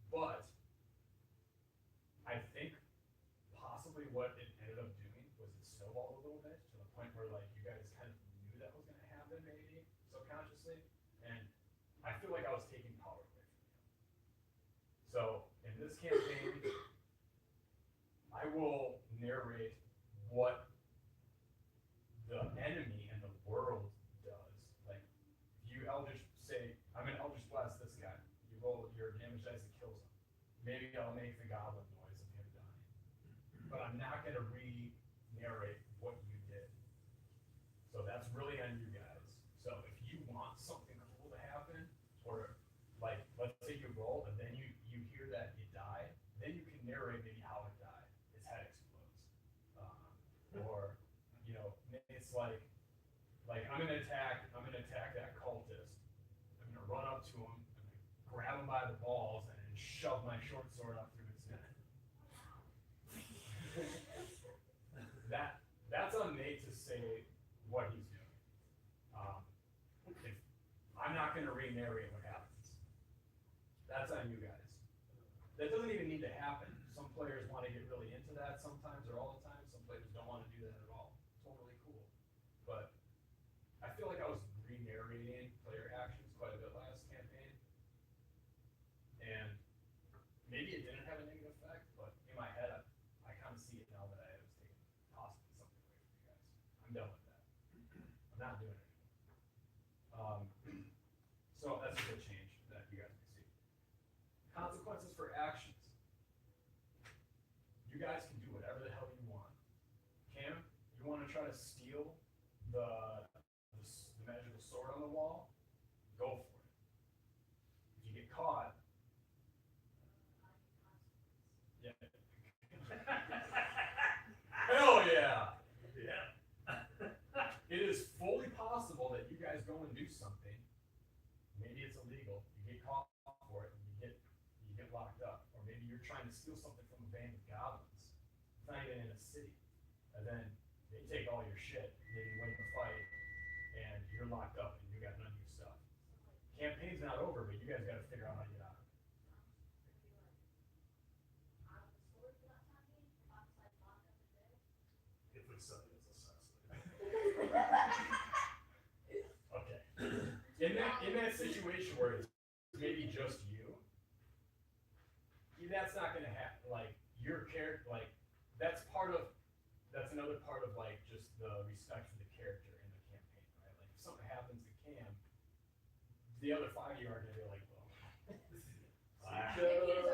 But I think possibly what it ended up doing was it snowballed a little bit to the point where like you guys kind of knew that was gonna happen maybe subconsciously. And I feel like I was taking power away from you. So in this campaign, I will narrate what the enemy and the world does. Like, if you Eldritch say, I'm gonna Eldritch blast this guy, you roll your damage dice, it kills him. Maybe I'll make the goblin noise of him dying. But I'm not gonna re-narrate what you did. So that's really on you guys. So if you want something cool to happen, or like, let's say you roll and then you hear that you die, then you can narrate maybe how it died. His head explodes. Or, you know, it's like I'm gonna attack up to him, and I grab him by the balls, and then shove my short sword up through his neck. That's on Nate to say what he's doing. If I'm not going to re-narrate what happens. That's on you guys. That doesn't even need to happen. Some players want to get really into that sometimes or all the time. Some players don't want to do that at all. Totally cool. But I feel like I was re-narrating player actions quite a bit last campaign. And maybe it didn't have a negative effect, but in my head, I kind of see it now that I was taking possibly something away from you guys. I'm done with that. I'm not doing it anymore. So that's a good change that you guys can see. Consequences for actions. You guys can do whatever the hell you want. Cam, you want to try to steal the magical sword on the wall? Go for it. If you get caught, yeah. Hell yeah! Yeah. It is fully possible that you guys go and do something. Maybe it's illegal. You get caught for it, and you get locked up. Or maybe you're trying to steal something from a band of goblins. It's not even in a city. And then they take all your shit, and then you win the fight, and you're locked up, and you got none of your stuff. Campaign's not over, but you guys got to figure out how to get out of it. If we set it as a sex slave. Okay. In that situation where it's maybe just you, that's not gonna happen. Like your character, like that's another part of like just the respect for the character in the campaign, right? Like if something happens to Cam, the other 5 of you are gonna be like, well,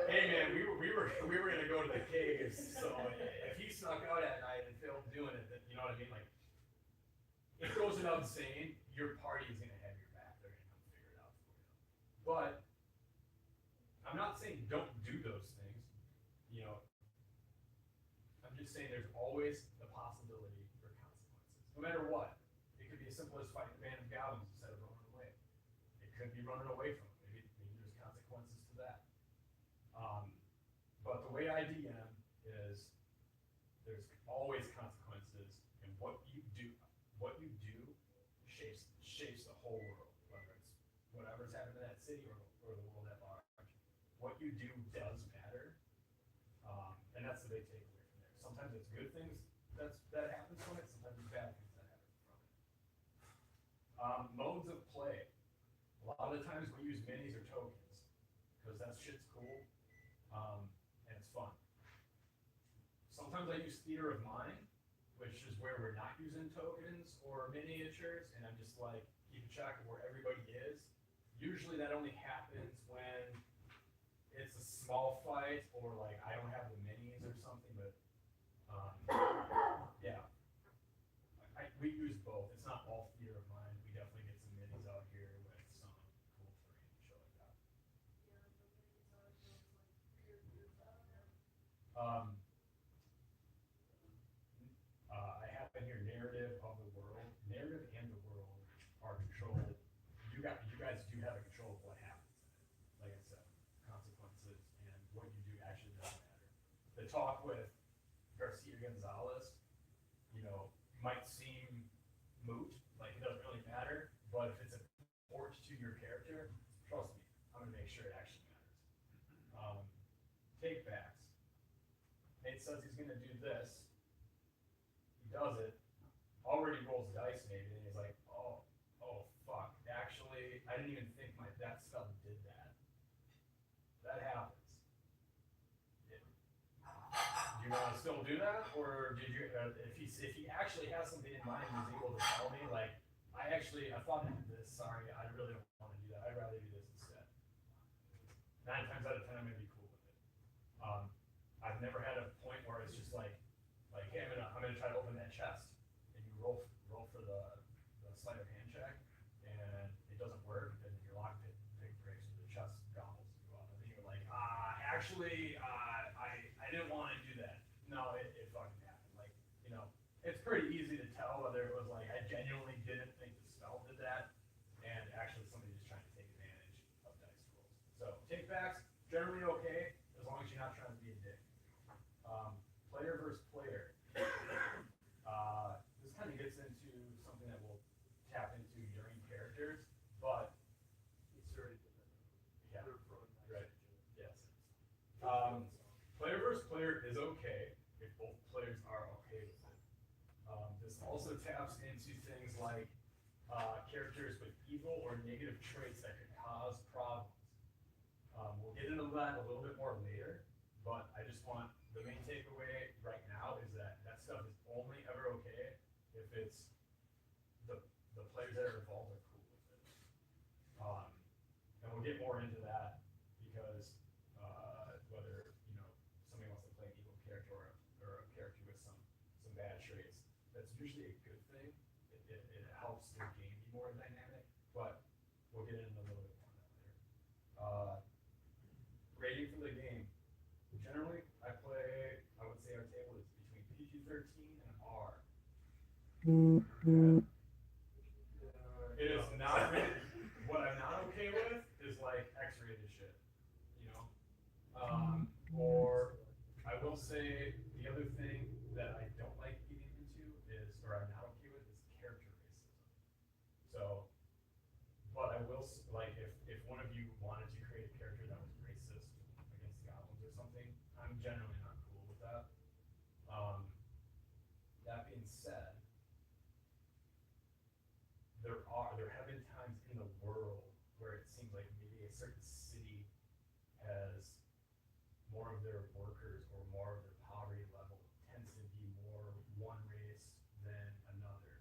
hey man, we were gonna go to the caves, so if he snuck out at night and failed doing it, then, you know what I mean? Like, it goes without saying, your party is gonna have your back. They're gonna come figure it out for you. But I'm not saying don't do those things. You know, I'm just saying there's always the possibility for consequences, no matter what. It could be as simple as fighting a band of goblins instead of running away. It could be running away from them. Maybe there's consequences to that. But the way I DM is there's always consequences, and what you do shapes the whole world, whether it's whatever's happening in that city or the world at large. What you do does matter, and that's the big takeaway from there. Sometimes it's good things that happen from it. Sometimes it's bad things that happen from it. Modes of play. A lot of the times we use minis or tokens because that shit's cool, and it's fun. Sometimes I use theater of mind, which is where we're not using tokens or miniatures, and I'm just like keeping track of where everybody is. Usually that only happens when it's a small fight or like I don't have the minis or something, but yeah. We use both. It's not all theater of mind. We definitely get some minis out here with some cool terrain and shit like that. I have in here narrative of the world. Narrative and the world are controlled. You guys do have a control of what happens in it. Like I said, consequences and what you do actually does matter. The talk with Garcia Gonzalez, you know, might seem moot, like it doesn't really matter, but if it's important to your character, trust me, I'm gonna make sure it actually matters. Take backs. Nate says he's gonna do this. He does it. Already rolls dice maybe, and he's like, oh fuck. Actually, I didn't even think that spell did that. That happens. Do you want to still do that, or did you? If he actually has something in mind, he's able to tell me like, I thought I did this. Sorry, I really don't want to do that. I'd rather do this instead. 9 times out of 10, I'm gonna be cool with it. I've never had a point where it's just like, hey, I'm gonna try to open that chest, and you roll for the sleight of hand check, and it doesn't work, and your lockpick breaks, and the chest gobbles you up, and then you're like, actually, I didn't want to do that. No, it fucking happened. Like, you know, it's pretty easy to tell whether it was like I genuinely didn't think the spell did that, and actually somebody just trying to take advantage generally okay as long as you're not trying to be a dick. Player versus player. This kind of gets into something that we'll tap into during characters, but It's very different. yeah, They're from right. Yes. Um, Player versus player is okay if both players are okay with it. This also taps into things like characters with evil or negative traits that could cause problems. We'll get into that a little bit more later, but I just want the main takeaway right now is that that stuff is only ever okay if it's the players that are involved are cool with it. And we'll get more into that because whether somebody wants to play an evil character or a character with some bad traits, that's usually a good thing. It helps the game be more dynamic, but we'll get into a little bit more on that later. Rating for the game. Generally, I would say our table is between PG-13 and R. It is not rated. What I'm not okay with is like X-rated shit, or I will say the other thing that I don't like getting into is, or I'm not okay with, is character racism. So, but I will like if one of you wanted to create a character that was racist against goblins or something, I'm generally not cool with that. That being said, there have been times in the world where it seems like maybe a certain city has more of their workers or more of their poverty level tends to be more one race than another.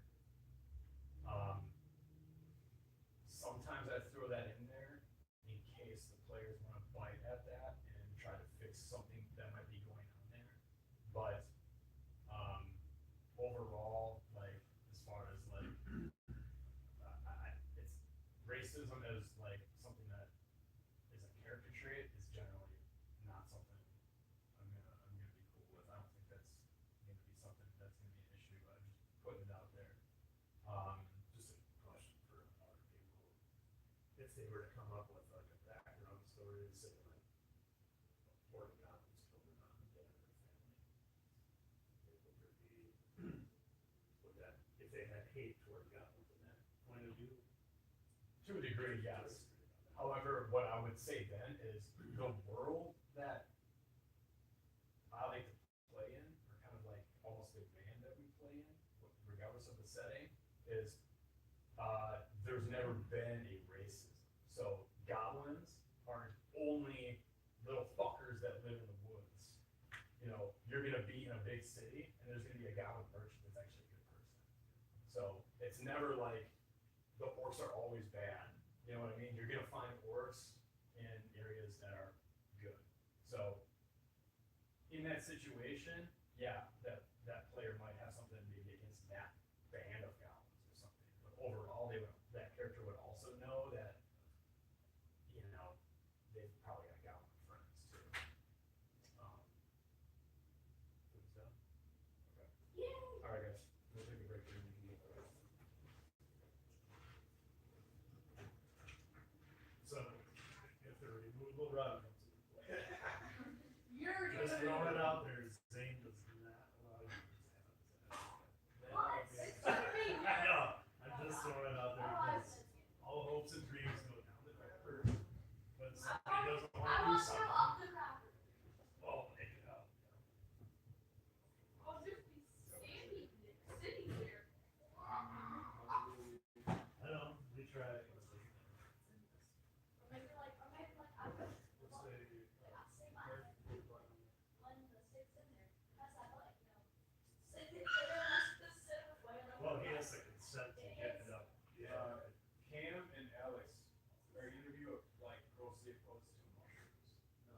Sometimes I throw that in there in case the players want to bite at that and try to fix something that might be going on there. But overall, like as far as like it's racism as like something that is a character trait is generally not something I'm gonna be cool with. I don't think that's gonna be something that's gonna be an issue. I'm just putting it out there. Just a question for our people. If they were to come up with like a background story, say like four goblins killed an undead or family, would there be would that if they had hate toward goblins in that point of view? To a degree, yes. However, what I would say then is the world that I like to play in, or kind of like almost the band that we play in, regardless of the setting, is there's never been a racism. So goblins aren't only little fuckers that live in the woods. You're gonna be in a big city and there's gonna be a goblin merchant that's actually a good person. So it's never like the orcs are always bad. You know what I mean? You're gonna find orcs in areas that are good. So in that situation, yeah, that player might have something maybe against that band of goblins or something. But overall, that character would also know that they've probably got goblin friends too. Food's done? Okay. Yay! All right, guys. We'll take a break here. So if the removable rod comes into play, You're just gonna. throwing it out there, Zane does not allow you to have that. What? It's gonna be. I know. I'm just throwing it out there Oh, because all hopes and dreams go down the crapper. But somebody doesn't I want to do want to go something. up the crapper. Oh, make it up. I'll just be standing there, sitting there. I know. We tried. Or maybe like I would. Let's say, I'd say my when the stick's in there, that's I like, sit there, just sit away. well, he has to consent to get it up. Yeah. Cam and Alex, are either of you like grossly opposed to mushrooms? No.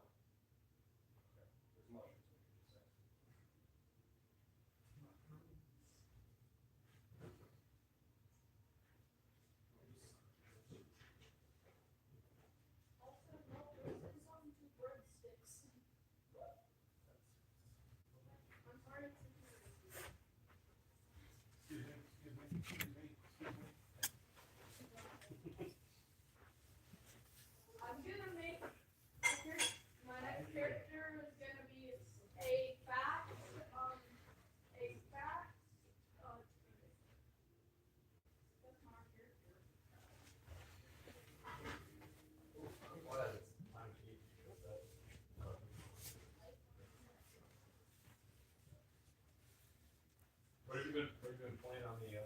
been playing on the, you've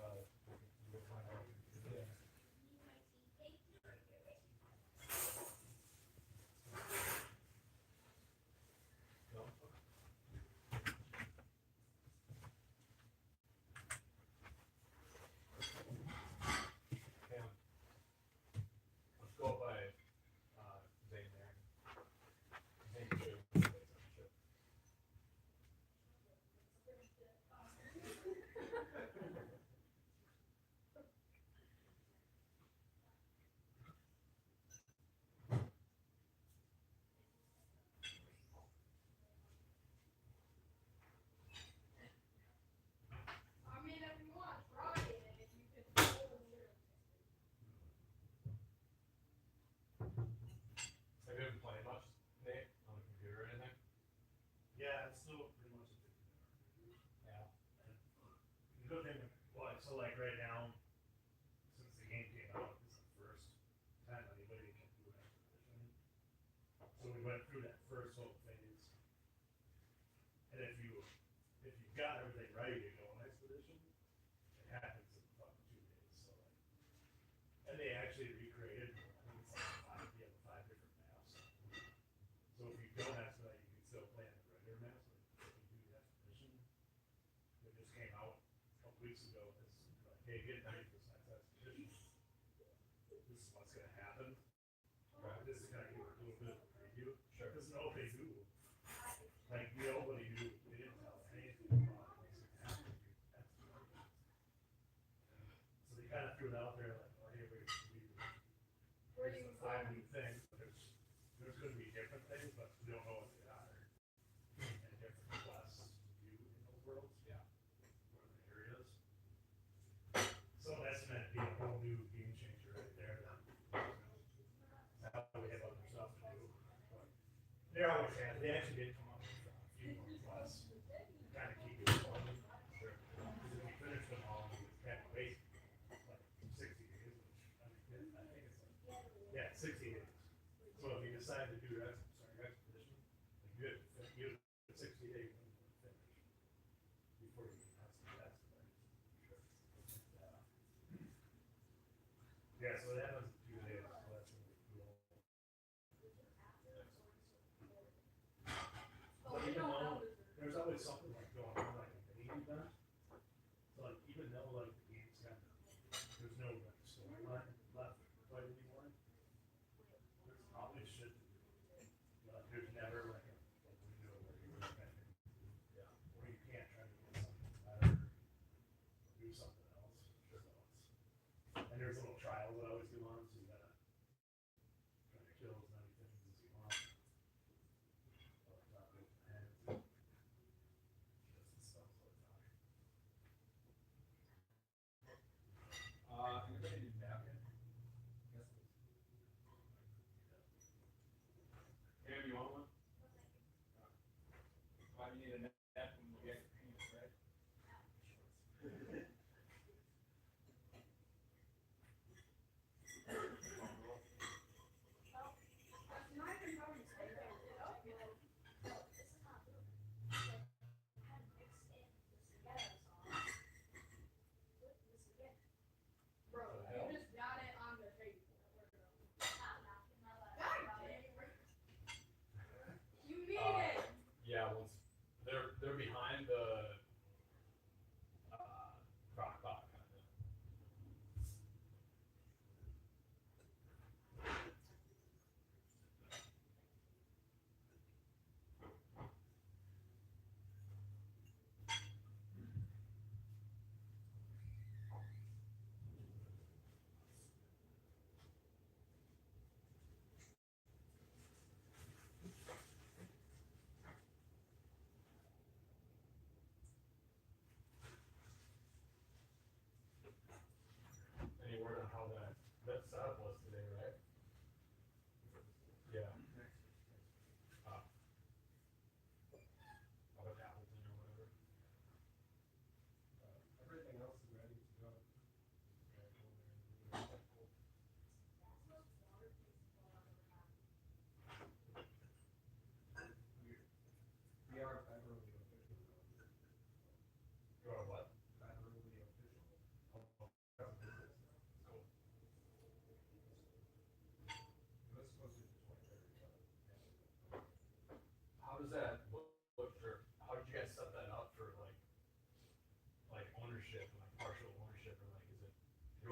been playing on the, yeah. No? Okay. Let's go by, Zane there. Zane too. Sure. I mean, if you want to try it, if you can hold it. Have you been playing much, Nate, on the computer or anything? Yeah, it's still pretty much addicted. Yeah. The good thing, well, so like right now, since the game came out, it's the first time anybody can do expedition. So we went through that first whole phase. And if you got everything ready to go on expedition, it happens in about 2 days. So like, and they actually recreated, I think it's like five different maps. So if you don't expedite, you can still play on the regular maps. Like if you do the expedition, it just came out a couple weeks ago. It's like, hey, get ready for this next expedition. This is what's gonna happen. Right. This is gonna give you a little bit of a preview. Sure. Because nobody knew. Like nobody knew. They didn't tell anything about what's gonna happen. So they kind of threw it out there like, oh, hey, here's the 5 new things. There's gonna be different things, but we don't know what they are. And different quests to do in those worlds. Yeah. Or the areas. So that's meant to be a whole new game changer right there. Now we have other stuff to do. But they always had, they actually did come up with a few more quests. Kind of keep it going. Sure. Because if we finish them all, we had to wait like 60 days, which I think it's like, yeah, 60 days. So if you decide to do expedition, like you have a 60 day window to finish before you can expedite. Sure. Yeah, so it happens in 2 days, so that's really cool. But even though there's always something like going on, like a mini event. So like even though like the game's got there's no like storyline left to play anymore. There's always shit to do. But there's never like a window where you can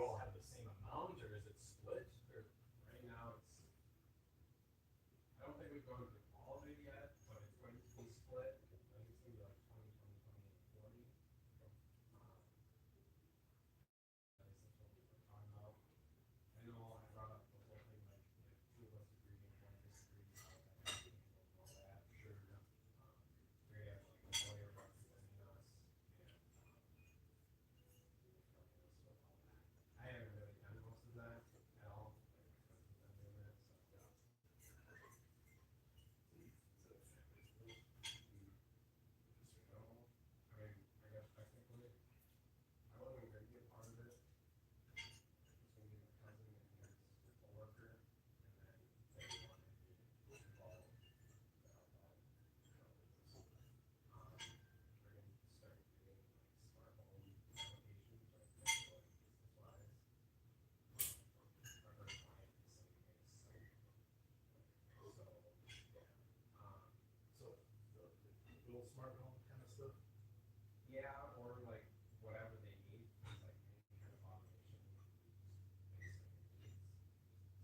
all have the same amount, or is it split? Or right now it's, I don't think we've gone through all of it yet, but it's going to be split. I think it's gonna be like 20, 20, 20, 40. That is what we were talking about. I know I brought up the whole thing, like, if two of us agree and one disagrees, how that can be handled and all that. Sure. We have like a lawyer representing us, and I haven't really done most of that at all. Like, my friends have been doing it, so. No, I mean, I guess technically, I wasn't gonna be a part of it. It's gonna be my cousin and his coworker, and then they wanted to be involved. We're gonna start doing like smart home applications, like business wise. Our first client is something like so, yeah. So, the little smart home kind of stuff? Yeah, or like whatever they need, it's like any kind of automation based on your needs.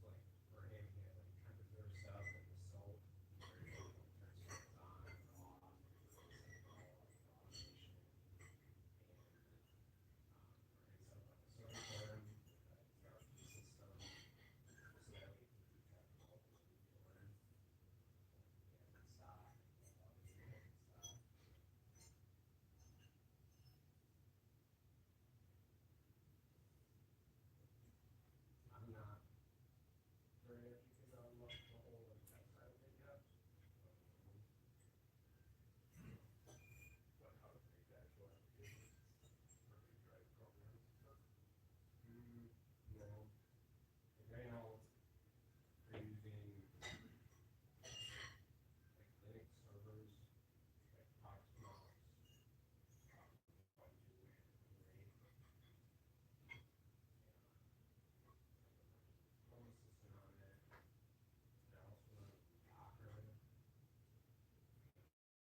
So like for him, he had like temperature stuff and the soap, where he can turn stuff on and off, and all like automation. And we're gonna set up like a server for him, with an ERP system, so that we can keep track of all the we're doing. He has in stock, all the units in stock. I'm not very educated on the whole like tech side of it yet. Like how to create actual applications? Or do you write programs and stuff? No. Like right now, we're using like Linux servers, like Proxmox, Ubuntu, and home assistant on it. And I also run Docker. We're running the ERP system.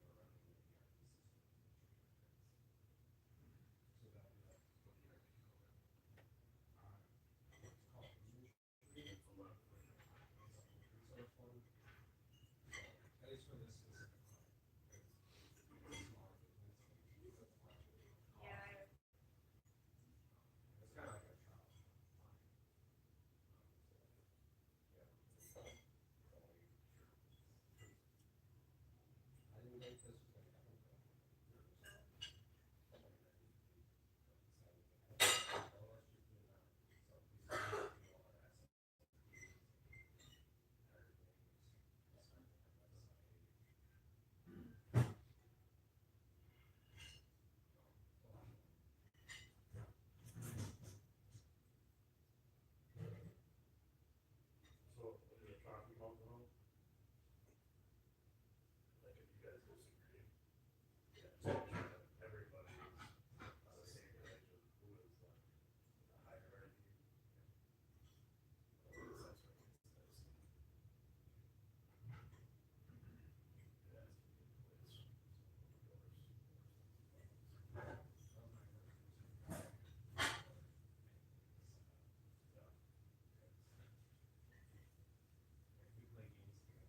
So that would be like What do you write code in? it's called Industry. From what I've heard. It's an open source one. So at least for this specific client, it's a smaller business. That's why Yeah, it's kind of like a trial client. So, yeah. I didn't think this was gonna happen, but and then we decided to have, let's just do that. So we started to do all our SOPs and everything. We started our website. So, when you're talking about the home, like if you guys disagree, yeah, just make sure that everybody is on the same page of who is the hierarchy. Otherwise, that's what gets missed. It has to be in place. So, of course. Yeah. Like we play games together and stuff.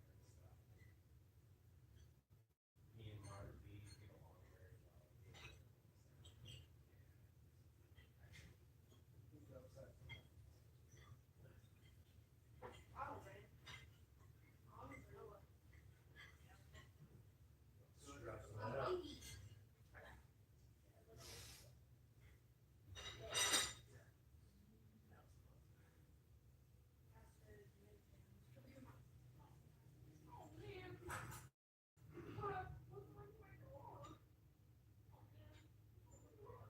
Me and Mark, we get along very well. He's upset sometimes. probably. I'm vanilla. Stress that out. Oh man. What's my door?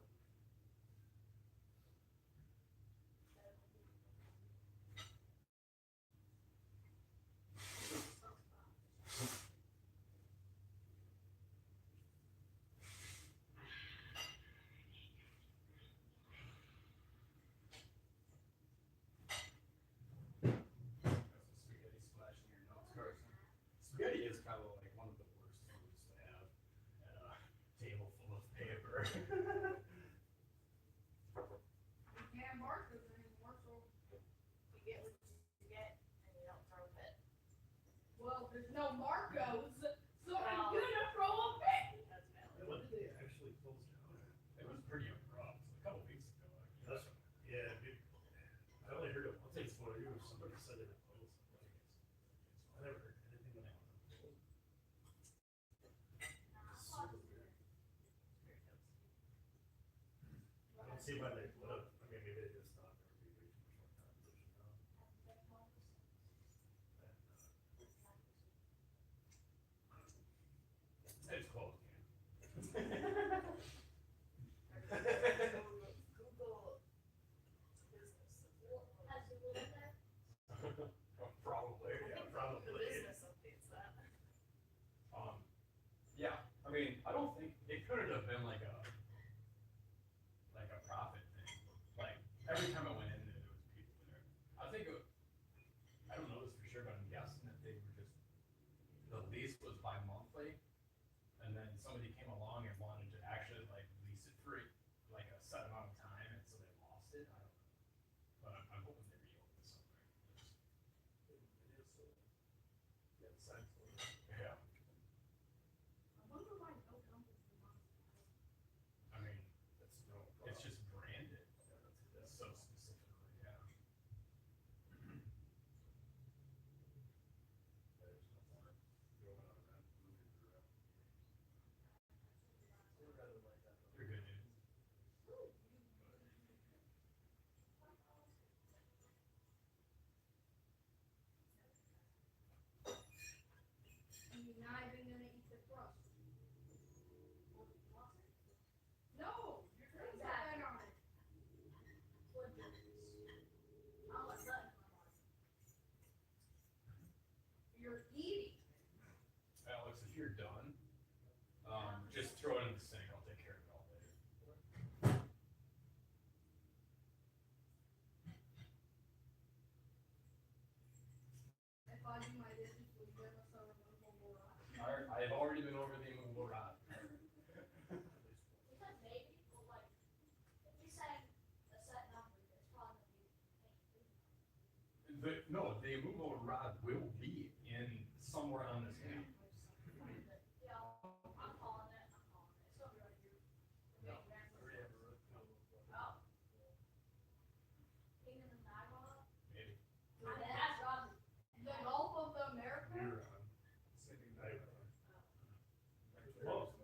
Got some spaghetti splashing your notes, Carson. Spaghetti is probably like one of the worst foods to have at a table full of paper. Yeah, Mark doesn't there's no Marcos, so I'm Wow. gonna throw a fit. That's valid. When did they actually close down? It was pretty abrupt, a couple weeks ago, actually. That's, yeah, I only heard it once before you, somebody said it closed. I never heard anything about it. It's super weird. I don't see why they would have, I mean, maybe they just thought there would be way too much more competition now. It's closed, Google business. Has it been there? Probably, yeah, The probably. business updates that. Yeah, I mean, I don't think, it couldn't have been like a profit thing. Like, every time I went in there, there was people there. I think, I don't know this for sure, but I'm guessing that they were just, the lease was bi-monthly, and then somebody came along and wanted to actually like lease it for like a set amount of time, and so they lost it, I don't know. But I'm hoping they reopen somewhere. It is, yeah, science. Yeah, I wonder why no company wants to. I mean, That's no it's problem. just branded, Yeah, that's so specifically, yeah. There's nothing going on in that movie throughout. We're rather like that. They're good news. You're not even gonna eat the crust. No, your drinks have been on it. I'll let that. You're eating. Alex, if you're done, just throw it in the sink, I'll take care of it all later. If I do my dishes, will you give us a removable rock? I've already been over the immovable rod. Because maybe, but like, if you say a set number, it's probably gonna be. The immovable rod will be in somewhere on this map. Yeah, I'm calling it. It's gonna be right here. No. Already have a road. Oh. Even the night on it? Maybe. That's Roger. The Gulf of the America? You're on. Sitting I- there. Close.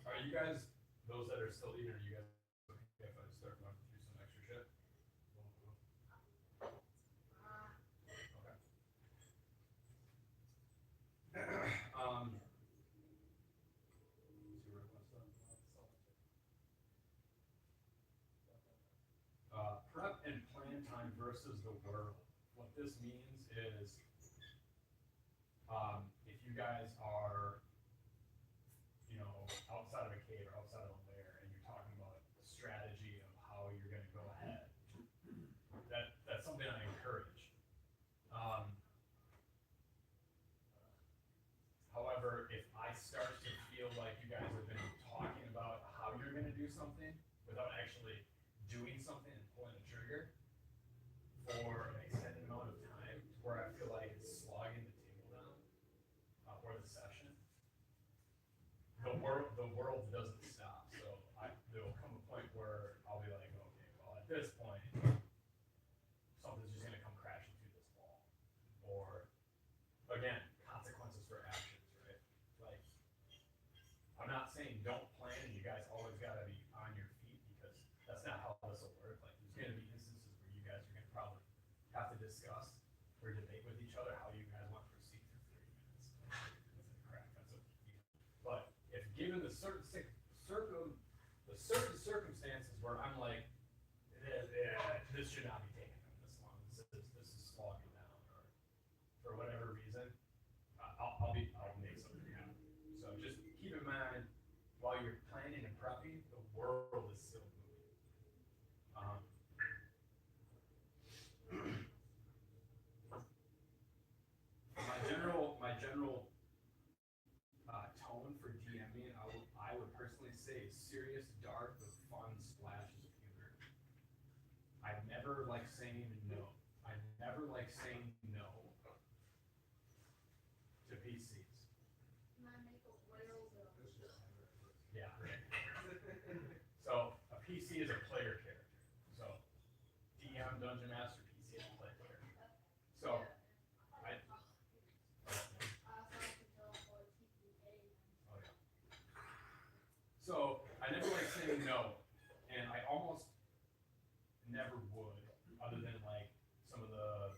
Are you guys, those that are still eating, are you guys okay if I start running through some extra shit? Okay. See where it was, prep and plan time versus the world. What this means is, if you guys are, outside of a cave or outside of a lair, and you're talking about the strategy of how you're gonna go ahead, that's something I encourage. However, if I start to feel like you guys have been talking about how you're gonna do something without actually doing something and pulling the trigger for an extended amount of time, to where I feel like it's slogging the table down, or the session, the world doesn't stop. So there will come a point where I'll be like, okay, well, at this point, something's just gonna come crashing through this wall. Or, again, consequences for actions, right? Like, I'm not saying don't plan and you guys always gotta be on your feet, because that's not how this will work. Like, there's gonna be instances where you guys are gonna probably have to discuss or debate with each other how you guys want to proceed for 30 minutes. Crap, that's okay. But if given the certain circumstances where I'm like, this should not be taking them this long, this is slogging down, or for whatever reason, I'll make something happen. So just keep in mind, while you're planning and prepping, the world is still moving. My general tone for DMing, I would personally say is serious, dark, with fun splashes of humor. I never like saying no. I never like saying no. PCs. Can I make a whale though? Yeah. So a PC is a player character. So DM, Dungeon Master, PC is a player character. So I. Oh yeah. So I never like saying no, and I almost never would, other than like some of the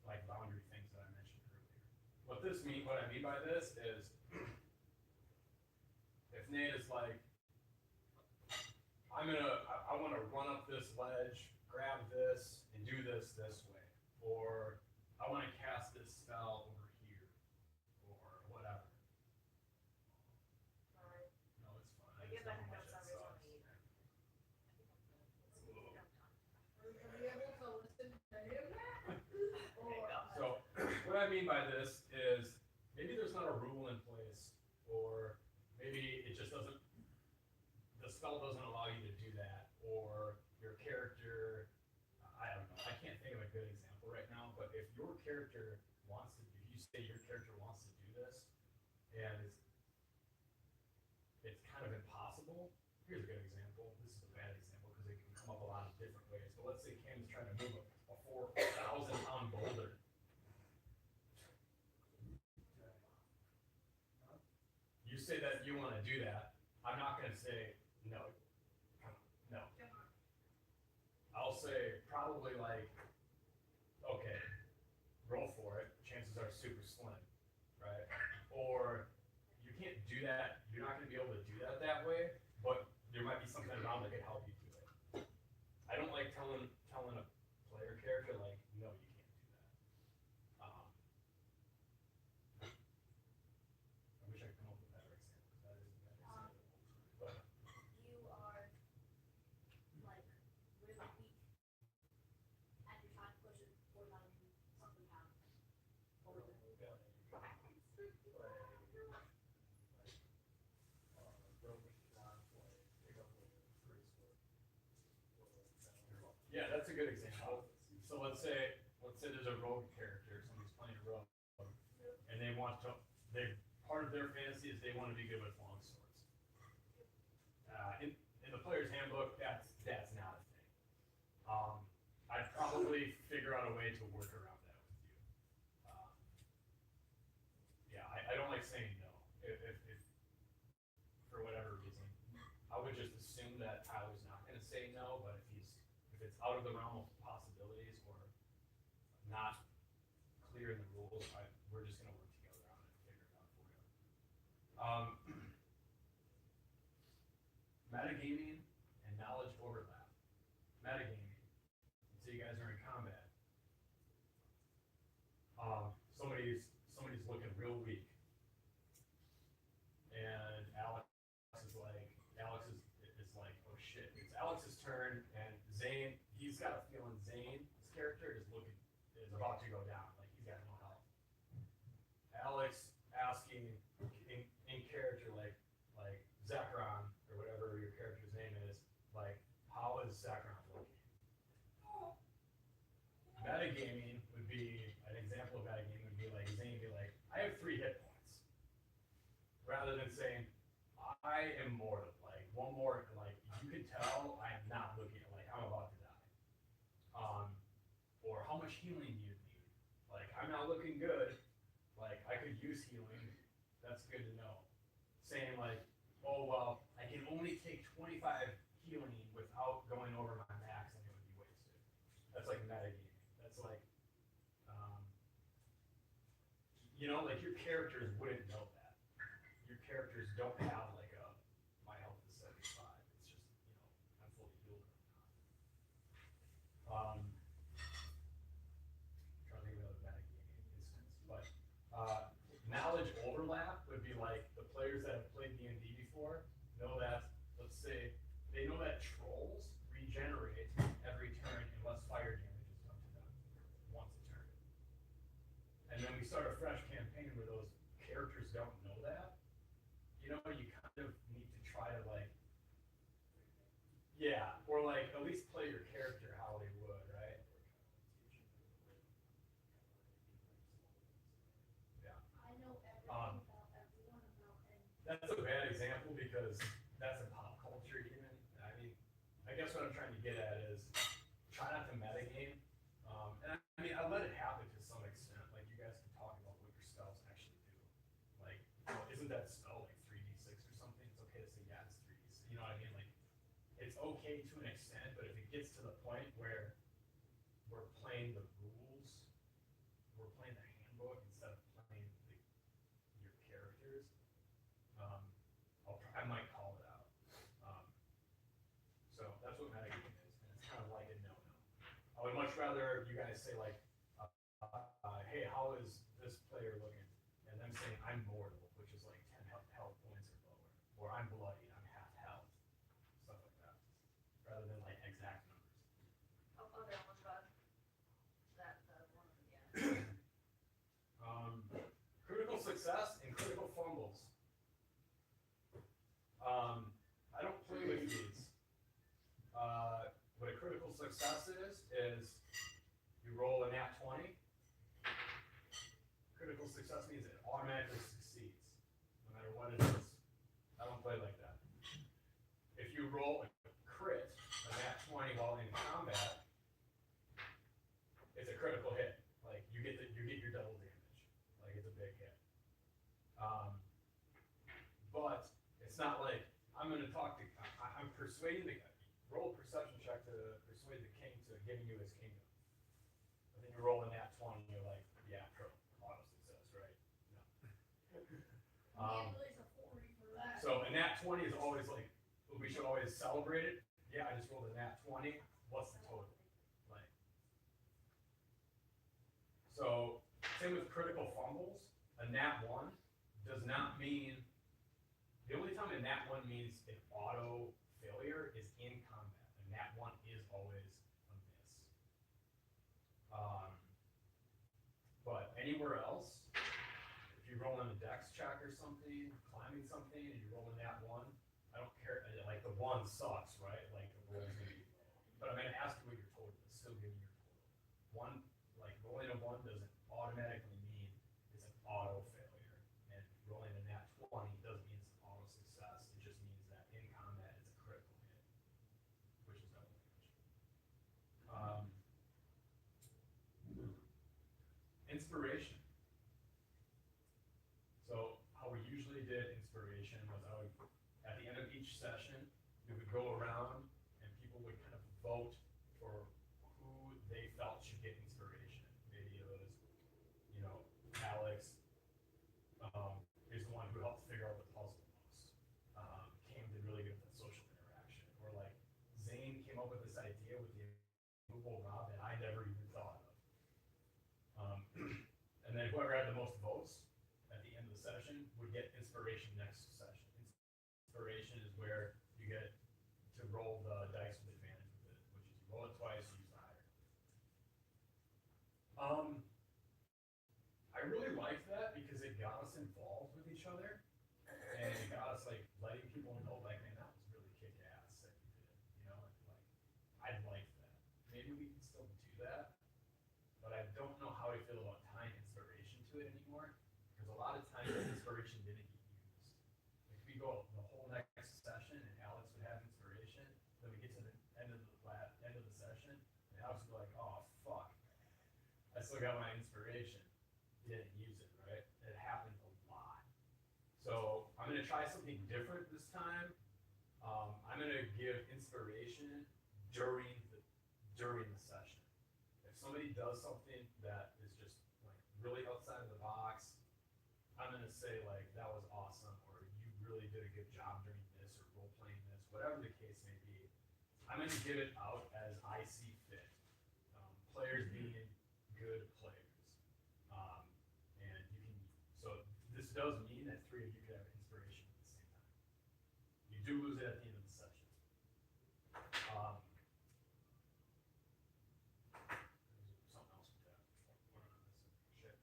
like boundary things that I mentioned earlier. What I mean by this is, if Nate is like, I want to run up this ledge, grab this, and do this way, or I want to cast this spell over here, or whatever. Alright. No, it's fun. I I get just the don't know hiccups how much every that time sucks. I eat. Are we able to listen to him? Or, So what I mean by this is maybe there's not a rule in place, or maybe it just doesn't, the spell doesn't allow you to do that, or your character, I don't know, I can't think of a good example right now, but if your character wants to, if you say your character wants to do this, and it's kind of impossible, here's a good example, this is a bad example because it can come up a lot of different ways, but let's say Cam's trying to move a 4,000-pound boulder. You say that you want to do that, I'm not going to say no. No. I'll say probably like, okay, roll for it. Chances are super slim, right? Or you can't do that. You're not going to be able to do that way, but there might be something around that can help you do it. I don't like telling a player character like, no, you can't do that. I wish I could come up with a better example. That is a better example. But You are like really weak and you're trying to push it 4,000 something pounds. Over the yeah, that's a good example. So let's say there's a rogue character, somebody's playing a rogue, and part of their fantasy is they want to be good with long swords. In the player's handbook, that's not a thing. I'd probably figure out a way to work around that with you. Yeah, I don't like saying no. If for whatever reason, I would just assume that Tyler's not going to say no, but if it's out of the realm of possibilities or not clear in the rules, we're just going to work together on it and figure it out for you. Metagaming and knowledge overlap. Metagaming. So you guys are in combat. Somebody's looking real weak, and Alex is like, oh shit, it's Alex's turn, and Zane, he's got a feeling Zane's character is about to go down, like he's got no help. Alex asking in character like Zekron or whatever your character's name is, like, how is Zekron looking? Metagaming would be an example of metagaming would be like Zane would be like, I have 3 hit points. Rather than saying, I am mortal, like one more, like you can tell I am not looking like I'm about to die. Or how much healing do you need? Like I'm not looking good, like I could use healing. That's good to know. Saying like, oh well, I can only take 25 healing without going over my max and it would be wasted. That's like metagaming. That's like, like your characters wouldn't know that. Your characters don't have like my health is 75. It's just, I'm fully healed or not. Trying to think of another metagaming instance, but knowledge overlap would be like the players that have played D&D before know that, let's say, they know that trolls regenerate every turn unless fire damage is done to them once a turn. And then we start a fresh campaign where those characters don't know that. You kind of need to try to like, yeah, or like at least play your character how they would, right? because that's in pop culture even. I mean, I guess what I'm trying to get at is try not to metagame. And I mean, I let it happen to some extent. Like you guys can talk about what your spells actually do. Like, isn't that spell like 3d6 or something? It's okay to say yeah, it's 3d6. You know what I mean? Like, it's okay to an extent, but if it gets to the point where we're playing the rules, we're playing the handbook instead of playing your characters, I might call it out. So that's what metagaming is, and it's kind of like a no-no. I would much rather you guys say like, hey, how is this player looking? And them saying I'm mortal, which is like 10 health points or lower, or I'm bloody, I'm half health, stuff like that, rather than like exact numbers. Oh, okay, what about that, one of them, yeah. Critical success and critical fumbles. I don't play with these. What a critical success is you roll a nat 20. Critical success means it automatically succeeds, no matter what it is. I don't play like that. If you roll a crit, a nat 20 while in combat, it's a critical hit. Like you get your double damage. Like it's a big hit. But it's not like I'm I'm persuading roll a perception check to persuade the king to giving you his kingdom. And then you roll a nat 20, you're like, yeah, auto success, right? No. It's a 40 for that. So a nat 20 is always like, we should always celebrate it. Yeah, I just rolled a nat 20. What's the total? Like, so same with critical fumbles. A nat 1 does not mean, the only time a nat 1 means an auto failure is in combat. A nat 1 is always a miss. But anywhere else, if you roll on a dex check or something, climbing something, and you roll a nat 1, I don't care, like the 1 sucks, right? Like the roll's gonna be low. But I'm gonna ask you what your total is, still give me your total. Like rolling a 1 doesn't automatically mean it's an auto failure. And rolling a nat 20 doesn't mean it's an auto success. It just means that in combat it's a critical hit, which is double damage. Inspiration. So how we usually did inspiration was at the end of each session, we would go around and people would kind of vote for who they felt should get inspiration. Maybe it was, Alex is the one who helped figure out the puzzle most. Cam did really good with that social interaction. Or like Zane came up with this idea with the immovable rod that I never even thought of. And then whoever had the most votes at the end of the session would get inspiration next session. Inspiration is where you get to roll the dice with advantage with it, which is you roll it twice, you use the higher. I really liked that because it got us involved with each other, and it got us like letting people know, like, man, that was really kick ass that you did. Like I liked that. Maybe we can still do that, but I don't know how I feel about tying inspiration to it anymore, because a lot of times inspiration didn't get used. Like we go the whole next session and Alex would have inspiration, then we get to the end of the session and Alex would be like, oh fuck, I still got my inspiration, didn't use it, right? It happened a lot. So I'm gonna try something different this time. I'm gonna give inspiration during the session. If somebody does something that is just like really outside of the box, I'm gonna say like that was awesome, or you really did a good job during this, or role playing this, whatever the case may be. I'm gonna give it out as I see fit. Players being good players, and you can. So this does mean that 3 of you could have inspiration at the same time. You do lose it at the end of the session. Something else with that. What am I missing? Shit.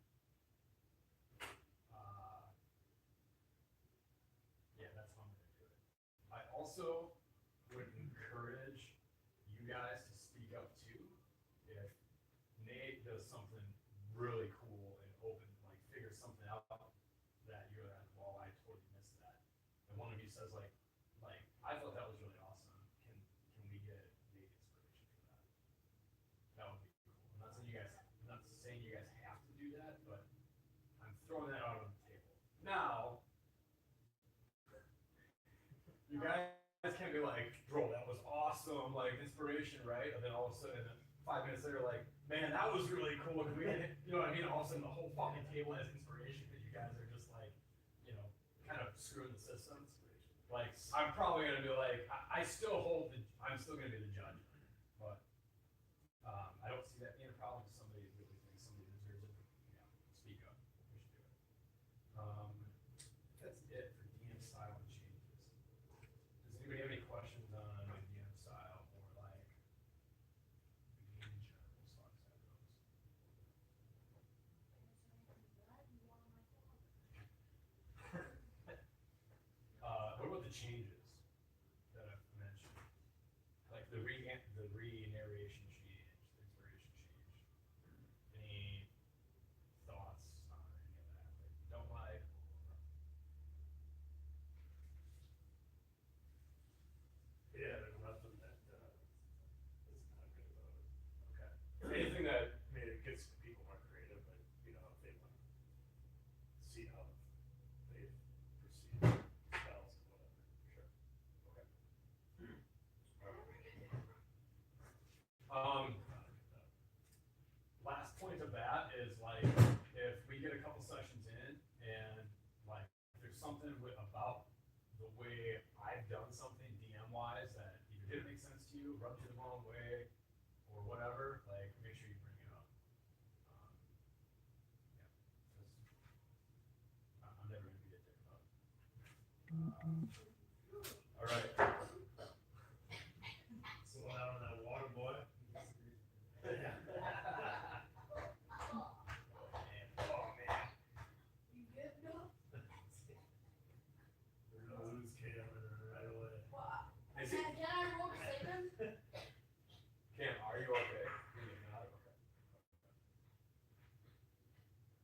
Yeah, that's how I'm gonna do it. I also would encourage you guys to speak up too. If Nate does something really cool and figures something out that you're like, well, I totally missed that. And one of you says like, throwing that out on the table. Now, you guys can't be like, bro, that was awesome, like inspiration, right? And then all of a sudden, 5 minutes later, like, man, that was really cool. Can we get, you know what I mean? All of a sudden, the whole fucking table has inspiration because you guys are just like, you know, kind of screwing the system. Like, I'm probably gonna be like, I'm still gonna be the judge, but I don't see that being a problem if somebody really thinks somebody deserves it. Yeah, speak up. We should do it. That's it for DM style and changes. Does anybody have any questions on my DM style or like the game in general as far as that goes? What about the changes that I've mentioned? Like the re-narration change, the inspiration change. Any thoughts on any of that? Like, don't like. Yeah, there's nothing that is not good about it. Okay. Anything that. I mean, it gets people more creative, but you know, if they want to see how they perceive spells and whatever. Sure. Okay. Last point of that is like if we get a couple sessions in and like if there's something about the way I've done something DM wise that either didn't make sense to you, rubbed you the wrong way, or whatever, like make sure you bring it up. Yeah, I'm never gonna be a dick about it. All right. Slow down on that water, boy. Oh man. You good, no? We're gonna lose Cam right away. Wow. Is it, Can I roll to save him? Cam, are you okay? You're not okay.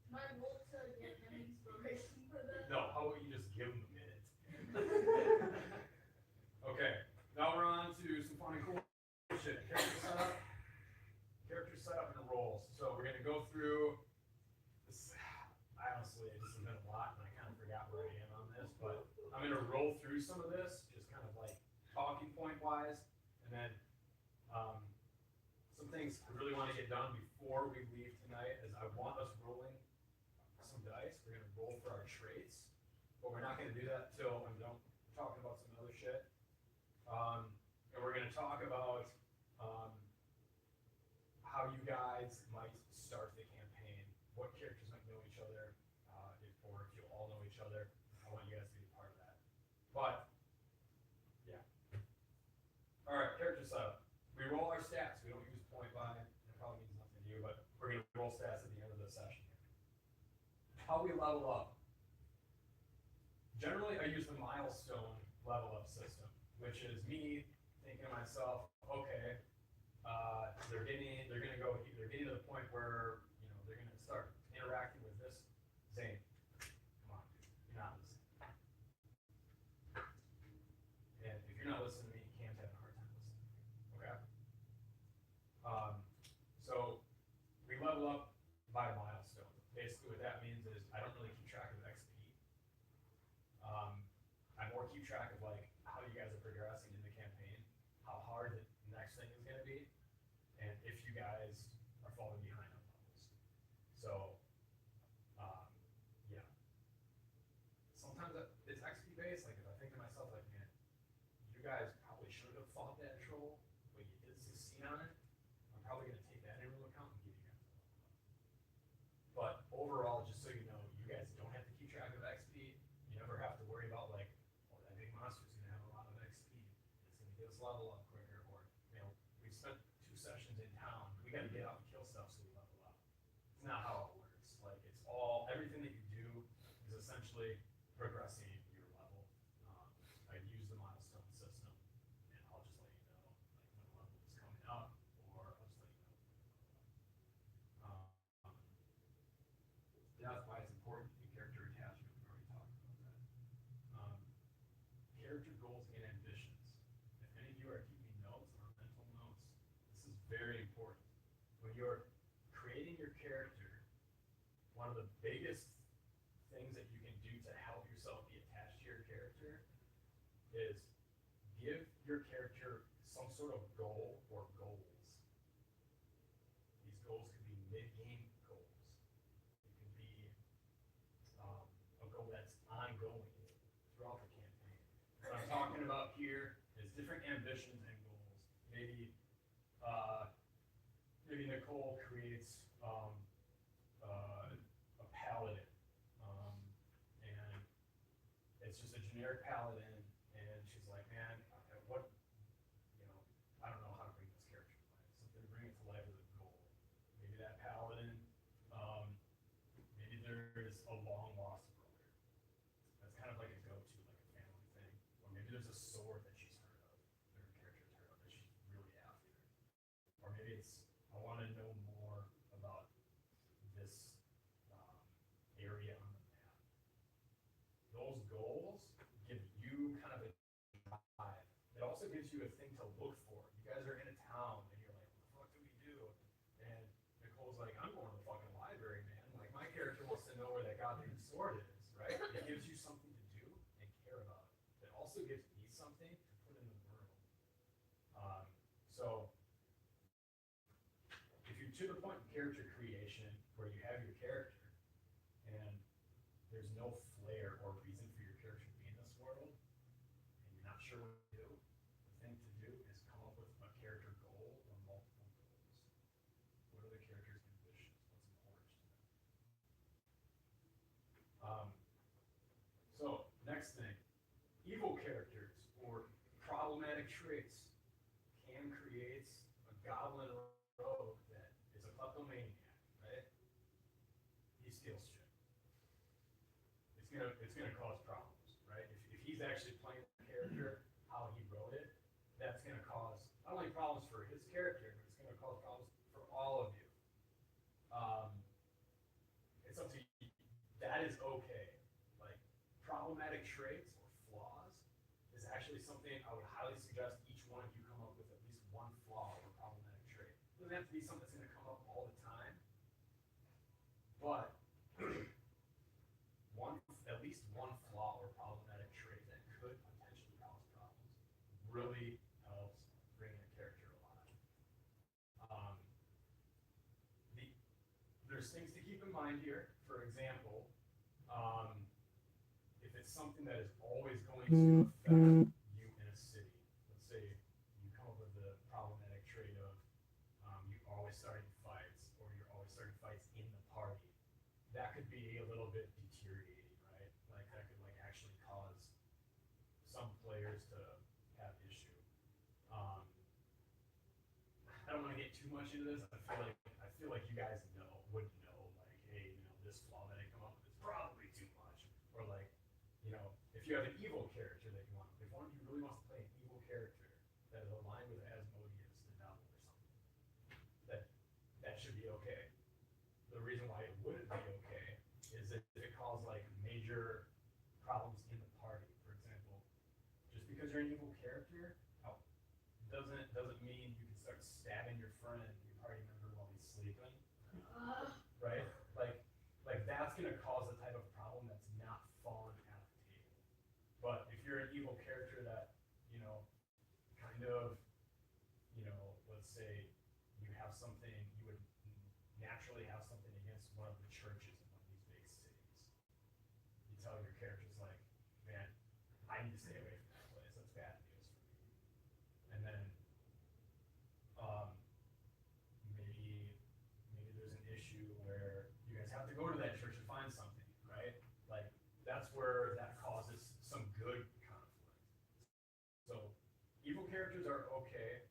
Can I roll to get him inspiration for this? No, how about you just give him a minute? Okay, now we're on to some fun and cool shit. Character setup and roles. So we're gonna go through this. I honestly, this has been a lot, and I kind of forgot where I am on this, but I'm gonna roll through some of this, just kind of like talking point wise, and then some things I really want to get done before we leave tonight is I want us rolling some dice. We're gonna roll for our traits, but we're not gonna do that till I'm done talking about some other shit. And we're gonna talk about how you guys might start the campaign, what characters might know each other, or if you all know each other. I want you guys to be a part of that. But yeah. All right, character setup. We roll our stats. We don't use point by. It probably means nothing to you, but we're gonna roll stats at the end of the session. How we level up. Generally, I use the milestone level up system, which is me thinking to myself, okay, they're getting to the point where, you know, they're gonna start interacting with this Zane. Come on, dude, you're not listening. And if you're not listening to me, Cam's having a hard time listening to me, okay? So we level up by a milestone. Basically what that means is I don't really keep track of XP. I more keep track of like how you guys are progressing in the campaign, how hard the next thing is gonna be, and if you guys are falling behind on levels. So, yeah. Sometimes it's XP based. Like if I think to myself, like, man, you guys probably should have fought that troll, but you did succeed on it. I'm probably gonna take that into account and give you guys a level up. But overall, just so you know, you guys don't have to keep track of XP. You never have to worry about like, oh, that big monster's gonna have a lot of XP. It's gonna get us level up quicker, or you know, we spent 2 sessions in town. We gotta get out and kill stuff so we level up. It's not how it works. Like it's all everything that you do is essentially progressing your level. I use the milestone system, and I'll just let you know like when a level is coming up, or I'll just let you know when you level up. That's why it's important in character attachment. We already talked about that. Character goals and ambitions. If any of you are keeping notes or mental notes, this is very important. When you're creating your character, one of the biggest things that you can do to help yourself be attached to your character is give your character some sort of goal or goals. These goals could be mid-game goals. It could be a goal that's ongoing throughout the campaign. What I'm talking about here is different ambitions and goals. Maybe Nicole creates a paladin, and it's just a generic paladin, and she's like, man, what, I don't know how to bring this character to life. Something to bring it to life is a goal. Maybe that paladin, maybe there's a long lost brother. That's kind of like a go-to, like a family thing. Or maybe there's a sword that she's heard of, that her character's heard of, that she's really after. Or maybe it's, I want to know more about this area on the map. Those goals give you kind of a drive. It also gives you a thing to look for. You guys are in a town and you're like, what the fuck do we do? And Nicole's like, I'm going to the fucking library, man. Like, my character wants to know where that goddamn sword is, right? It gives you something to do and care about. It also gives me something to put in the world. So if you're to the point in character creation where you have your character and there's no flair or reason for your character to be in this world, and you're not sure what to do, the thing to do is come up with a character goal or multiple goals. What are the character's ambitions? What's important to them? So next thing, evil characters or problematic traits can create a goblin rogue that is a kleptomaniac, right? He steals shit. It's gonna cause problems, right? If he's actually playing the character how he wrote it, that's gonna cause not only problems for his character, but it's gonna cause problems for all of you. It's up to you. That is okay. Like, problematic traits or flaws is actually something I would highly suggest each one of you come up with at least one flaw or problematic trait. It doesn't have to be something that's gonna come up all the time, but at least one flaw or problematic trait that could potentially cause problems really helps bring a character alive. There's things to keep in mind here. For example, if it's something that is always going to affect you in a city, let's say you come up with the problematic trait of you always starting fights, or you're always starting fights in the party, that could be a little bit deteriorating, right? Like, that could like actually cause some players to have issue. I don't want to get too much into this. I feel like you guys would know, like, hey, this flaw that I come up with is probably too much. Or like, if you have an evil character that you want, if one of you really wants to play an evil character that is aligned with Asmodeus, the devil or something, that should be okay. The reason why it wouldn't be okay is if it caused like major problems in the party. For example, just because you're an evil character doesn't mean you can start stabbing your friend, your party member, while he's sleeping, right? Like that's gonna cause a type of problem that's not fun at the table. But if you're an evil character that kind of let's say you have something, you would naturally have something against one of the churches in one of these big cities. You tell your characters like, man, I need to stay away from that place. That's bad news for me. And then maybe there's an issue where you guys have to go to that church and find something, right? Like, that's where that causes some good conflict. So evil characters are okay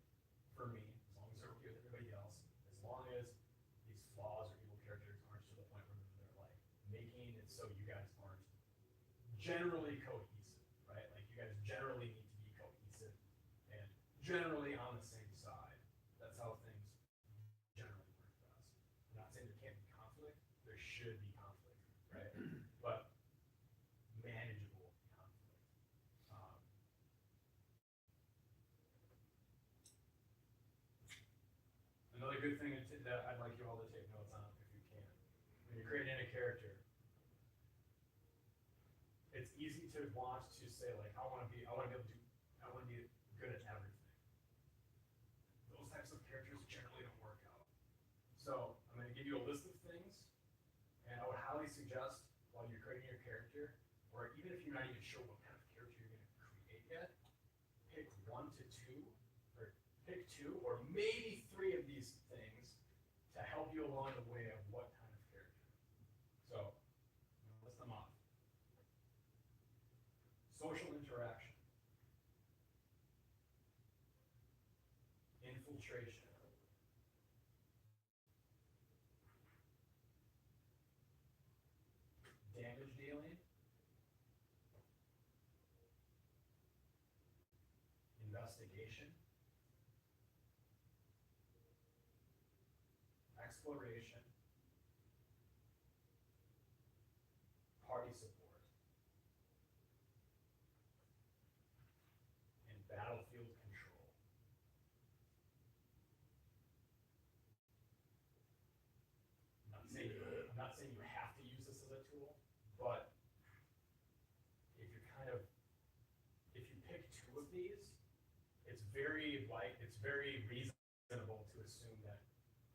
for me, as long as they're okay with everybody else, as long as these flaws or evil characters aren't to the point where they're like making it so you guys aren't generally cohesive, right? Like, you guys generally need to be cohesive and generally on the same side. That's how things generally work best. I'm not saying there can't be conflict, there should be conflict, right? But manageable conflict. Another good thing that I'd like you all to take notes on, if you can, when you're creating a character, it's easy to want to say like, I want to be able to I want to be good at everything. Those types of characters generally don't work out. So I'm going to give you a list of things, and I would highly suggest while you're creating your character, or even if you're not even sure what kind of character you're going to create yet, pick two or maybe three of these things to help you along the way of what kind of character. So, I'm gonna list them off. Social interaction, infiltration, damage dealing, investigation, exploration, party support, and battlefield control. I'm not saying you have to use this as a tool, but if you pick two of these, it's very reasonable to assume that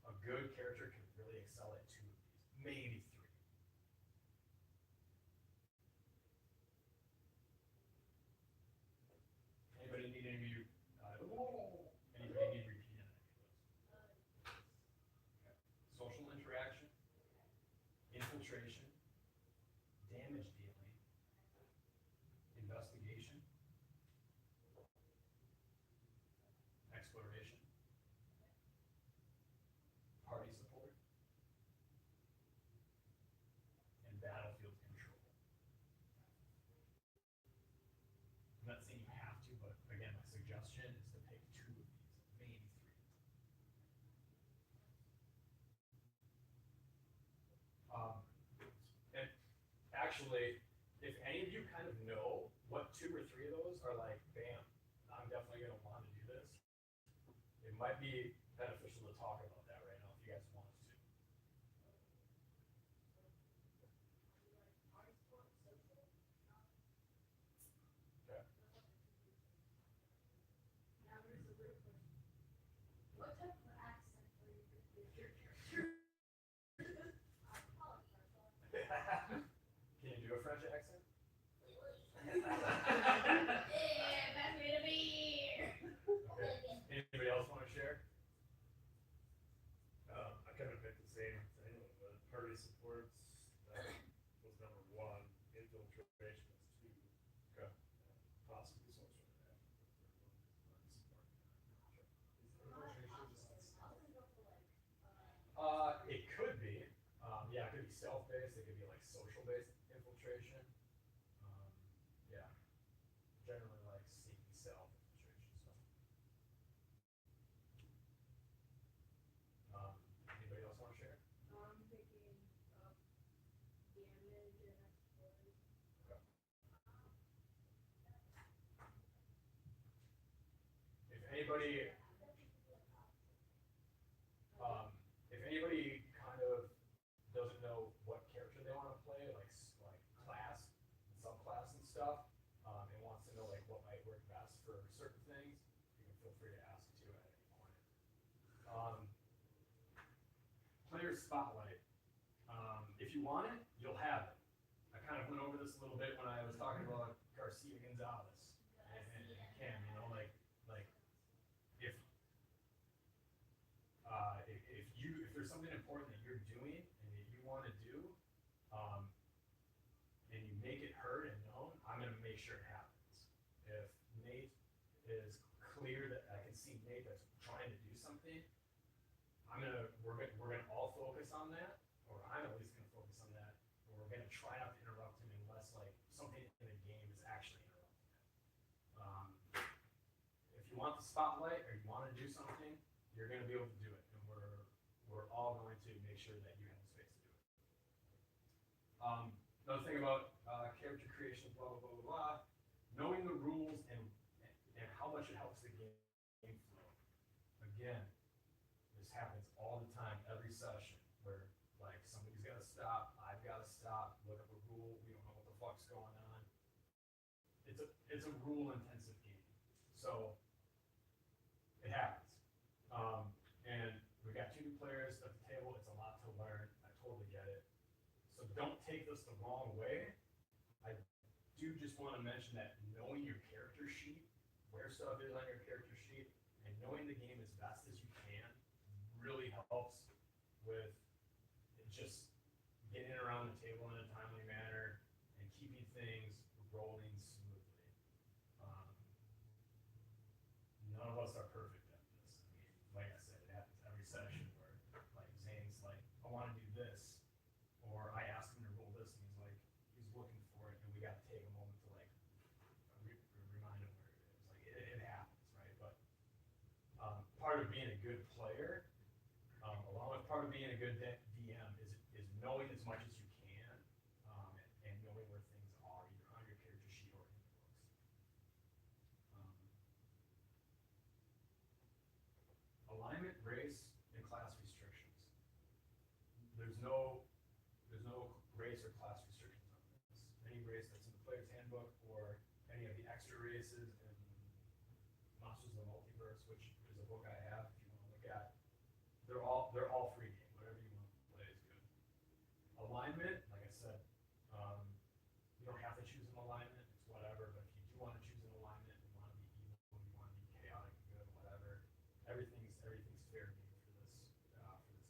a good character can really excel at two of these, maybe three. Anybody need any repeat on any of those? Okay. Social interaction, infiltration, damage dealing, investigation, exploration, party support, and battlefield control. I'm not saying you have to, but again, my suggestion is to pick two of these, maybe three. And actually, if any of you kind of know what two or three of those are like, bam, I'm definitely going to want to do this. It might be beneficial to talk about that right now if you guys want to. Okay. Now here's the real question. What type of accent are you going to give your character? I apologize. Can you do a French accent? Yeah, pass me the beer. Okay. Anybody else want to share? I kind of picked the same thing, but party supports, was number one, infiltration was two. Okay. Possibly social interaction. It could be. Yeah, it could be self-based. It could be like social-based infiltration. Yeah, generally like sneaky self infiltration stuff. Anybody else want to share? I'm picking up damage and exploration. Okay. If anybody kind of doesn't know what character they want to play, like class, and subclass and stuff, and wants to know like what might work best for certain things, you can feel free to ask too at any point. Player spotlight. If you want it, you'll have it. I kind of went over this a little bit when I was talking about Garcia Gonzalez and Cam. You know, like if there's something important that you're doing and that you want to do, and you make it heard and known, I'm going to make sure it happens. If Nate is clear that I can see Nate that's trying to do something, we're gonna all focus on that, or I'm at least gonna focus on that, and we're gonna try not to interrupt him unless like something in the game is actually interrupting him. If you want the spotlight or you want to do something, you're gonna be able to do it, and we're all going to make sure that you have the space to do it. Another thing about character creation, blah blah blah blah blah, knowing the rules and how much it helps the game flow. Again, this happens all the time, every session, where like somebody's got to stop, I've got to stop, look up a rule, we don't know what the fuck's going on. it's a rule intensive game. So it happens. And we got 2 new players at the table. It's a lot to learn. I totally get it. So don't take this the wrong way. I do just want to mention that knowing your character sheet, where stuff is on your character sheet, and knowing the game as best as you can really helps with just getting around the table in a timely manner and keeping things rolling smoothly. None of us are perfect at this. I mean, like I said, it happens every session where like Zane's like, I want to do this, or I ask him to roll this, and he's looking for it, and we got to take a moment to like remind him where it is. Like it happens, right? But part of being a good player, along with part of being a good DM, is knowing as much as you can, and knowing where things are, either on your character sheet or in the books. Alignment, race, and class restrictions. There's no race or class restrictions on this. Any race that's in the player's handbook or any of the extra races in Monsters of the Multiverse, which is a book I have if you want to look at, they're all free game. Whatever you want to play is good. Alignment, like I said, you don't have to choose an alignment, it's whatever, but if you do want to choose an alignment, you want to be evil, you want to be chaotic and good, whatever, everything's fair game for this campaign in my opinion.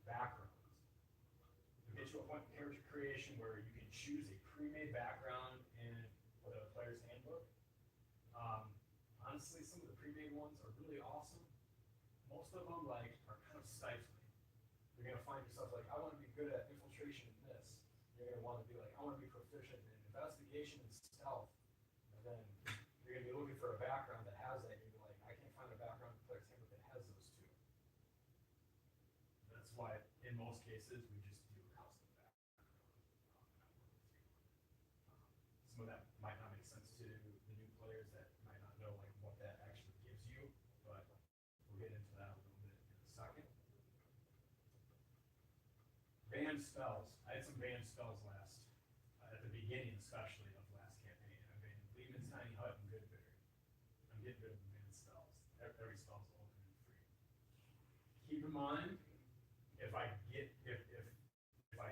Backgrounds. It'll get you a point in character creation where you can choose a pre-made background in the player's handbook. Honestly, some of the pre-made ones are really awesome. Most of them are kind of stifling. You're gonna find yourself like, I want to be good at infiltration in this. You're gonna want to be like, I want to be proficient in investigation and stealth. And then you're gonna be looking for a background that has that. You're like, I can't find a background in the player's handbook that has those 2. That's why, in most cases, we just do a custom background. Some of that might not make sense to the new players that might not know like what that actually gives you, but we'll get into that a little bit in a second. Banned spells. I had some banned spells at the beginning especially of last campaign. I banned Lehman's Tiny Hut and Goodberry. I'm getting rid of the banned spells. Every spell's open and free. Keep in mind, if I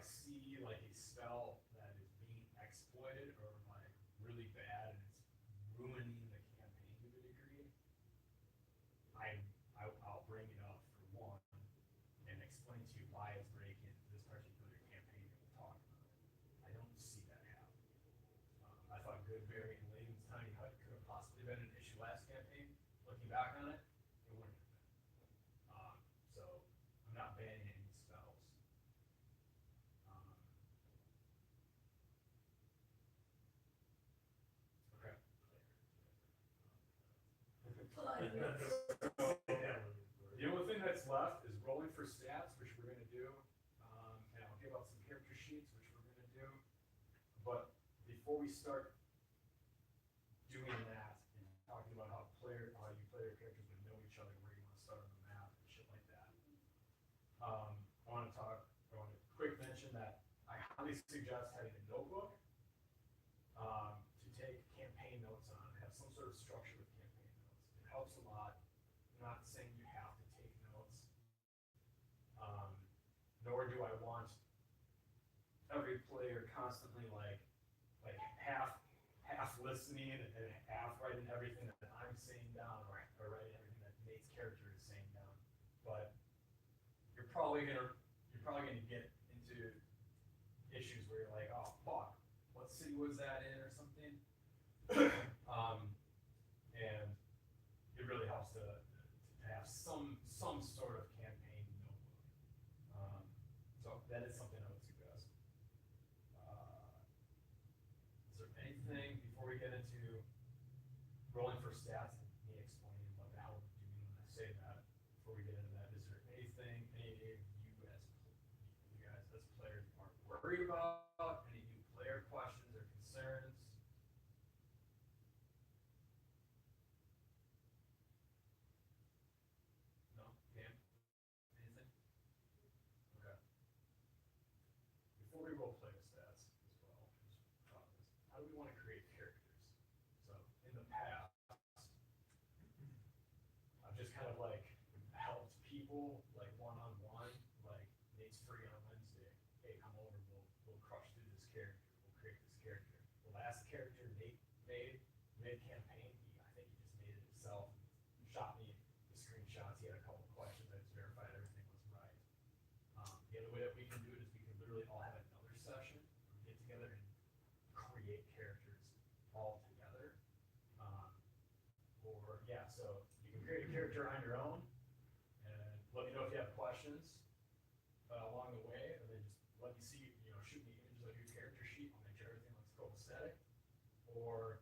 see like a spell that is being exploited or like really bad and it's ruining the campaign to a degree, I'll bring it up for one and explain to you why it's breaking this particular campaign and we'll talk about it. I don't see that happening. I thought Goodberry and Layton's Tiny Hut could have possibly been an issue last campaign. Looking back on it, it wouldn't have been. So I'm not banning any spells. Okay. The only thing that's left is rolling for stats, which we're going to do, and I'll give out some character sheets, which we're going to do. But before we start doing that and talking about how you play your characters would know each other, where you want to start on the map and shit like that, I want to quick mention that I highly suggest having a notebook to take campaign notes on. Have some sort of structure with campaign notes. It helps a lot. I'm not saying you have to take notes, nor do I want every player constantly like half listening and half writing everything that I'm saying down or writing everything that Nate's character is saying down. But you're probably gonna get into issues where you're like, oh fuck, what city was that in or something? And it really helps to have some sort of campaign notebook. So that is something I would suggest. Is there anything before we get into rolling for stats and me explaining what the hell we're doing when I say that? Before we get into that, is there anything any of you guys as players are worried about? Any new player questions or concerns? No? Dan? Anything? Okay. Before we roll player stats as well, I just hey, come over, we'll crush through this character, we'll create this character. The last character Nate made mid-campaign, I think he just made it himself. He shot me the screenshots, he had a couple questions, I just verified everything was right. The other way that we can do it is we can literally all have another session, get together and create characters all together. Or yeah, so you can create a character on your own and let me know if you have questions along the way, and then just let me see, shoot me images of your character sheet. I'll make sure everything looks copacetic. Or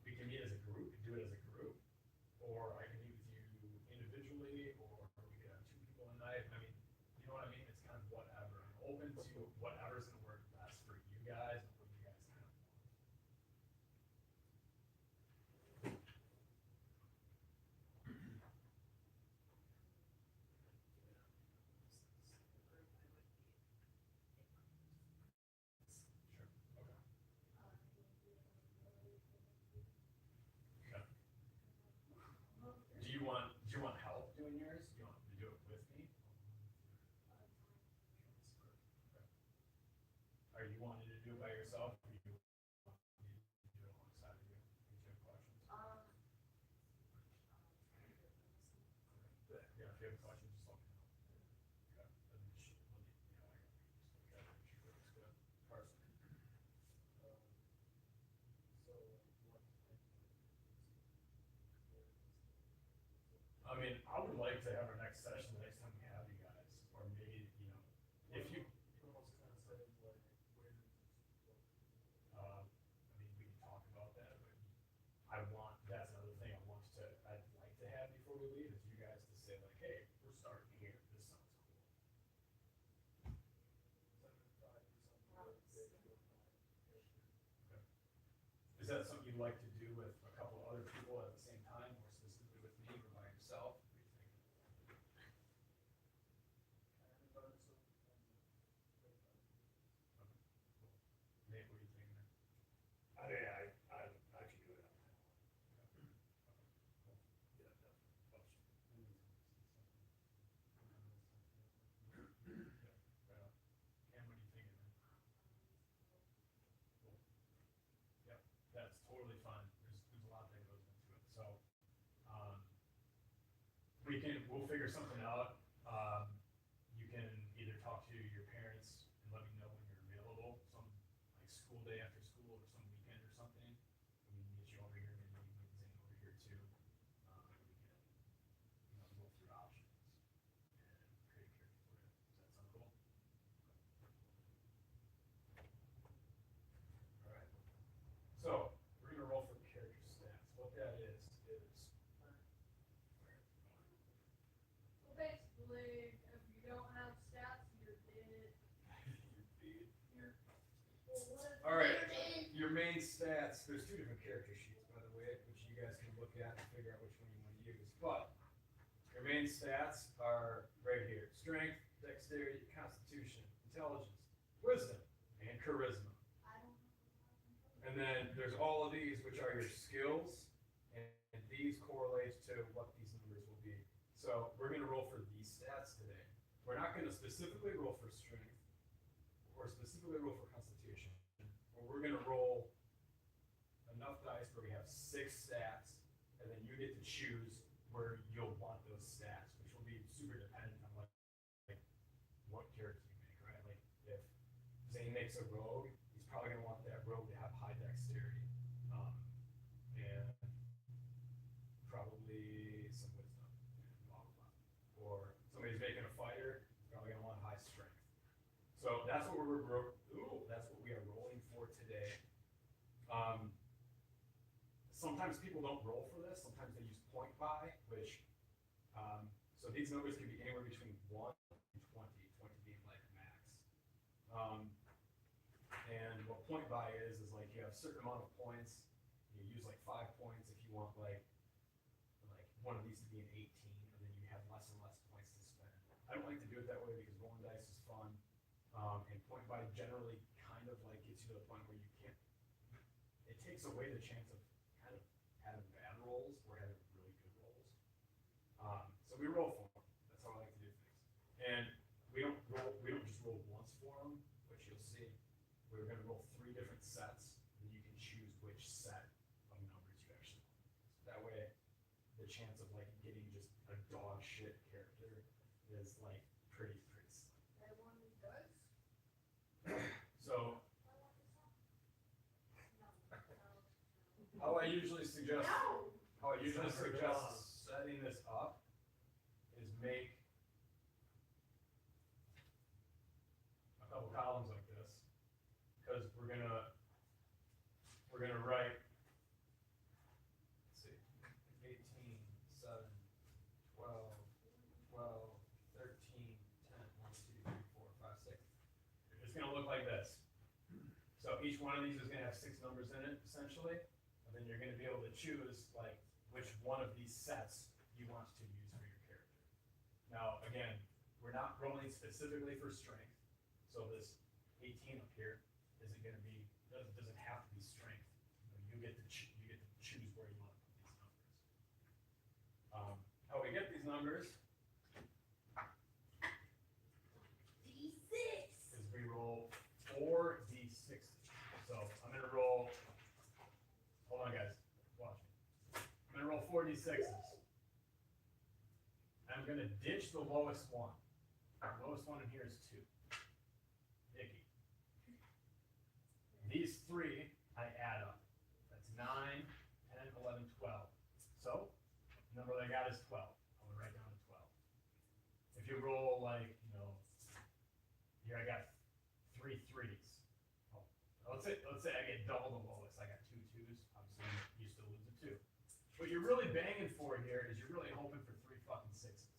we can meet as a group, do it as a group, or I can meet with you individually, or we could have 2 people a night. I mean, you know what I mean? It's kind of whatever. I'm open to whatever's gonna work best for you guys and what you guys kind of want. Sure. Okay. Do you want help doing yours? Do you want to do it with me? Are you wanting to do it by yourself, or you want me to do it alongside of you? If you have questions. Yeah, if you have questions, just let me know. Okay. And then just let me, I got just look at it, make sure it looks good. Carson. I mean, I would like to have our next session the next time we have you guys, or maybe, if you, I mean, we can talk about that, but that's another thing I'd like to have before we leave, is you guys to say like, hey, we're starting here, this sounds cool. Is that something you'd like to do with a couple other people at the same time, or specifically with me, or by yourself? What do you think? Nate, what are you thinking? I mean, I can do it on my own. Yeah, definitely. Right on. Cam, what are you thinking, man? Cool. Yep, that's totally fine. There's a lot that goes into it. So, we'll figure something out. You can either talk to your parents and let me know when you're available, some like school day after school or some weekend or something. We can get you over here, maybe you can get Zane over here too. We can, go through options and create a character for you. Does that sound cool? All right. So we're gonna roll for character stats. What that is. So basically, if you don't have stats, you're dead. All right, your main stats, there's 2 different character sheets, by the way, which you guys can look at and figure out which one you want to use. But your main stats are right here: strength, dexterity, constitution, intelligence, wisdom, and charisma. And then there's all of these, which are your skills, and these correlate to what these numbers will be. So we're going to roll for these stats today. We're not going to specifically roll for strength or specifically roll for constitution. But we're going to roll enough dice where we have 6 stats, and then you get to choose where you'll want those stats, which will be super dependent on like what character you make, right? Like if Zane makes a rogue, he's probably going to want that rogue to have high dexterity, and probably some wisdom, and blah blah blah. Or somebody's making a fighter, he's probably going to want high strength. So that's what that's what we are rolling for today. Sometimes people don't roll for this. Sometimes they use point buy, which so these numbers can be anywhere between 1 and 20, 20 being like max. And what point buy is like you have a certain amount of points. You use like 5 points if you want like one of these to be an 18, and then you have less and less points to spend. I don't like to do it that way because rolling dice is fun. And point buy generally kind of like gets you to the point where you can't, it takes away the chance of kind of having bad rolls or having really good rolls. So we roll for them. That's how I like to do things. And we don't just roll for them, which you'll see. We're gonna roll 3 different sets, and you can choose which set of numbers you actually want. So that way, the chance of like getting just a dog shit character is like pretty slim. That one does. So how I usually suggest No. setting this up is make a couple columns like this, because we're gonna write, let's see, 18, 7, 12, 12, 13, 10, 1, 2, 3, 4, 5, 6. It's gonna look like this. So each one of these is gonna have 6 numbers in it, essentially, and then you're gonna be able to choose like which one of these sets you want to use for your character. Now, again, we're not rolling specifically for strength, so this 18 up here isn't gonna be, doesn't have to be strength. You get to choose where you want to put these numbers. How we get these numbers D6. is we roll 4 d6s. So I'm gonna roll. Hold on, guys. Watch me. I'm gonna roll 4 d6s. I'm gonna ditch the lowest one. The lowest one in here is 2. Icky. These 3 I add up. That's 9, 10, 11, 12. So the number that I got is 12. I'm gonna write down a 12. If you roll like, here I got 3 3s. Oh, let's say I get double the lowest. I got 2 2s. Obviously, you still lose a 2. What you're really banging for here is you're really hoping for 3 fucking 6s,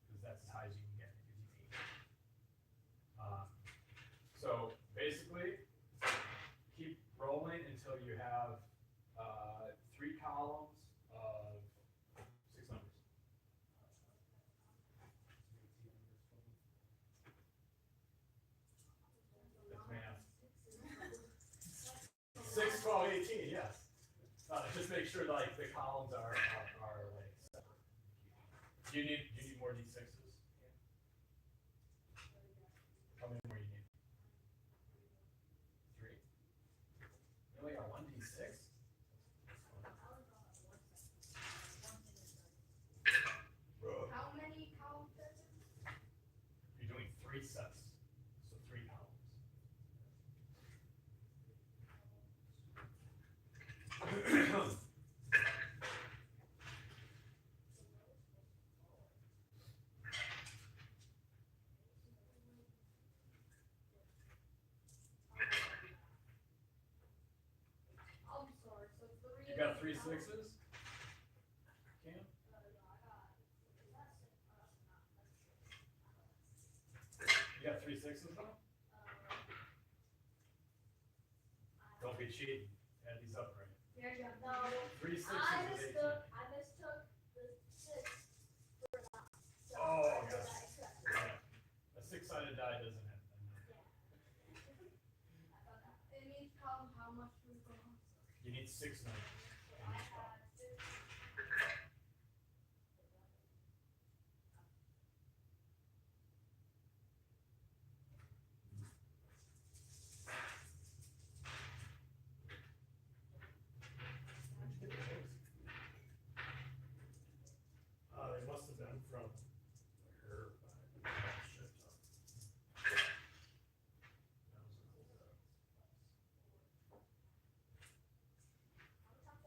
because that's as high as you can get. It gives you 8. So basically, keep rolling until you have 3 columns of 6 numbers. That's math. 6, 12, 18, yes. Just make sure like the columns are like separate. Do you need more d6s? How many more you need? 3. You only got 1 d6? How many columns is it? You're doing 3 sets, so 3 columns. I'm sorry, so 3. You got 3 6s? Cam? You got 3 6s though? Don't be cheating. Add these up right. Yeah, yeah. No, 3 6s I is 18. mistook the 6 for that. So Oh, I yes. did that. Yeah. A 6-sided die doesn't have that number. I thought that. In each column, how much we go on? You need 6 numbers. So I had 6. They must have been from her. Shit ton. That was a cool set.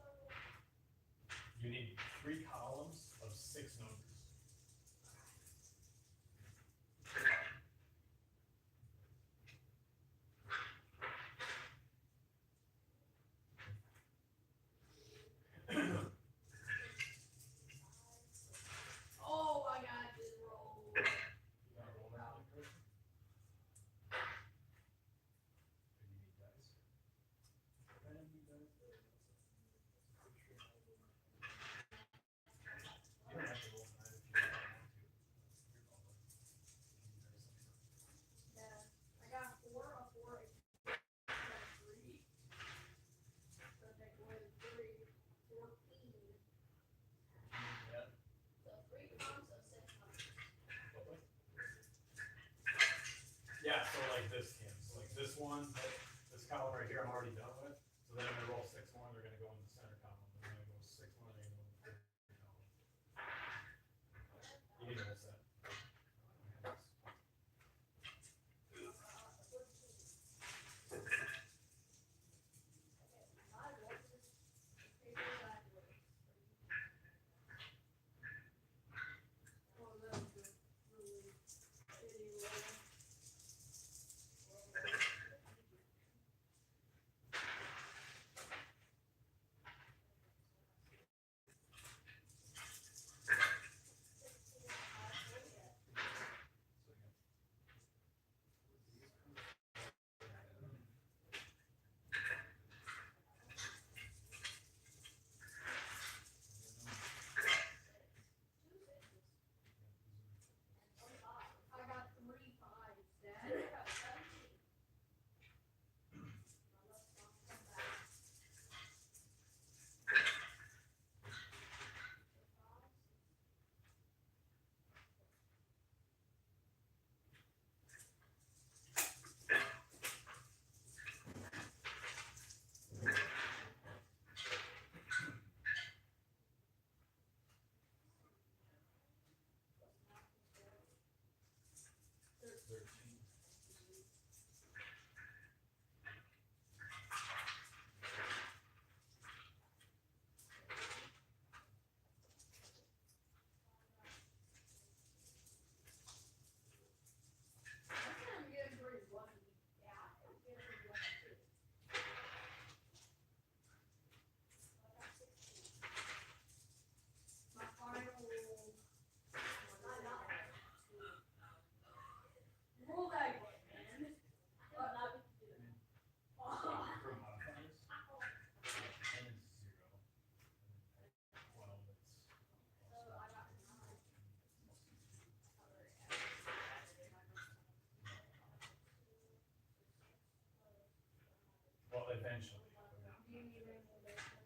like this can, so like this one, this column right here, I'm already done with. So then I'm gonna roll 6 more, they're gonna go in the center column. They're gonna go 6 more, they're gonna go in the third column. You need a whole set. Well, that was a really shitty roll. I got 3 5s, Dad. I got 17. Now let's not come back. I'm getting pretty lucky. Yeah, I'm getting pretty lucky too. My final roll. Roll that one, man. For modifiers, 10 is 0. And then 12 it's well, eventually. Do you need any more bacon?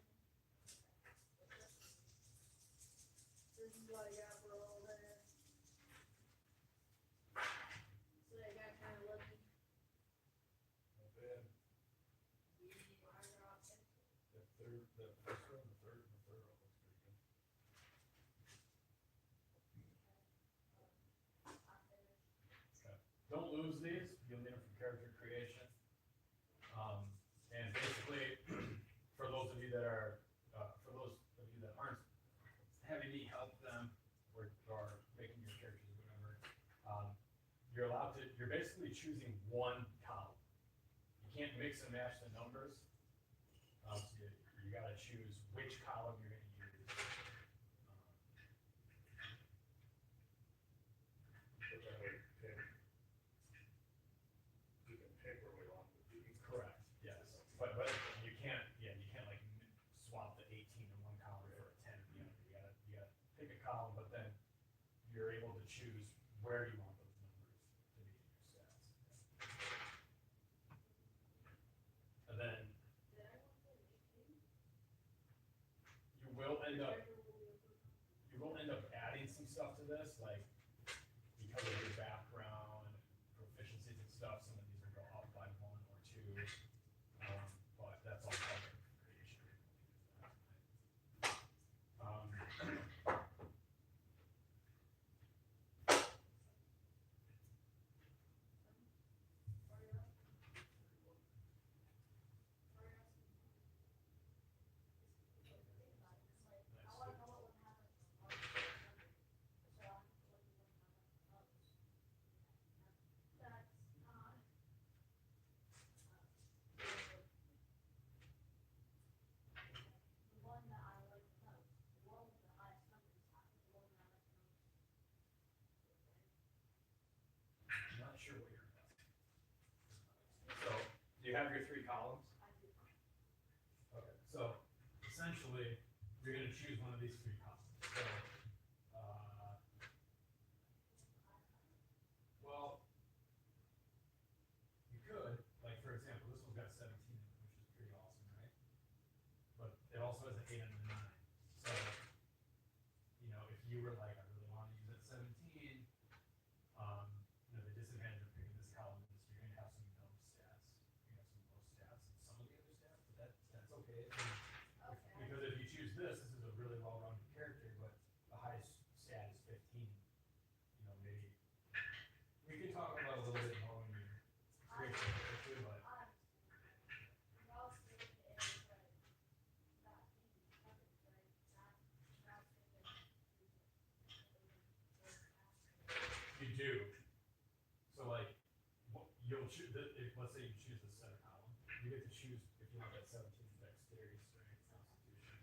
This is what I got for all that. So I got kind of lucky. Not bad. I got it. The first row, the third row looks pretty good. Okay. Don't lose these, you'll need them for character creation. And basically, for those of you that are, for those of you that aren't having me help them or making your characters or whatever, you're allowed to, you're basically choosing one column. You can't mix and match the numbers. So you gotta choose which column you're gonna use. But that way, pick. You can pick where we want it to be. Correct, yes, but you can't, you can't like swap the 18 in one column for a 10 in the other. You gotta pick a column, but then you're able to choose where you want those numbers to be in your stats. And then you will end up adding some stuff to this, like because of your background, proficiencies and stuff, some of these will go up by 1 or 2. But that's all part of creation. I'm not sure what you're asking. So, do you have your 3 columns? Okay, so essentially, you're gonna choose one of these 3 columns. So, well, you could, like for example, this one's got 17 in it, which is pretty awesome, right? But it also has an 8 and a 9. So, if you were like, I really want to use that 17, the disadvantage of picking this column is you're gonna a little bit knowing your creature character, but you do. So like, you'll choose. If, let's say you choose the center column, you get to choose if you want that 17 dexterity, strength, constitution,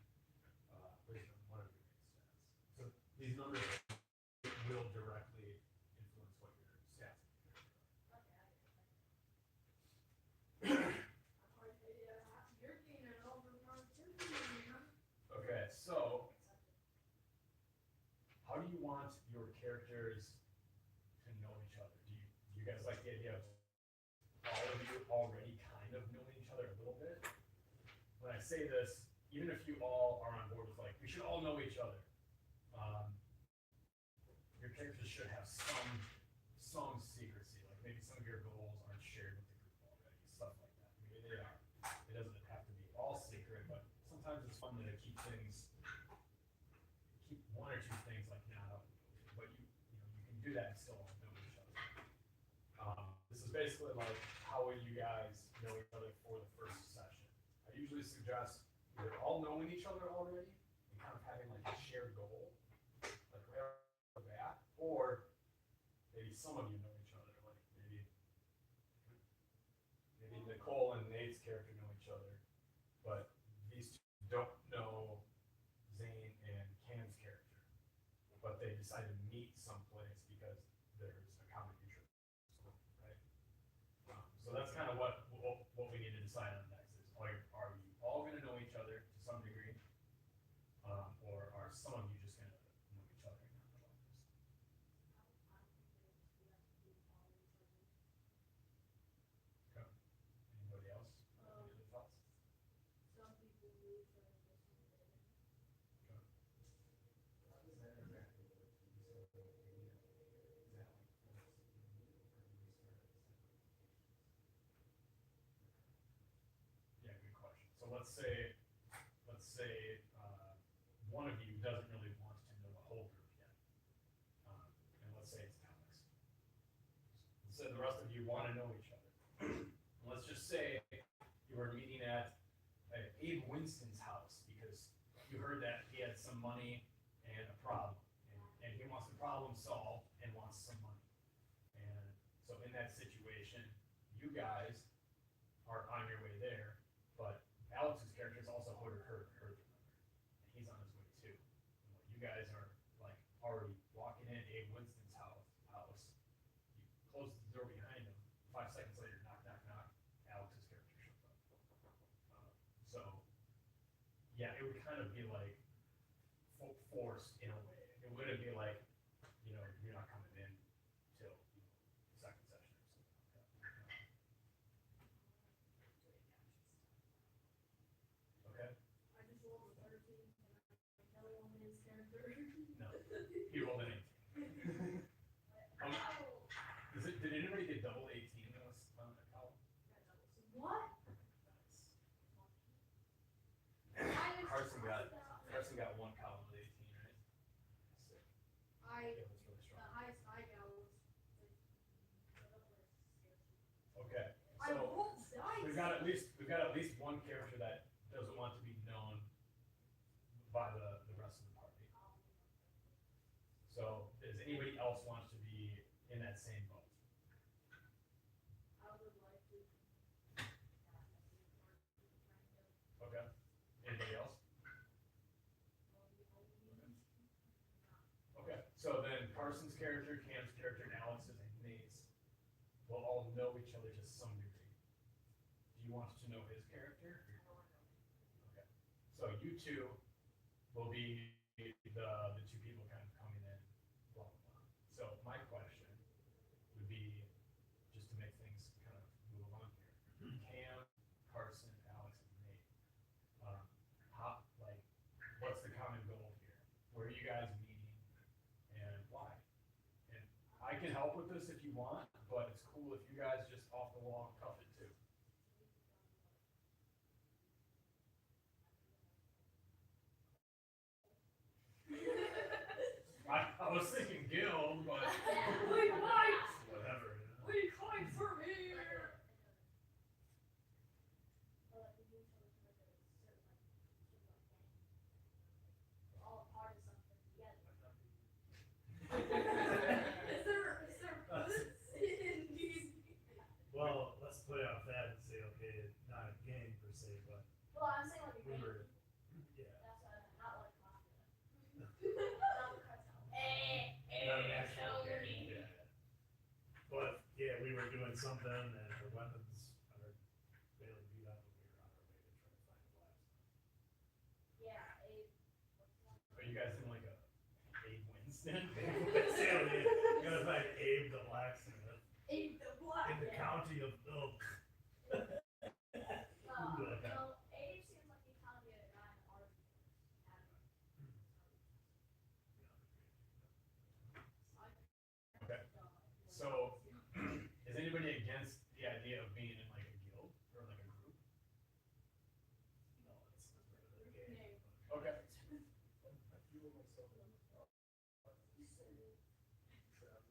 wisdom, whatever your main stats. So these numbers will directly influence what your stats are. Okay, so how do you want your characters to know each other? Do you guys like the idea of all of you already kind of knowing each other a little bit? When I say this, even if you all are on board with like, we should all know each other, your characters should have some secrecy. Like maybe some of your goals aren't shared with the group already, stuff like that. Maybe they are. It doesn't have to be all secret, but sometimes it's fun to keep one or two things like not out. But you can do that and still all know each other. This is basically like how will you guys know each other for the first session. I usually suggest either all knowing each other already and kind of having like a shared goal, like right off the bat, or maybe some of you know each other, like maybe Nicole and Nate's character know each other, but these two don't know Zane and Cam's character, but they decide to meet someplace because there's a common interest, right? So that's kind of what we need to decide on next is, are you all going to know each other to some degree, or are some of you just going to know each other and not know others? Okay. Anybody else? Any other thoughts? Some people knew each other, but some didn't. Okay. How does that exactly work? You said that we need exactly once you meet or do we start at the same location? Yeah, good question. So let's say one of you doesn't really want to know the whole group yet, and let's say it's Alex. So the rest of you want to know each other. Let's just say you were meeting at Abe Winston's house because you heard that he had some money and a problem, and he wants the problem solved and wants some money. And so in that situation, you guys are on your way there, but Alex's character is also heard the number, and he's on his way too. And you guys are like already walking in Abe Winston's house. You close the door behind him. 5 seconds later, knock, knock, knock. Alex's character shows up. So yeah, it would kind of be like forced in a way. It wouldn't be like, you're not coming in till second session or something like that. Okay. I just rolled a 13, and I know only his character. No, he rolled an 18. Did anybody get double 18 on that column? What? Nice. Carson got one column with 18, right? Sick. Yeah, that's really The strong. highest I got was Okay, I so rolled dice. we've got at least one character that doesn't want to be known by the rest of the party. So does anybody else want to be in that same boat? I would like to. Okay. Anybody else? Okay. So then Carson's character, Cam's character, and Alex's and Nate's will all know each other to some degree. Do you want to know his character? Okay. So you two will be the two people kind of coming in, blah, blah, blah. So my question would be, just to make things kind of move along here, Cam, Carson, Alex, and Nate, what's the common goal here? Where are you guys meeting and why? And I can help with this if you want, but it's cool if you guys just off the wall cuff it too. I was thinking guild, but Wait, what? whatever. What do you something and our weapons are barely beat up and we were on our way to try to find a blacksmith. Yeah, Are you guys in like a Abe Winston? You're gonna find Abe the blacksmith Abe the Black. in the county of Ilk. Abe seems like he kind of be a guy in art. Okay. So, is anybody against the idea of being in like a guild or like a group? No, it's part of the game. Okay. I feel myself in traveling away, but not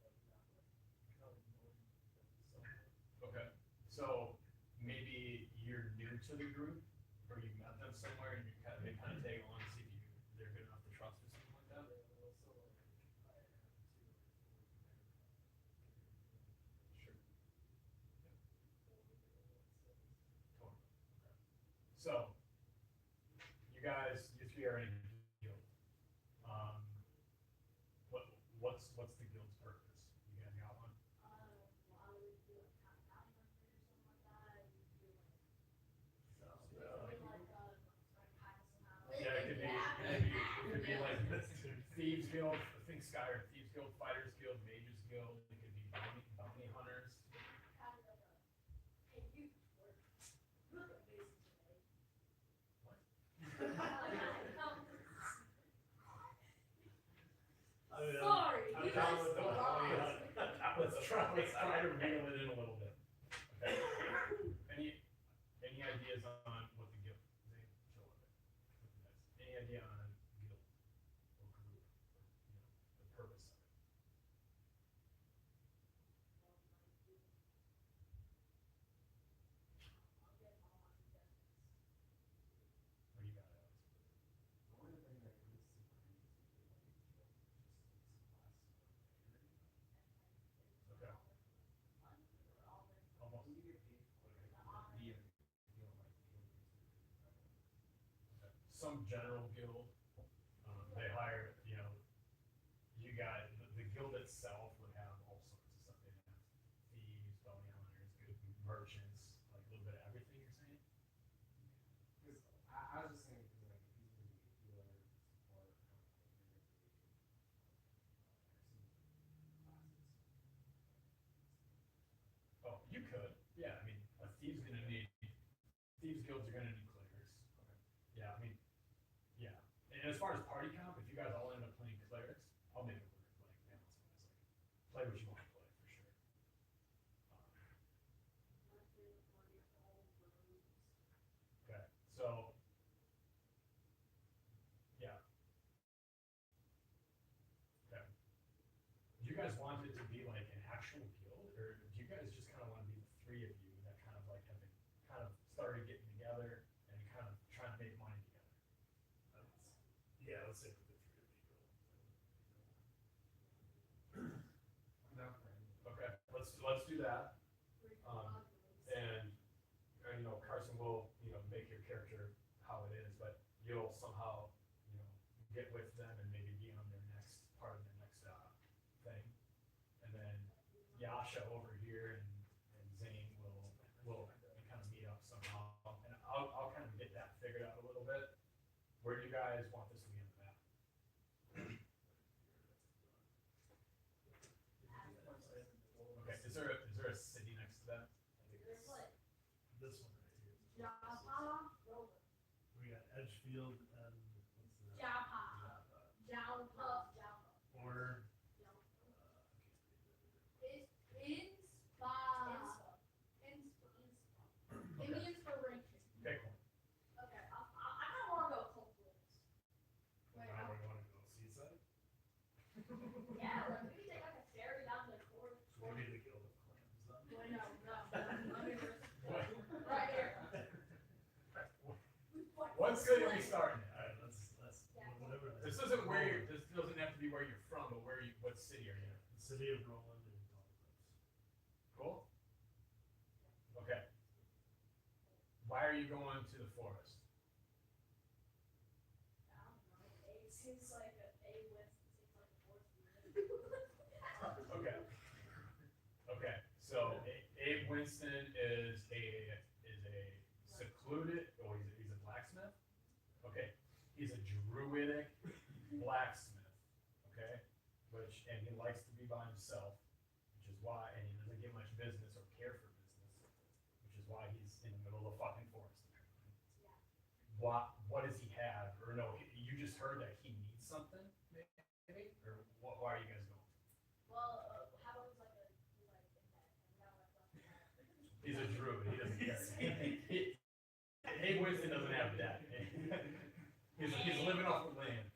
like kind of knowing someone. Okay. So maybe you're new to the group, or you met them somewhere and they kind of tag along to see if they're good enough to trust or something like that. And also like I have to Sure. Totally. Okay. So, you guys, you three are in a guild. What's the guild's purpose? You guys got one? Why would you do like kind of bounty hunter or something like that? You do like, Yeah, it could be like Thieves Guild, I think Skyrim, Thieves Guild, Fighters Guild, Mages Guild, it could be bounty hunters. kind of like a, hey, you work. You look amazing today. What? I mean, Sorry, I'm you down guys with the were bounty wrong. hunt. Let's try to reel it in a little bit. Okay. Any ideas on what the guild? Zane, chill with it. Any idea on guild or group, or, the purpose of it? What do you got, Alex? The only thing that comes to mind is maybe like a guild, just some class of Okay. Almost. Who do you get paid for it? Be a guild like guild leader. Okay. Some general guild, they hire, you got, the guild itself would have all sorts of stuff. They'd have thieves, bounty hunters, good merchants, like a little bit of everything you're saying? Because I was just saying, because like if he's gonna be a healer, support, Oh, you could, yeah, I mean, thieves guilds are gonna need clerics. Okay. Yeah, I mean, yeah, and as far as party comp, if you guys all end up playing clerics, I'll make it work, like, balance wise, like, play what you wanna play, for sure. Okay, so, yeah. Okay. Do you guys want it to be like an actual guild, or do you guys just kind of want to be the three of you that kind of like have been kind of started getting together and kind of trying to make money together? Yeah, let's say with the three of you. I'm down for any. Okay, let's do that. And Carson will make your character how it is, but you'll somehow get with them and maybe be on their next part of their next thing, and then Yasha over here and Zane will kind of meet up somehow, and I'll kind of get that figured out a little bit. Where do you guys want this to be on the map? Okay, is there a city next to that? There's like This one right here. Japa, Roller. We got Edgefield and what's the? Japa. Japa. Japa. Or, It's Inspa. Inspa. It means inspiration. Okay, cool. Okay, I kind of want to go cold woods. Wait, now we wanna go seaside? yeah, like we can take like a ferry down to the court. Maybe the Guild of Clams then? Wait, no. Let me just, What? right here. What city are we starting at? Alright, let's, whatever. This doesn't have to be where you're from, but what city are you in? The city of Roland and Tall Cool? Okay. Why are you going to the forest? I don't know. It seems like a west. It seems like a fourth. Okay. Okay. So Abe Winston is a secluded. Oh, he's a blacksmith. Okay, he's a druidic blacksmith. Okay, and he likes to be by himself, which is why, and he doesn't get much business or care for business, which is why he's in the middle of the fucking forest. Yeah. What does he have? Or no, you just heard that he needs something, maybe? Or what? Why are you guys going? Well, how about like a in that and now I've left that. He's a druid. He doesn't care. Abe Winston doesn't have that. He's living off the land.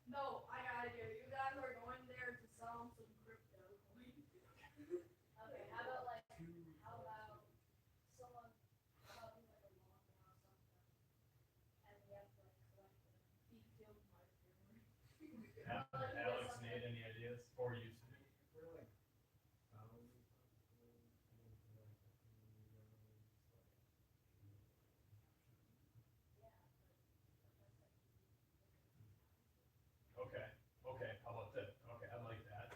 No, I got it here. You guys are going there to sell some crypto. Okay, how about like someone how about like a lawnmower or something, and we have to like collect them. He killed my family. Alex, Nate, any ideas? Or you? For like thousands of people, I mean, for like a few euros, Yeah, Okay. Okay. How about that? Okay, I like that.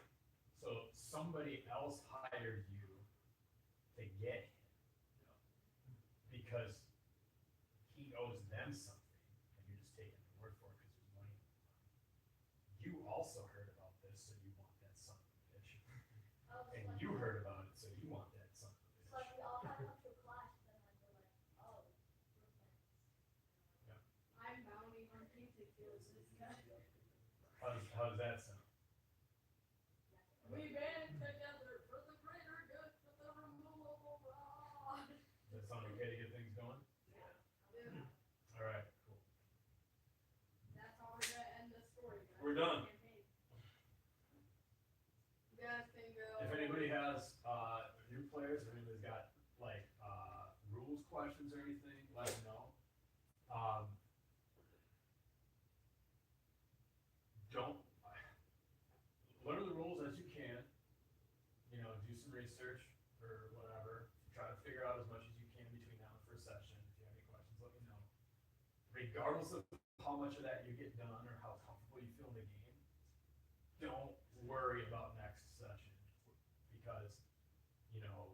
So somebody else hired you to get him because he owes them something, and you're just taking their word for it because there's money. You also heard about this, so you want that son of a bitch. And you heard about it, so you want that son of a it's like bitch. we all have come to a clash, and then like we're like, oh, we're friends. I'm bounty hunting to kill this guy. How does that sound? We band together for the greater good, for the removal of rod. Does that sound okay to get things going? Yeah. All right, cool. That's how we're gonna end the story, guys. We're done. You guys can go. If anybody has new players, if anybody's got like rules questions or anything, let them know. Don't learn the rules as you can. You know, do some research or whatever. Try to figure out as much as you can between now and first session. If you have any questions, let me know. Regardless of how much of that you get done or how comfortable you feel in the game, don't worry about next session because, you know,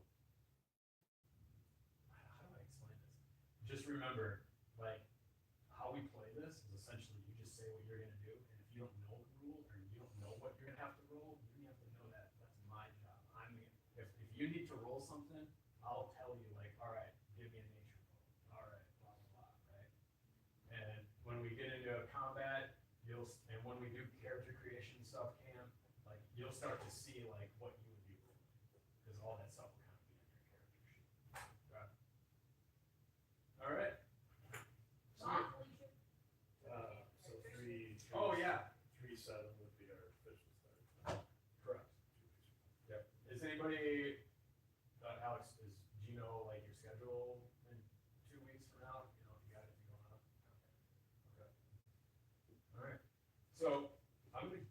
how do I explain this? Just remember, like, how we play this is essentially you just say what you're gonna do, and if you don't know the rule or you don't know what you're gonna have to roll, you have to know that. That's my job. If you need to roll something, I'll tell you, like, all right, give me a nature roll. All right, blah blah blah, right? And when we get into combat, and when we do character creation stuff, Cam, like you'll start to see like what you would be rolling, because all that stuff will kind of be on your character sheet. Right. All right. Bob, Felicia. So three. Oh yeah. 3-7 would be our official start. Correct. Yep. Is anybody, Alex, do you know like your schedule in 2 weeks from now? You know, if you got anything going on? Okay. All right. So I'm gonna.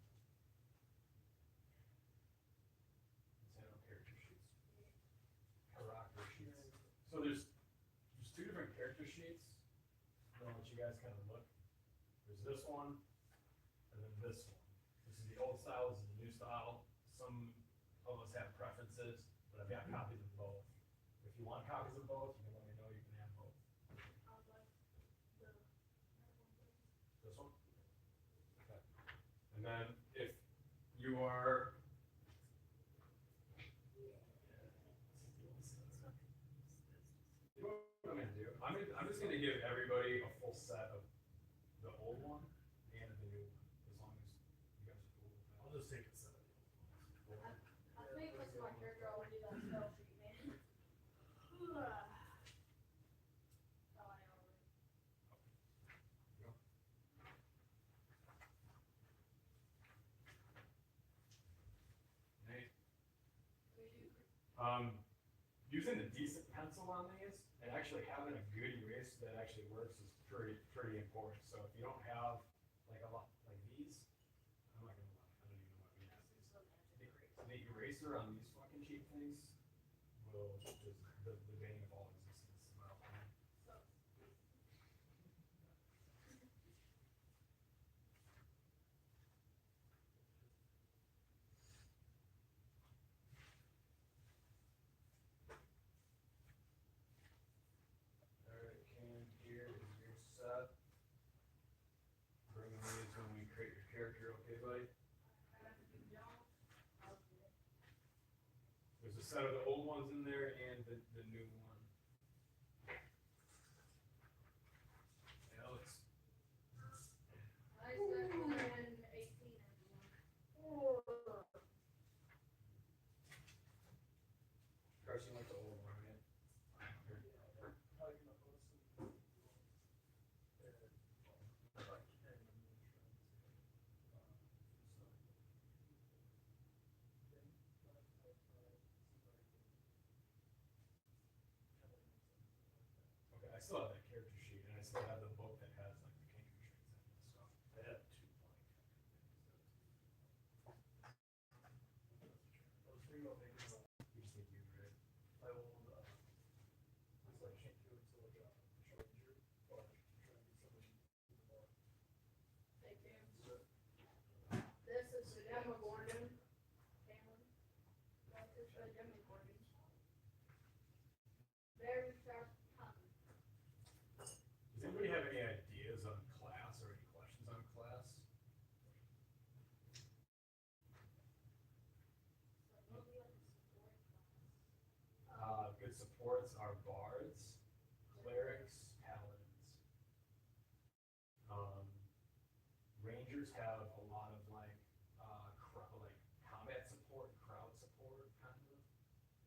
Let's hand out character sheets. Character sheets. So there's 2 different character sheets. I'll let you guys kind of look. There's this one, and then this one. This is the old style, this is the new style. Some of us have preferences, but I've got copies of both. If you want copies of both, you can let me know, you can have both. I was like, This one? Okay. And then if you are. You know what I'm gonna do? I'm just gonna give everybody a full set of the old one and the new one, as long as you guys are cool with that. I'll just take a set. I think this is my character. I want to do that spell sheet, man. Oh, I already. Nate? Using a decent pencil on these and actually having a good eraser that actually works is pretty important. So if you don't have like a lot like these, I'm not gonna lie, I don't even know what we have these. The eraser on these fucking cheap things will just the bane of all existence in my opinion. set of the old ones in there and the new one. Yeah, it looks. I said 118 everyone. Carson likes the old one, right? How you know what's some like and Okay, I still have that character sheet, and I still have the book that has like the king strings in it and stuff. I have 2 blank. I was thinking about making You just need you, right? my old it's like can't do it to like a stranger, but I'm trying to get somebody even more. Hey, Cam. This is the Demogorgon family. That is the Demogorgon. Very sharp tongue. Does anybody have any ideas on class or any questions on class? So what would be like a support class? Good supports are bards, clerics, paladins. Rangers have a lot of like combat support, crowd support kind of.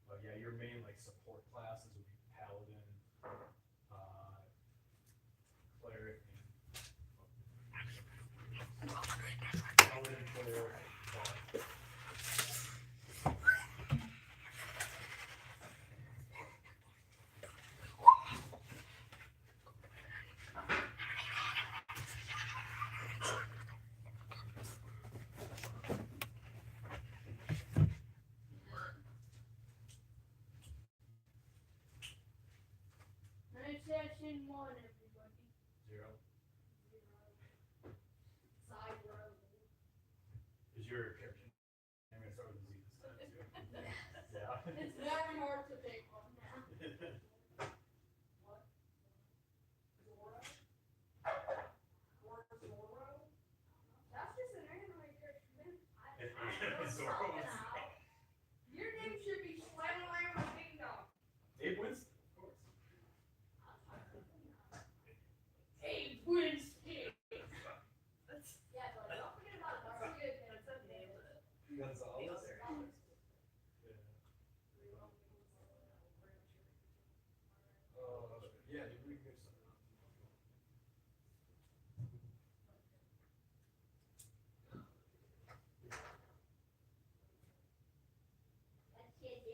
But yeah, your main like support classes would be paladin, cleric, and paladin, cleric, bard. Nice session 1, everybody. 0. 0. Side road. Is your character name gonna start with a Z this time too? Yeah. It's very hard to pick one now. What? Zoro? Or Zoro? That's just an anime character, man. Zoro is- Your name should be Slam Lamb Ding Dong. Abe Winston, of course. Hey, Winston. Yeah, but don't forget about That's Darcy. good, man. That's a name. Gonzalez. Yeah, you bring good stuff out. Let's get it.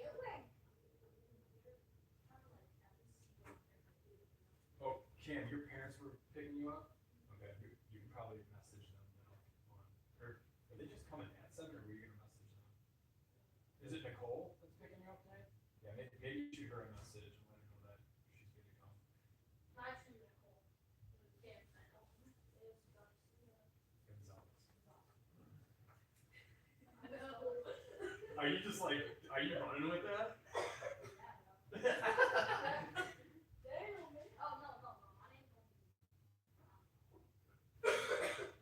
Oh, Cam, your parents were picking you up? Okay, you can probably message them now if you want. Or are they just coming at 7 or were you gonna message them? Is it Nicole that's picking you up tonight? Yeah, maybe shoot her a message and let her know that she's good to come. Actually, Nicole. Damn, I know. It's Garcia. Gonzalez. I know. Are you just like, are you running with that? Damn, man. Oh, no, my name's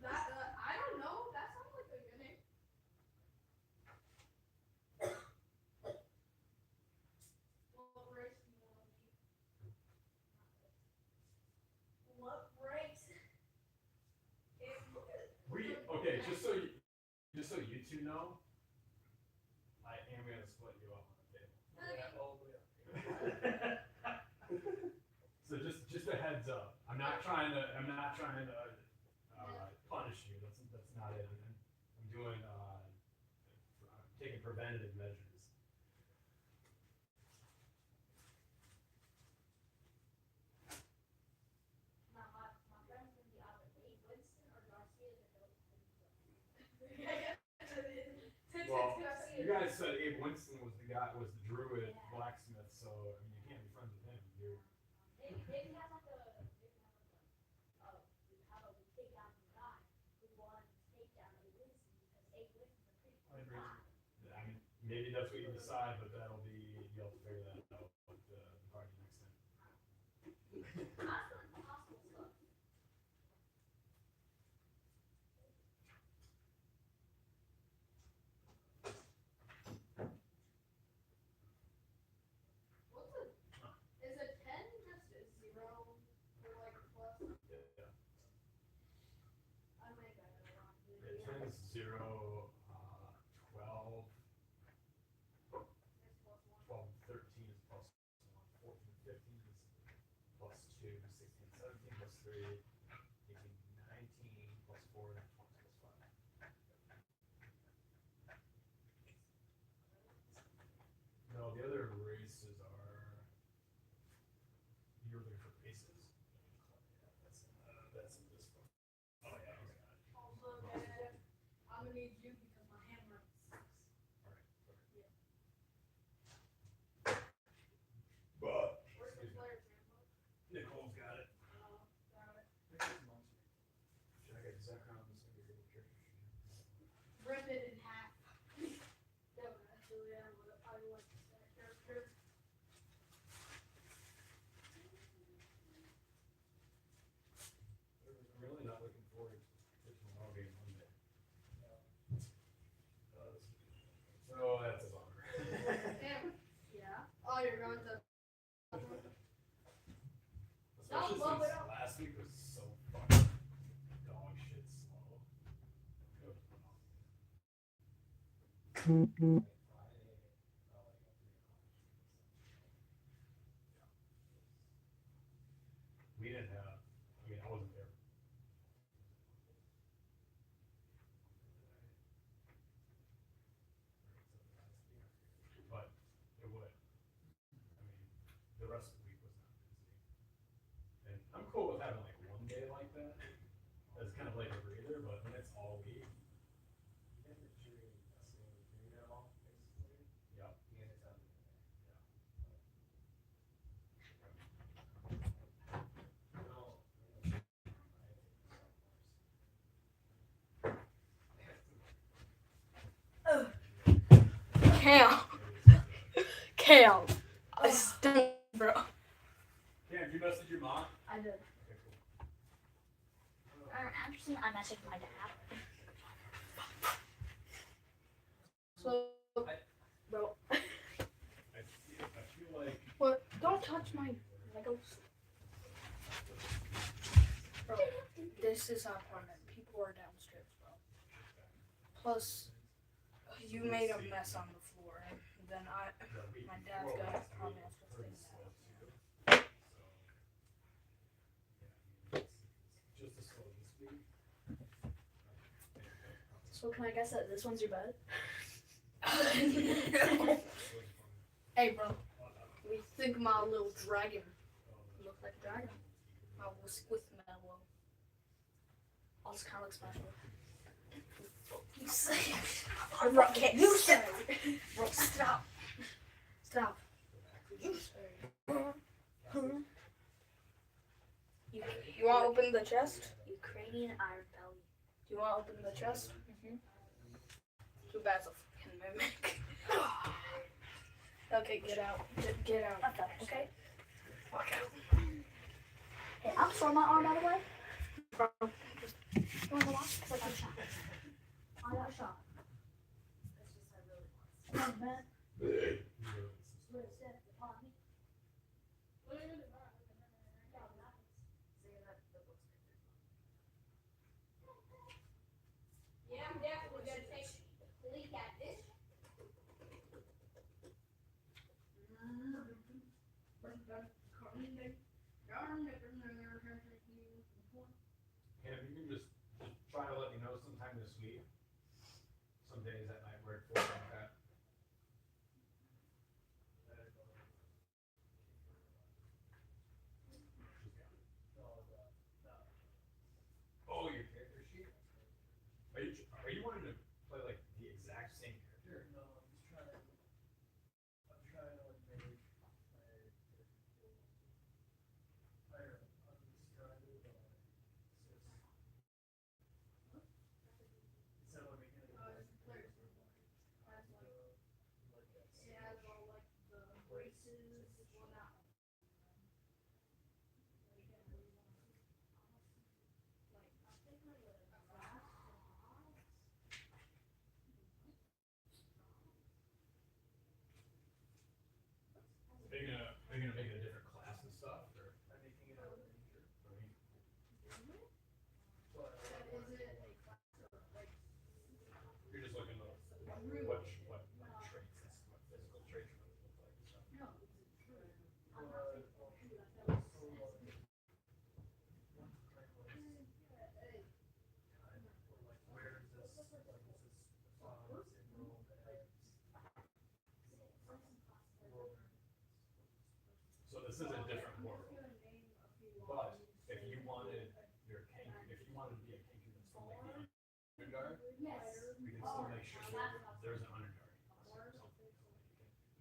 That, I don't know. That sounds like a good name. What race do you want to be? What breaks? Okay, just so you two know, I am gonna split you up on the table. Yeah, oh, yeah. So just a heads up. I'm not trying to punish you. That's not it. I'm doing I'm taking preventative measures. Now, my friend's gonna be either Abe Winston or Garcia the Goat. Well, you guys said Abe Winston was the druid blacksmith, so I mean you can't be friends with him. Maybe have like a we take down the guy who wanted to take down Abe Winston because Abe Winston's a pretty cool guy. I mean, maybe that's what you decide, but you'll have to figure that out with the party next time. I'm doing possible stuff. 0, 12, 12, 13 is plus 1, 14, 15 is plus 2, 16, 17 plus 3, 18, 19 plus 4, and 20 plus 5. No, the other races are. You're looking for races. That's in this one. Oh yeah, okay. Also, Dad, I'm gonna need you because my handwriting sucks. But Where's the player's handbook? Nicole's got it. Got it. should I get Zach on this one? Rip it in half. That would actually, I would like that character. I'm really not looking forward to tomorrow being Monday. So that's a bummer. Damn. Yeah. Oh, you're going to. Especially bump it since up. last week was so fucking dog shit slow. We didn't have, I mean, I wasn't there. But it would. I mean, the rest of the week was not busy. And I'm cool with having like one day like that. It's kind of like a breather, but when it's all week. You get the jury, that's the only jury at all, basically. Yep. And it's on the Cam. Cam. I still, bro. Yeah, did you message your mom? I did. Okay, cool. Actually, I messaged my dad. So, bro. I feel like. What? Don't touch my Legos. Bro, this is our apartment. People are downstairs, bro. Plus, you made a mess on the floor. And then my dad's gonna probably have to clean that. Just a slow this week. So can I guess that this one's your bed? Hey, bro. We think my little dragon. Look like a dragon. My Squishmallow. Also kind of looks special. You say. Bro, you say. Bro, stop. Stop. You want to open the chest? Ukrainian iron belly. Do you want to open the chest? Mm-hmm. Too bad it's a fucking mimic. Okay, get out. Get out. Not that, okay? Walk out. Hey, I'm sore my arm, by the way. Bro, You want to watch? Because I got a shot. I got a shot. Come on, man. Where is that? Upon me. yeah, I'm definitely gonna take A leak at this. And if you can just try to let me know sometime this week. Some days that might work for you like that. Oh, your character sheet? Are you wanting to play like the exact same character? No, I'm just trying to, like make my character feel, I don't know, undescribable, but it's just. Instead of making it like, players like that. it has all like the braces. Well, not. Are you gonna make it a different class and stuff, or? I'm making it a ranger, I mean, but. Is it a class or like? this is a different world. But if you wanted your kangaroo, if you wanted to be a kangaroo that's from like the underguard, Yes. we can still make sure that there's an underguard.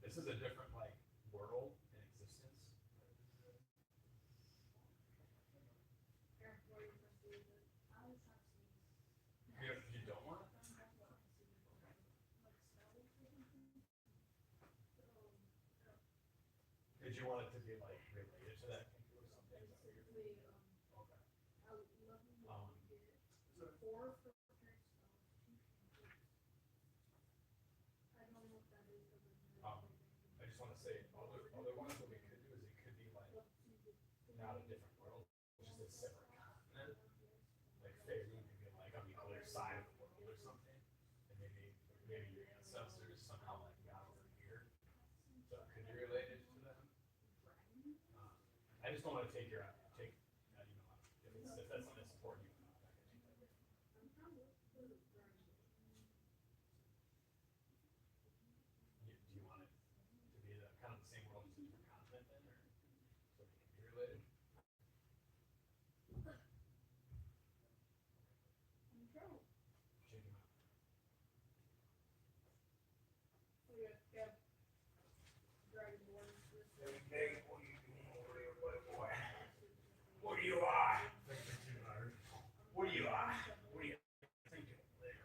This is a different like world in existence. You don't want it? Did you want it to be like related to that kangaroo or something? Is that what you're- Okay. I just want to say other ones what we could do is it could be like not a different world, just a separate continent. Like Faerun could be like on the other side of the world or something, and maybe your ancestors somehow like got over here, so it could be related to them. I just don't want to take you know, if that's something that's important, you know, do you want it to be the kind of the same world, just a different continent then, or so it can be related? Check him out. Hey, what are you doing over there, boy? What are you Thinking too hard. What are you What are you thinking over there?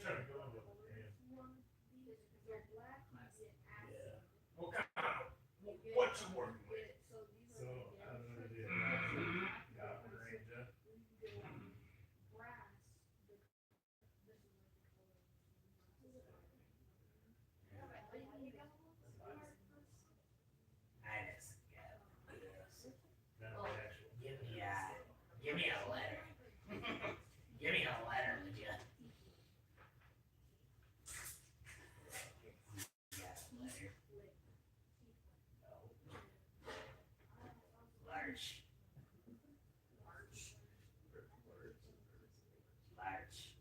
Trying to go into it. Yeah. What kind of, what you working with? So I'm gonna do a goblin ranger. Then the actual. Give me a letter. Give me a letter, would you? You got a letter? No. Large. Large.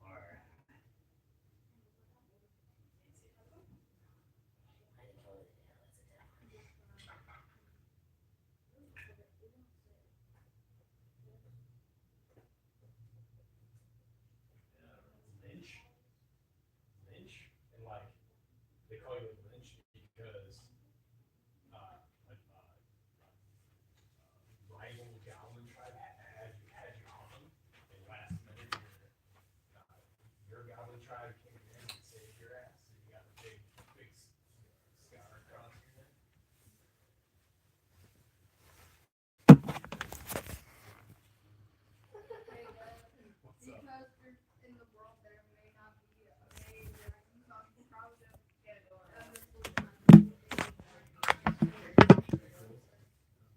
Or, I didn't know that, yeah, that's a different. Lynch. Lynch, and like they call you Lynch because rival goblin tribe had you hung, and last minute your goblin tribe came in and saved your ass, and you got a big scar across your neck. What's up? Because there's in the world there may not be a major problem.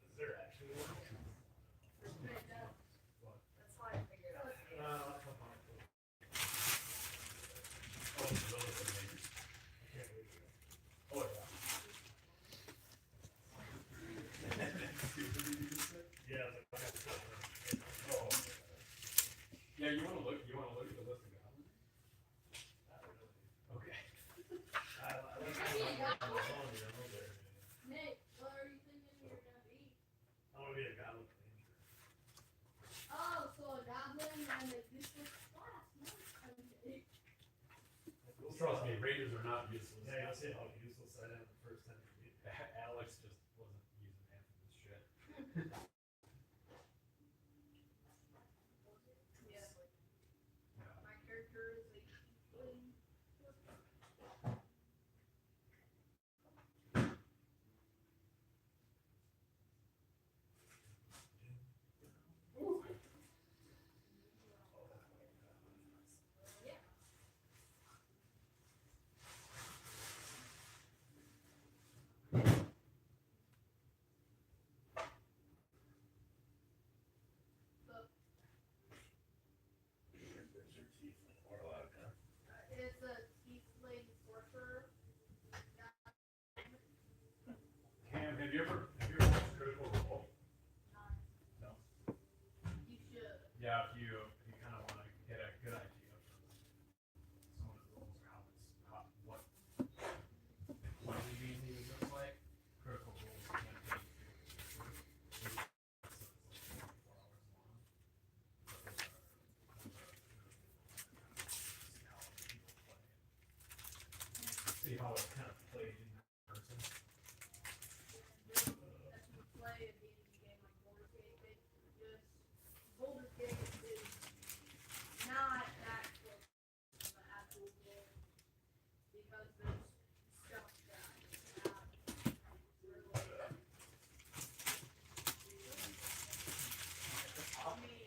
Is there actually one? That's why I figured out. I'll come on. Oh, those are the neighbors. I can't wait to go. Oh yeah. Yeah, like, I got to go. Oh. Yeah, you wanna look at the list of goblins? Not really. Okay. I like to go on the phone, there. Nick, what are you thinking you're gonna be? I want to be a goblin ranger. Oh, so a goblin and a useless class. Nice. Trust me, Rangers are not useless. Yeah, you'll see how useless I am the first time you meet me. Alex just wasn't using half of this shit. Yeah. Yeah. My character is a it's kind of played in person. That's what we play at the end of the game like Boulder Cave. Just Boulder Cave is not that close to the actual game because there's stuff that is not really. I mean,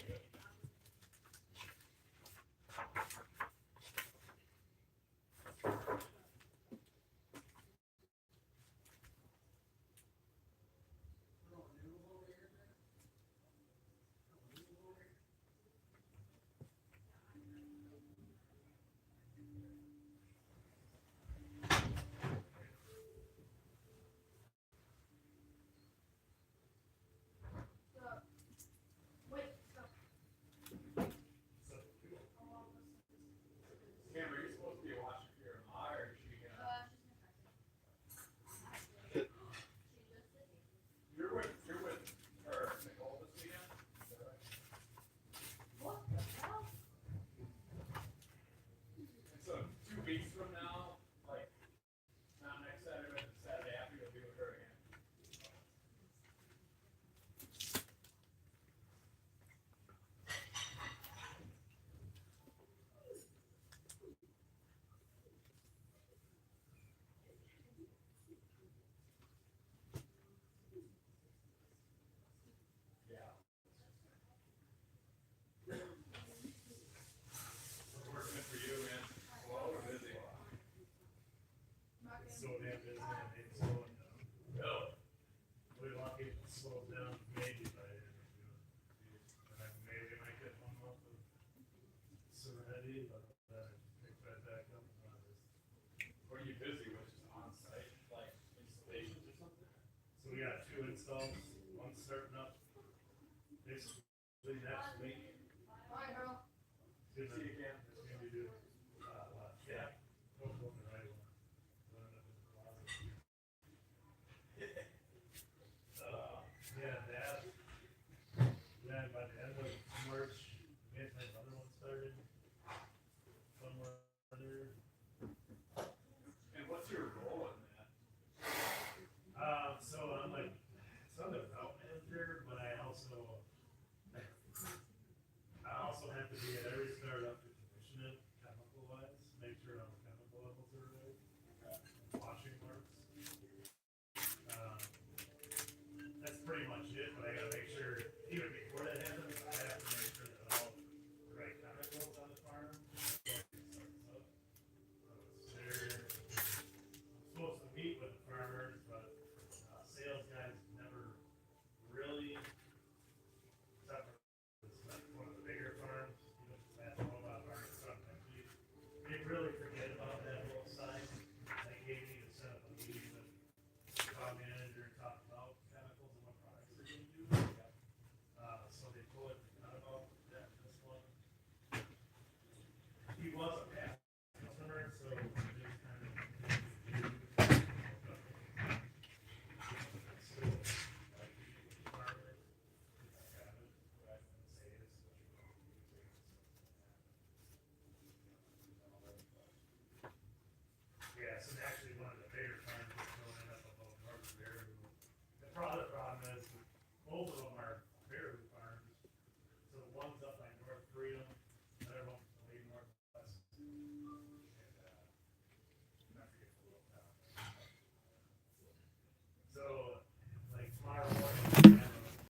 wait, so. Cameron, you're supposed to be watching for your eye, or is she gonna? You're with her, Nicole, this weekend? Is that right? What the hell? And so 2 weeks from now, like, not next Saturday, but the Saturday after, you'll be with her again. Yeah. What's working for you, man? Well, we're busy. Not It's gonna so damn busy and it's slowing down. Really? We're lucky it slows down maybe by the end of June. And I maybe might get 1 month of serenity, but then it picks right back up in August. What are you busy with? Just on site, like installations or something? So we got 2 installs, one starting up basically next week. Bye, bro. Gonna